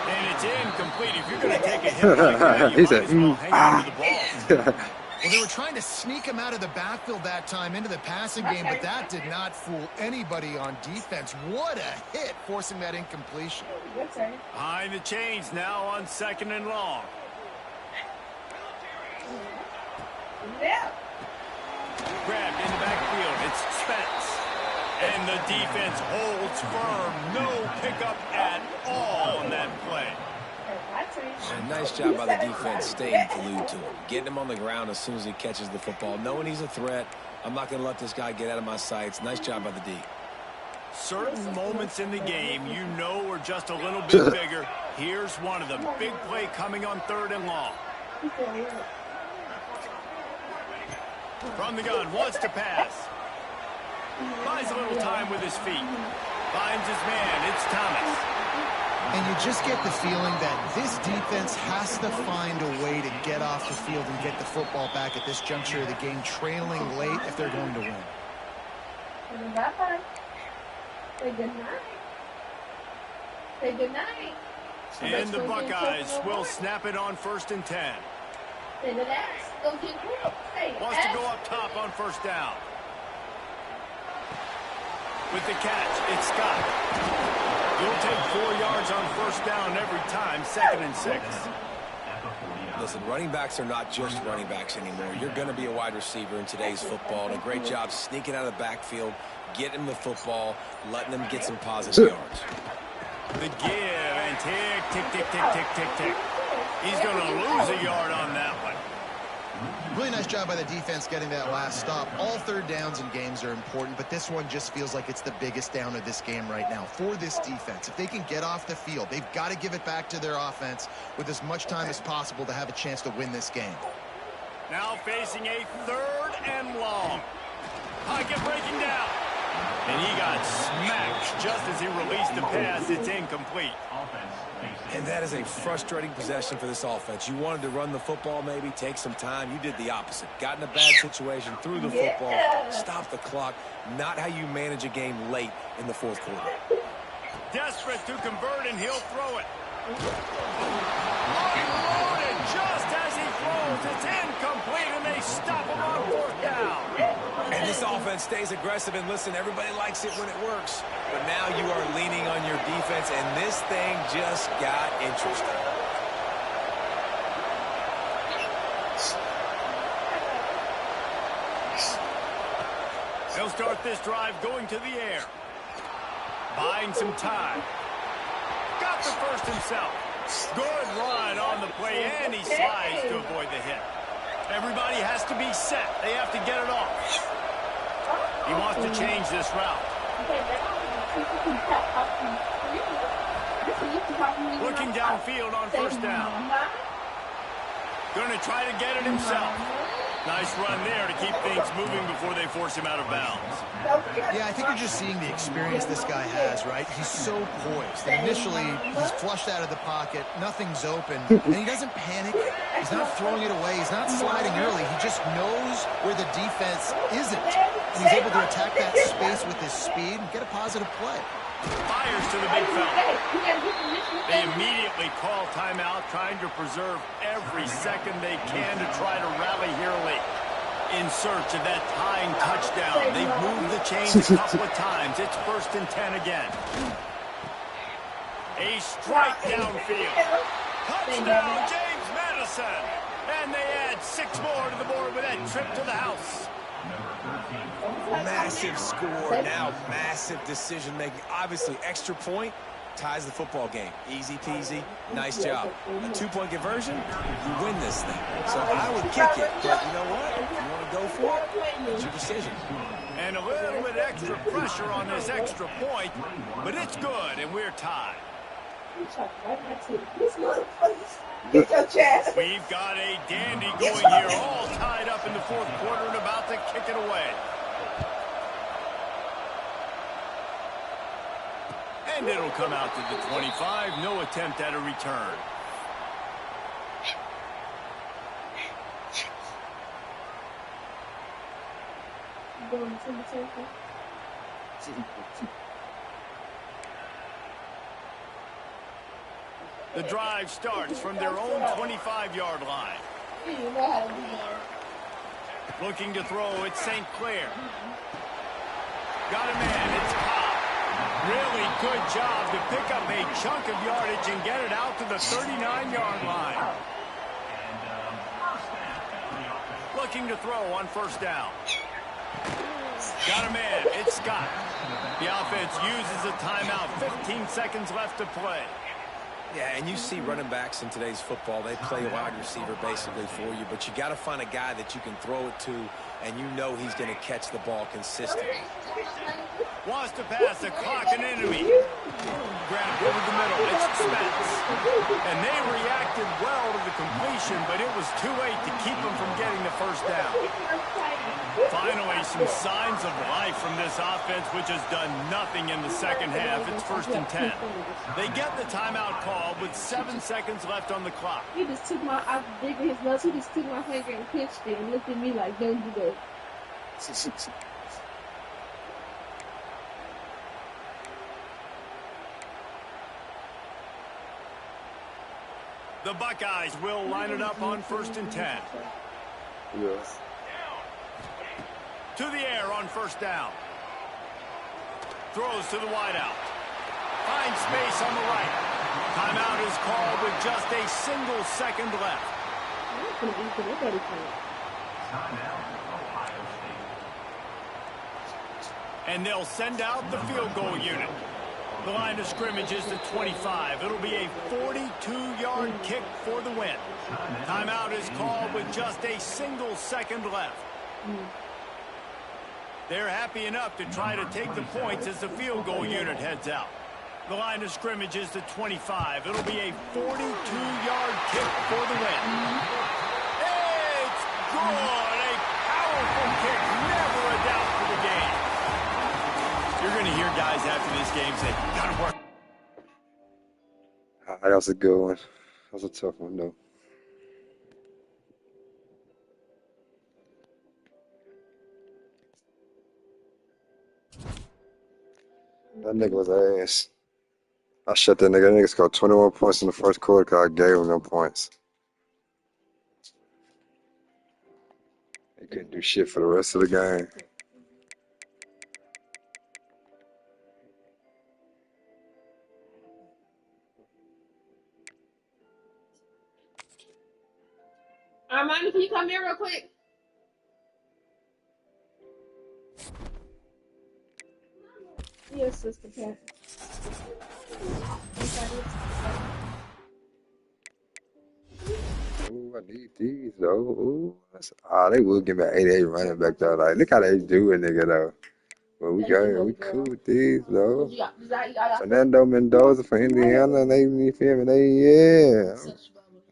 And it's incomplete. If you're going to take a hit like that, you might as well hang on to the ball. Well, they were trying to sneak him out of the backfield that time into the passing game, but that did not fool anybody on defense. What a hit, forcing that incompletion. Behind the chains now on 2nd and long. Grabbed in the backfield. It's Spence. And the defense holds firm. No pickup at all on that play. A nice job by the defense staying glued to him. Getting him on the ground as soon as he catches the football. Knowing he's a threat. I'm not going to let this guy get out of my sights. Nice job by the D. Certain moments in the game you know are just a little bit bigger. Here's one of them. Big play coming on 3rd and long. From the gun, wants to pass. Buys a little time with his feet. Finds his man. It's Thomas. And you just get the feeling that this defense has to find a way to get off the field and get the football back at this juncture of the game, trailing late if they're going to win. Say good night. Say good night. And the Buckeyes will snap it on 1st and 10. Say the last. Go get grilled. Wants to go up top on 1st down. With the catch, it's Scott. You'll take 4 yards on 1st down every time, 2nd and 6. Listen, running backs are not just running backs anymore. You're going to be a wide receiver in today's football. And a great job sneaking out of the backfield, getting the football, letting them get some positive yards. The give and tick, tick, tick, tick, tick, tick, tick. He's going to lose a yard on that one. Really nice job by the defense getting that last stop. All 3rd downs in games are important, but this one just feels like it's the biggest down of this game right now for this defense. If they can get off the field, they've got to give it back to their offense with as much time as possible to have a chance to win this game. Now facing a 3rd and long. Pocket breaking down. And he got smacked just as he released the pass. It's incomplete. And that is a frustrating possession for this offense. You wanted to run the football, maybe take some time. You did the opposite. Got in a bad situation, threw the football, stopped the clock. Not how you manage a game late in the 4th quarter. Desperate to convert, and he'll throw it. Unloaded just as he throws. It's incomplete, and they stop him on 4th down. And this offense stays aggressive, and listen, everybody likes it when it works. But now you are leaning on your defense, and this thing just got interesting. They'll start this drive going to the air. Buying some time. Got the first himself. Good run on the play, and he slides to avoid the hit. Everybody has to be set. They have to get it off. He wants to change this route. Looking downfield on 1st down. Going to try to get it himself. Nice run there to keep things moving before they force him out of bounds. Yeah, I think you're just seeing the experience this guy has, right? He's so poised. And initially, he's flushed out of the pocket. Nothing's open. And he doesn't panic. He's not throwing it away. He's not sliding early. He just knows where the defense isn't. And he's able to attack that space with his speed and get a positive play. Fires to the big fella. They immediately call timeout, trying to preserve every second they can to try to rally here late. In search of that tying touchdown. They've moved the chains a couple of times. It's 1st and 10 again. A strike downfield. Touchdown, James Madison. And they add 6 more to the board with that trip to the house. Massive score, now massive decision-making. Obviously, extra point ties the football game. Easy peasy, nice job. A 2-point conversion, you win this thing. So I would kick it, but you know what? If you want to go for it, it's your decision. And a little bit extra pressure on this extra point, but it's good, and we're tied. We've got a dandy going here, all tied up in the 4th quarter and about to kick it away. And it'll come out to the 25. No attempt at a return. Going to the circle. The drive starts from their own 25-yard line. You know how to do that. Looking to throw, it's St. Clair. Got a man, it's Cobb. Really good job to pick up a chunk of yardage and get it out to the 39-yard line. Looking to throw on first down. Got a man, it's Scott. The offense uses a timeout, 15 seconds left to play. Yeah, and you see running backs in today's football, they play wide receiver basically for you, but you got to find a guy that you can throw it to, and you know he's going to catch the ball consistently. Wants to pass a clock an enemy. Grabbed over the middle, it's Spence. And they reacted well to the completion, but it was too late to keep them from getting the first down. Finally, some signs of life from this offense, which has done nothing in the second half. It's 1st and 10. They get the timeout call with 7 seconds left on the clock. He just took my, I bigger his nuts, he just took my finger and pinched it and looked at me like, don't do that. The Buckeyes will line it up on 1st and 10. Yes. To the air on first down. Throws to the wideout. Finds space on the right. Timeout is called with just a single second left. And they'll send out the field goal unit. The line of scrimmage is the 25. It'll be a 42-yard kick for the win. Timeout is called with just a single second left. They're happy enough to try to take the points as the field goal unit heads out. The line of scrimmage is the 25. It'll be a 42-yard kick for the win. It's good. A powerful kick. Never a doubt for the game. You're going to hear guys after this game say, gotta work. That was a good one. That was a tough one, though. That nigga was ass. I shut that nigga. That nigga scored 21 points in the first quarter because I gave him no points. He couldn't do shit for the rest of the game. Armani, can you come here real quick? Yes, Sister Pat. Ooh, I need these though. Ooh, they will give me an 88 running back though. Like, look how they do it, nigga though. But we cool with these though. Fernando Mendoza from Indiana, and you feel me? Yeah.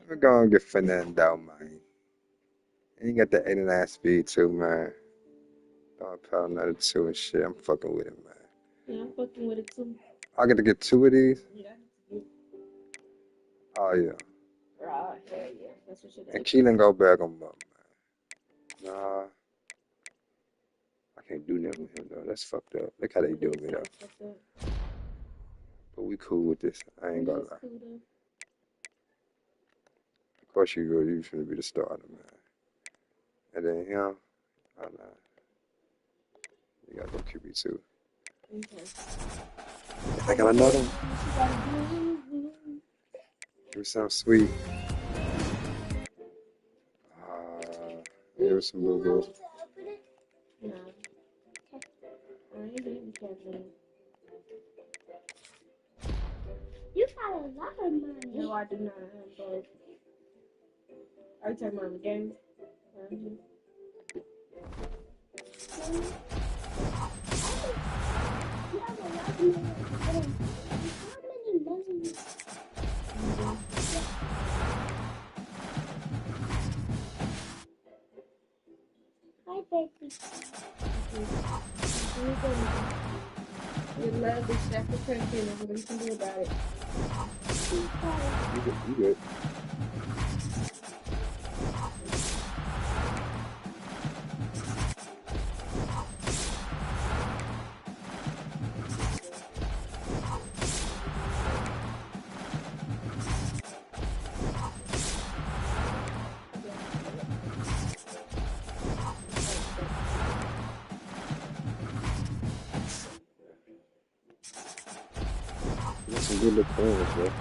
We're gonna get Fernando, man. And you got the 89 speed too, man. Pound another 2 and shit. I'm fucking with it, man. Yeah, I'm fucking with it too. I get to get 2 of these. Yeah. Oh yeah. Right, yeah. That's what you And Keelan go back on up, man. Nah. I can't do nothing with him though. That's fucked up. Look how they do me though. But we cool with this. I ain't gonna lie. Of course you go. You should be the starter, man. And then him, oh nah. You gotta go QB2. Okay. I got another one. Give me something sweet. Here's some boo-boo. No. I ain't eating something. You got a lot of money. No, I do not. But are you talking about the game? You have a lot of money. How many money? Hi, baby. You love got distracted for a few minutes. What you can do about it? You good. That's some good little corners, bro.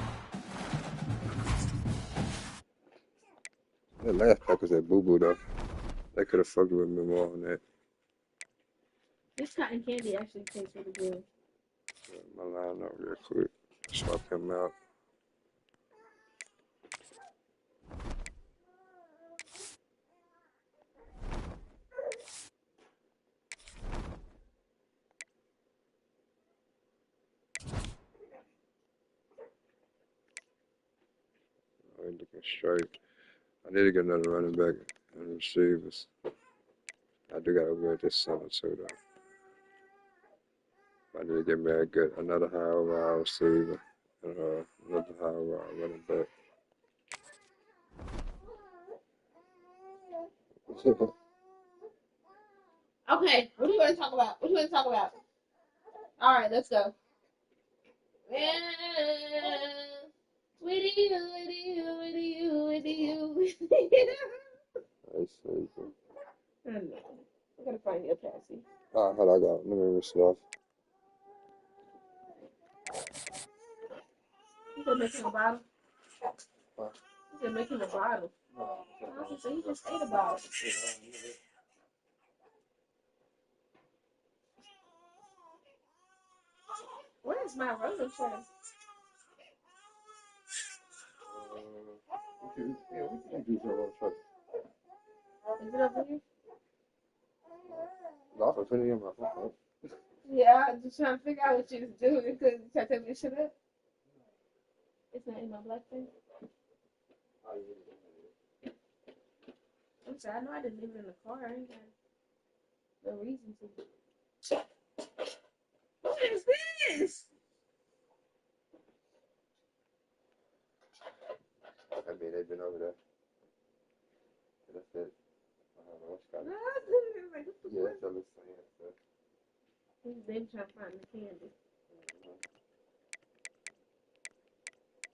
That last pack was that boo-boo, though. They could have fucked with me more on that. This cotton candy actually tastes really good. My line up real quick. Swap him out. I'm looking straight. I need to get another running back and receivers. I do gotta wear this summer too, though. I need to get me another high overall receiver and another high overall running back. Okay, what do you want to talk about? What do you want to talk about? All right, let's go. With you. I see. I know. I gotta find you a passy. Hold on, I got it. Let me rinse it off. You said making a bottle? Huh? You said making a bottle. So you just ate a bottle. Where is my roller shirt? Yeah, we can do some truck. Is it over here? I also put it in my phone. Yeah, I'm just trying to figure out what you was doing because you tried to tell me to shut up. It's not in my black thing. I'm sorry, I know I didn't leave it in the car. I ain't got no reason to. What is this? I mean, they've been over there. That's it. I don't know what's got it. No, like, what the Yeah, fuck? that's all it's saying. So. They trying to find the candy.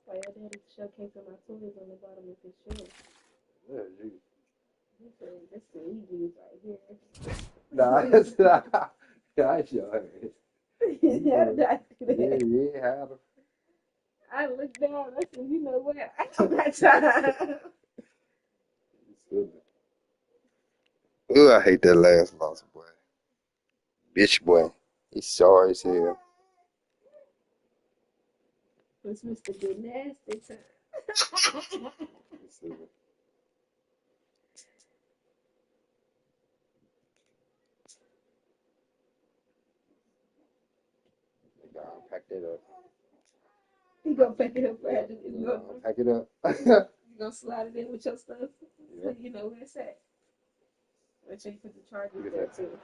Why your daddy's showcasing my toys on the bottom of his shoe. Yeah, you. He said, this is the Eegee's right here. Nah, it's not. Gosh, y'all. Yeah, Yeah, have them. I looked down. I said, you know what? I don't got time. Ooh, I hate that last loss, boy. Bitch, boy. He's sorry as hell. It's Mr. Good Nasty time. Pack that up. You gonna pack it up, Brad? Pack it up. You gonna slide it in with your stuff? Yeah. So you know where it's at. Make sure you put the charger there too.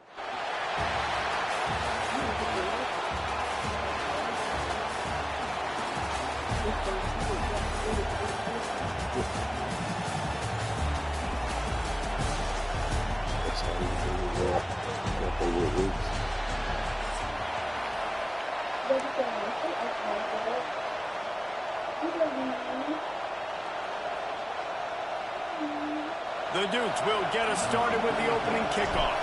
The Dukes will get us started with the opening kickoff.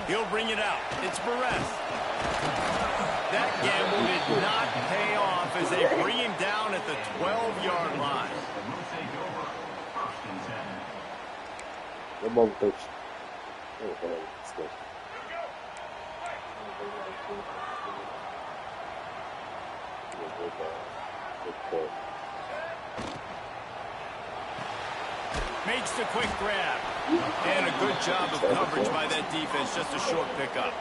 He'll bring it out. It's Perez. That gamble did not pay off as they bring him down at the 12-yard line. What moment, coach? Makes the quick grab. And a good job of coverage by that defense. Just a short pickup.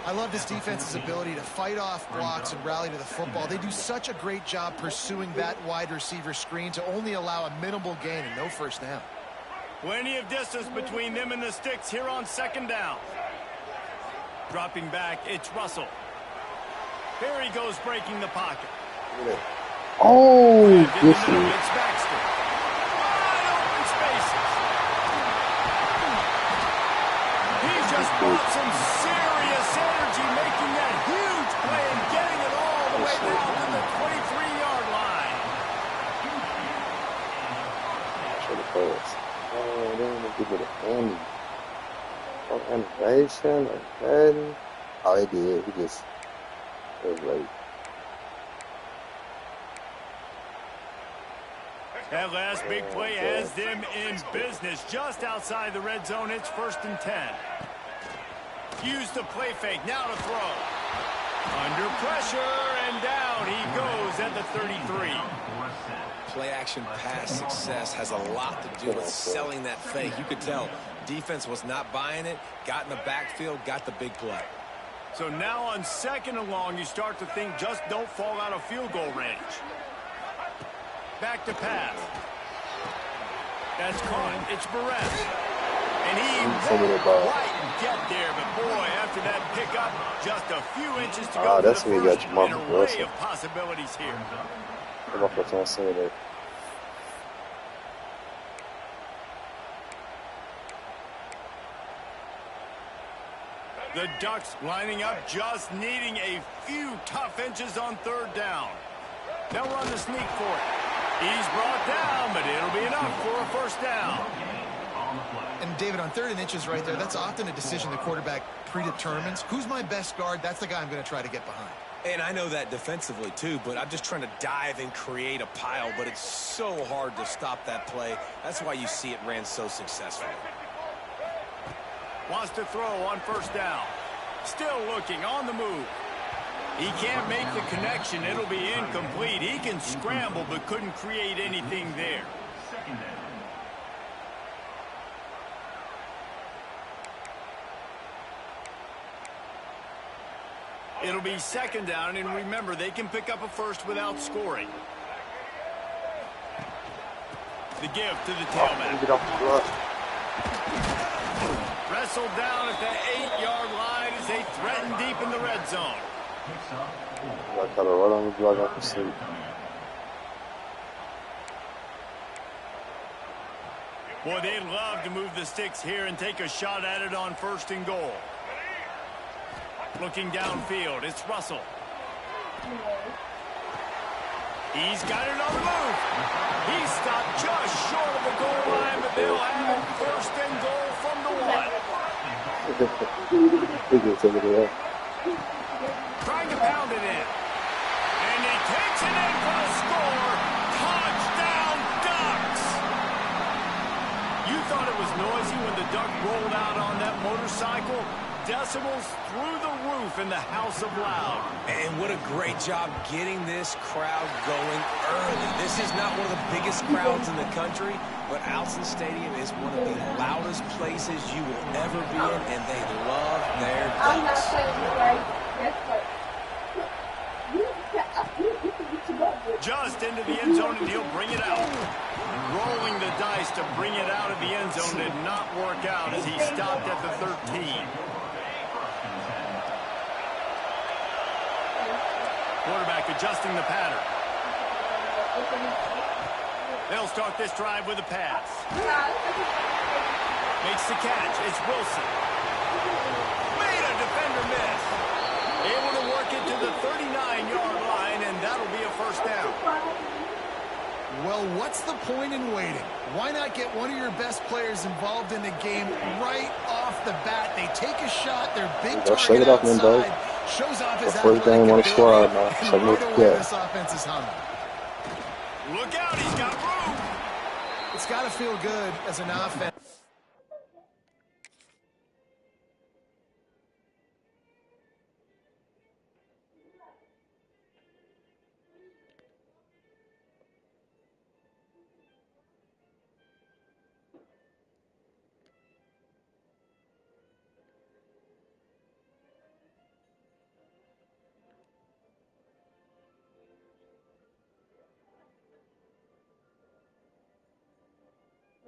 I love this defense's ability to fight off blocks and rally to the football. They do such a great job pursuing that wide receiver screen to only allow a minimal gain and no first down. Plenty of distance between them and the sticks here on second down. Dropping back, it's Russell. Here he goes, breaking the pocket. Oh, this is. It's Baxter. Wide open spaces. He just brought some serious energy, making that huge play and getting it all the way down to the 23-yard line. Should have passed. Oh, they didn't give it an animation or nothing. Oh, he did. He just. It was late. That last big play has them in business. Just outside the red zone, it's 1st and 10. Use the play fake, now to throw. Under pressure, and down he goes at the 33. Play action pass success has a lot to do with selling that fake. You could tell defense was not buying it, got in the backfield, got the big play. So now on 2nd and long, you start to think just don't fall out of field goal range. Back to pass. That's caught. It's Barrett. And he won't quite get there. But, boy, after that pickup, just a few inches to go. That's when you got your an array of possibilities here. I'm not going to say that. The Ducks lining up, just needing a few tough inches on 3rd down. They'll run the sneak for it. He's brought down, but it'll be enough for a 1st down. And, David, on 3rd and inches right there, that's often a decision the quarterback predetermines. Who's my best guard? That's the guy I'm going to try to get behind. And I know that defensively, too, but I'm just trying to dive and create a pile, but it's so hard to stop that play. That's why you see it ran so successfully. Wants to throw on 1st down. Still looking on the move. He can't make the connection. It'll be incomplete. He can scramble but couldn't create anything there. It'll be 2nd down, and remember, they can pick up a 1st without scoring. The give to the tailback. Wrestled down at the 8-yard line as they threaten deep in the red zone. I got it right on the block off the sleep. Boy, they'd love to move the sticks here and take a shot at it on 1st and goal. Looking downfield, it's Russell. He's got it on the move. He stopped just short of the goal line, but they'll have him 1st and goal from the 1. Trying to pound it in. And he takes it in for the score. Touchdown, Ducks! You thought it was noisy when the Duck rolled out on that motorcycle? Decibels through the roof in the House of Loud. And what a great job getting this crowd going early. This is not one of the biggest crowds in the country, but Alson Stadium is one of the loudest places you will ever be in, and they love their Ducks. I'm not saying you're right. That's right. Just into the end zone, and he'll bring it out. Rolling the dice to bring it out of the end zone did not work out as he stopped at the 13. Quarterback adjusting the pattern. They'll start this drive with a pass. Makes the catch. It's Wilson. Made a defender miss. Able to work it to the 39-yard line, and that'll be a 1st down. Well, what's the point in waiting? Why not get one of your best players involved in the game right off the bat? They take a shot, their big target outside, shows off his athletic ability, and right away this offense is humming. Look out, he's got room. It's got to feel good as an offense.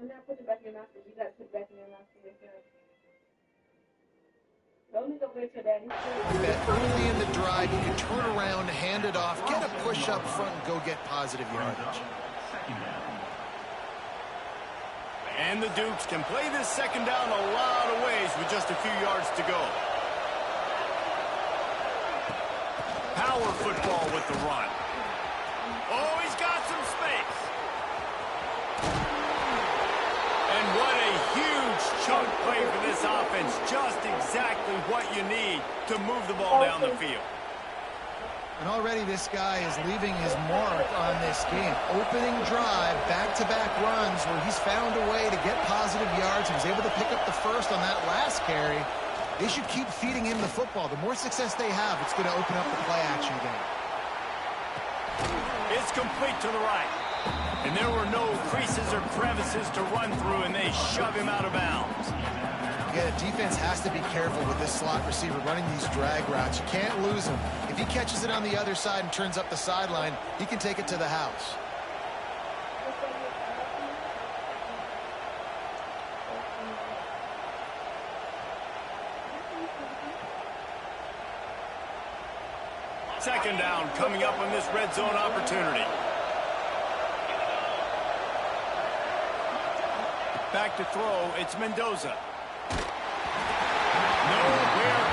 I'm not putting it back in your mouth. You got to put it back in your mouth. Don't go with your daddy. Early in the drive, you can turn around, hand it off, get a push up front, and go get positive yardage. And the Dukes can play this second down a lot of ways with just a few yards to go. Power football with the run. Oh, he's got some space. And what a huge chunk play for this offense. Just exactly what you need to move the ball down the field. And already this guy is leaving his mark on this game. Opening drive, back-to-back runs where he's found a way to get positive yards. He was able to pick up the first on that last carry. They should keep feeding him the football. The more success they have, it's going to open up the play-action game. It's complete to the right. And there were no creases or crevices to run through, and they shove him out of bounds. Yeah, the defense has to be careful with this slot receiver running these drag routes. You can't lose him. If he catches it on the other side and turns up the sideline, he can take it to the house. Second down coming up on this red zone opportunity. Back to throw, it's Mendoza. Nowhere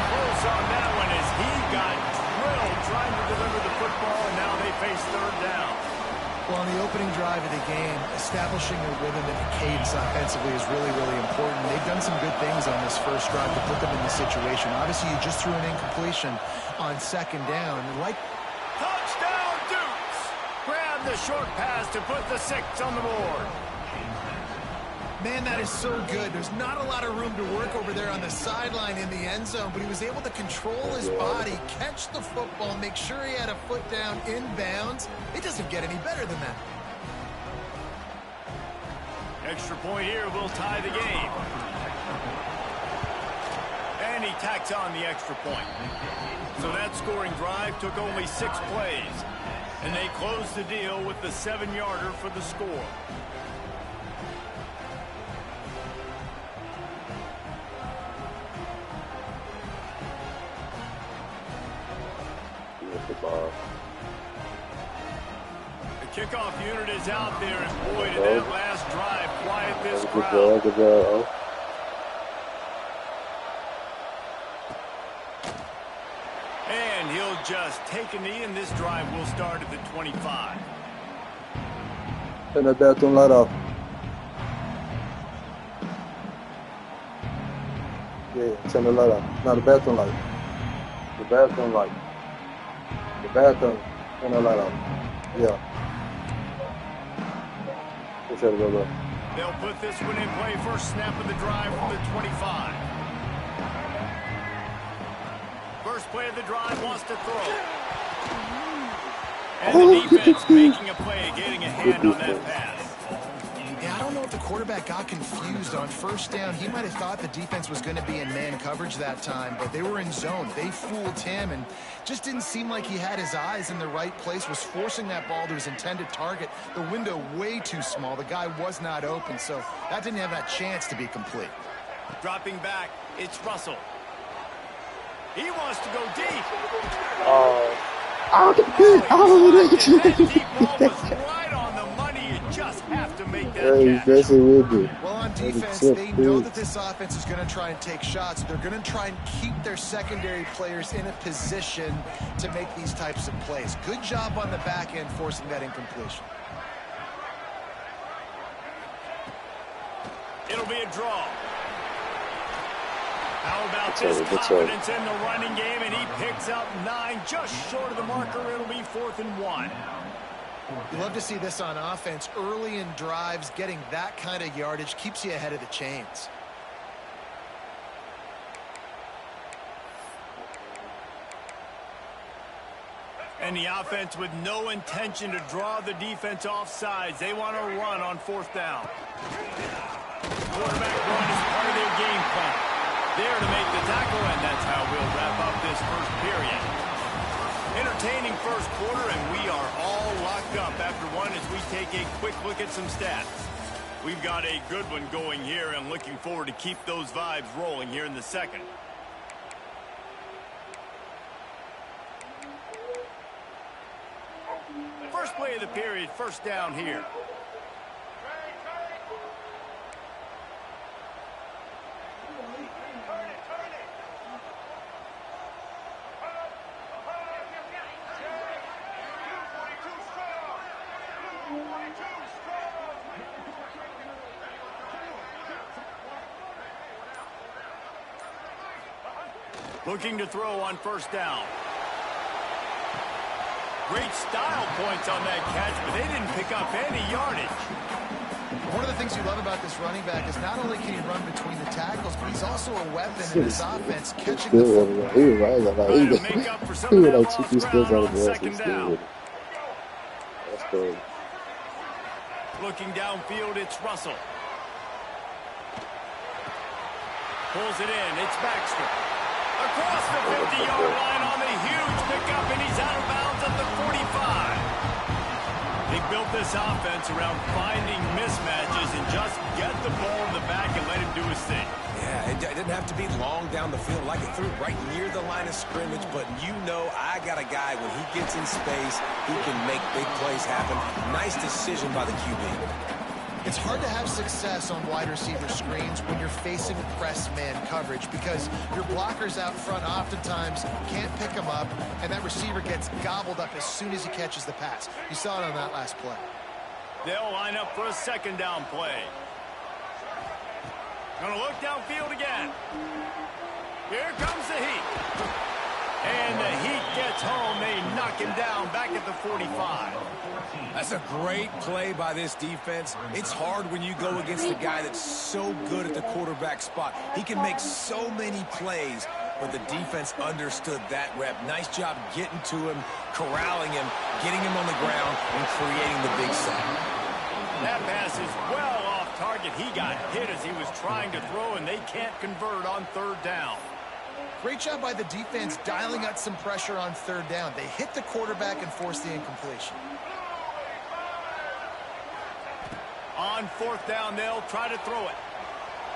close on that one as he got drilled trying to deliver the football, and now they face third down. Well, on the opening drive of the game, establishing a rhythm and a cadence offensively is really, really important. They've done some good things on this first drive to put them in this situation. Obviously, you just threw an incompletion on second down. Touchdown, Dukes! Grab the short pass to put the 6 on the board. Man, that is so good. There's not a lot of room to work over there on the sideline in the end zone, but he was able to control his body, catch the football, make sure he had a foot down inbounds. It doesn't get any better than that. Extra point here will tie the game. And he tacks on the extra point. So that scoring drive took only 6 plays. And they closed the deal with the 7-yarder for the score. The kickoff unit is out there, and boy, did that last drive quiet this crowd. Good job. And he'll just take a knee, and this drive will start at the 25. Turn that bathroom light off. Yeah, turn the light off. No, the bathroom light. The bathroom light. The bathroom. Turn the light off. Yeah. They'll put this one in play. First snap of the drive from the 25. First play of the drive, wants to throw. And the defense making a play, getting a hand on that pass. Yeah, I don't know if the quarterback got confused on first down. He might have thought the defense was going to be in man coverage that time, but they were in zone. They fooled him and just didn't seem like he had his eyes in the right place, was forcing that ball to his intended target. The window way too small. The guy was not open, so that didn't have that chance to be complete. Dropping back, it's Russell. He wants to go deep. That deep ball was right on the money. You just have to make that catch. Well, on defense, they know that this offense is going to try and take shots. They're going to try and keep their secondary players in a position to make these types of plays. Good job on the back end forcing that incompletion. It'll be a draw. How about this confidence in the running game, and he picks up 9, just short of the marker. It'll be 4th and 1. You love to see this on offense. Early in drives, getting that kind of yardage keeps you ahead of the chains. And the offense with no intention to draw the defense off sides. They want to run on 4th down. Quarterback run is part of their game plan. There to make the tackle, and that's how we'll wrap up this first period. Entertaining first quarter, and we are all locked up after one as we take a quick look at some stats. We've got a good one going here, and looking forward to keep those vibes rolling here in the second. First play of the period, first down here. Looking to throw on first down. Great style points on that catch, but they didn't pick up any yardage. One of the things you love about this running back is not only can he run between the tackles, but he's also a weapon in this offense, catching the football. He was like 2 skills out of the second down. That's crazy. Looking downfield, it's Russell. Pulls it in, it's Baxter. Across the 50-yard line on the huge pickup, and he's out of bounds at the 45. They built this offense around finding mismatches and just get the ball in the back and let him do his thing. Yeah, it didn't have to be long down the field. Like it threw right near the line of scrimmage, but you know I got a guy, when he gets in space, he can make big plays happen. Nice decision by the QB. It's hard to have success on wide receiver screens when you're facing press man coverage because your blockers out front oftentimes can't pick them up, and that receiver gets gobbled up as soon as he catches the pass. You saw it on that last play. They'll line up for a second down play. Gonna look downfield again. Here comes the Heat. And the Heat gets home. They knock him down back at the 45. That's a great play by this defense. It's hard when you go against a guy that's so good at the quarterback spot. He can make so many plays, but the defense understood that rep. Nice job getting to him, corralling him, getting him on the ground, and creating the big sack. That pass is well off target. He got hit as he was trying to throw, and they can't convert on third down. Great job by the defense dialing up some pressure on third down. They hit the quarterback and forced the incompletion. On fourth down, they'll try to throw it.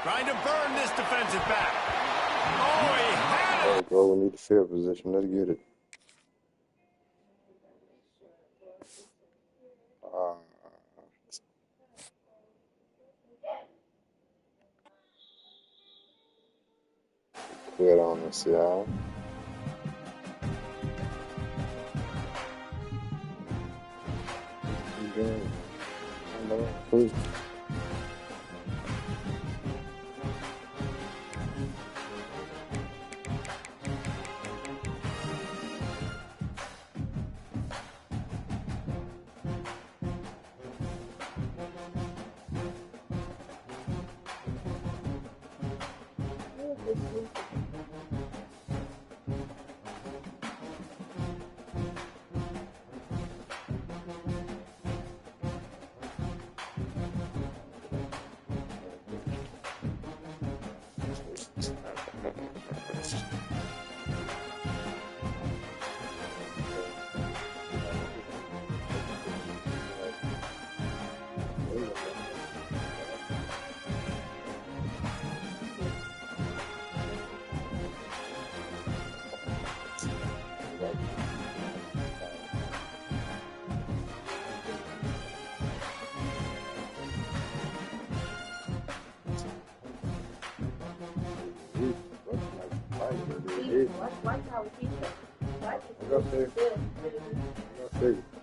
Trying to burn this defensive back. Oh, he had it. All right, bro, we need the field position. Let's get it. Quit on this, y'all. Please.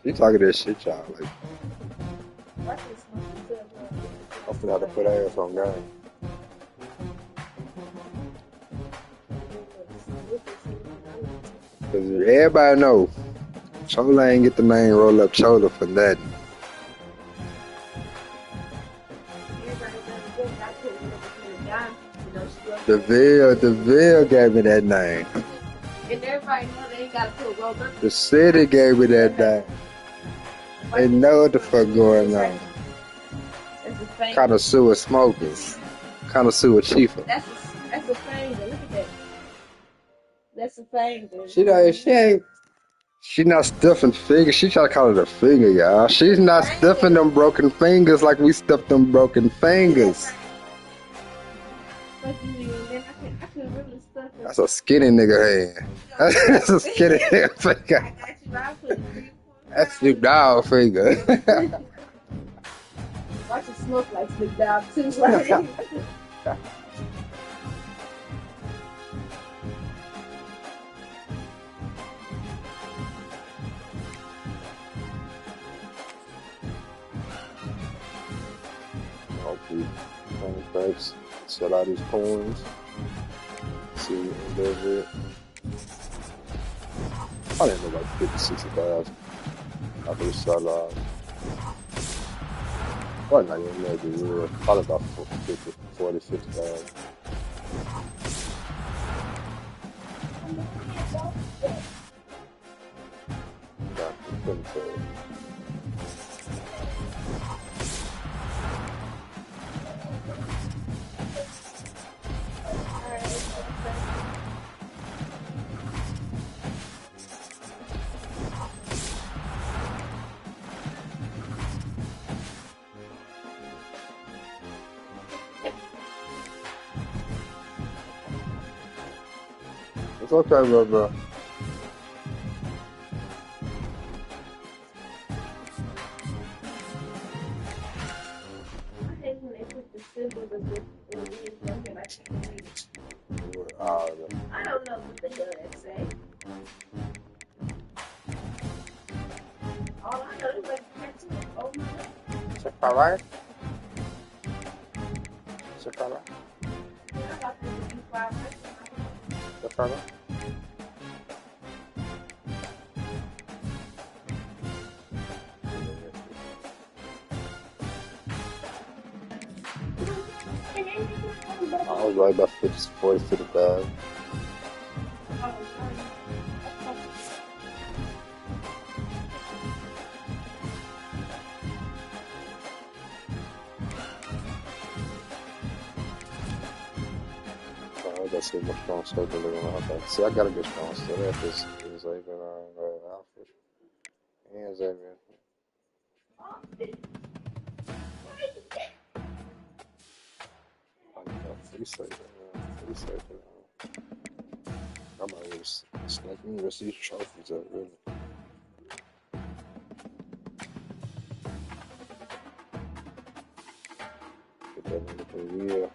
You talking that shit, y'all. Like, I'm finna have to put ass on God. Cause everybody know Chola ain't get the name Roll Up Chola for nothing. DeVille gave me that name. And everybody know they ain't got to put Roll Up. The city gave me that name. They know what the fuck going on. Connoisseur smokers. Connoisseur chiefer. That's a thing. Look at that. That's a thing. She She's not stuffing fingers. She try to call it a finger, y'all. She's not stuffing them broken fingers like we stuffed them broken fingers. What you mean? Then I can really stuff it. That's a skinny nigga hand. That's a skinny nigga finger. I got you. I put 3 That's Snoop Dogg finger. Watch it smoke like Snoop Dogg too, right? Okay, thanks. Sell out these coins. See what does it. I didn't know like 50, 60,000. After we sell out. Well, not even maybe we were probably about 50, 40, 50,000. It's okay, bro. I hate when they put the symbols of this in the video, like I can't read it. I don't know what the hell that say. All I know is like cartoon. Oh my god. Separar? Separar? Yeah, I got this to be 5 seconds. Separar? I was right about 50, 40, 55. I got so much strong circle looking like that. See, I got a good strong still at this Xavier outfit. And Xavier. I got free safe. Free safe. I might just sneak me with these trophies up, really. Get that in the career.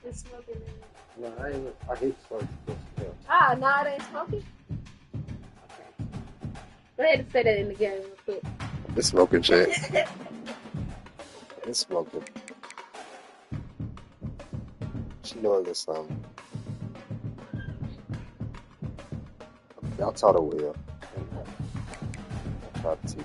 It's smoking in it. No, I hate smoking. Ah, nah, it ain't smoking. Go ahead and say that in the game real quick. It's smoking, Jay. It's smoking. She knows this I taught her well. I tried to teach her.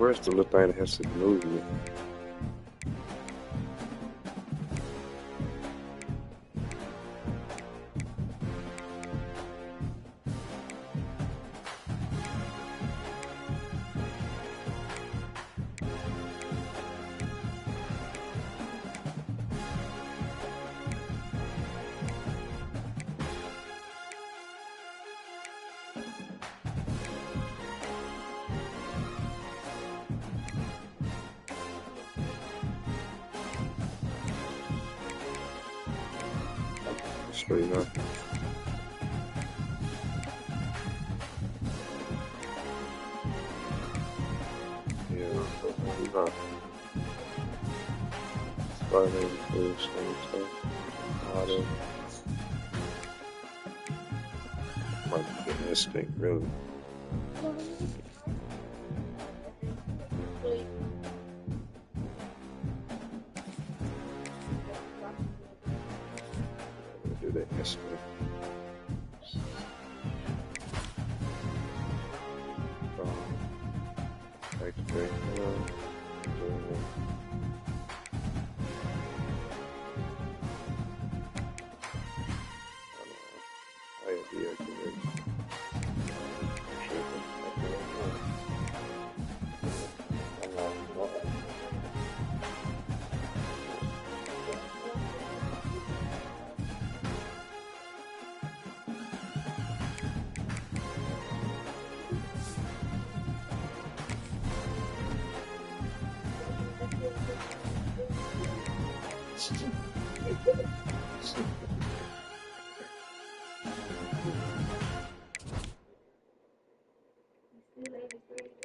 Where's the little thing that has to move me? Straight enough. Yeah, no. Spider-Man fish, auto. Might be an instinct, really. Do that instinct. Activate. Still 83.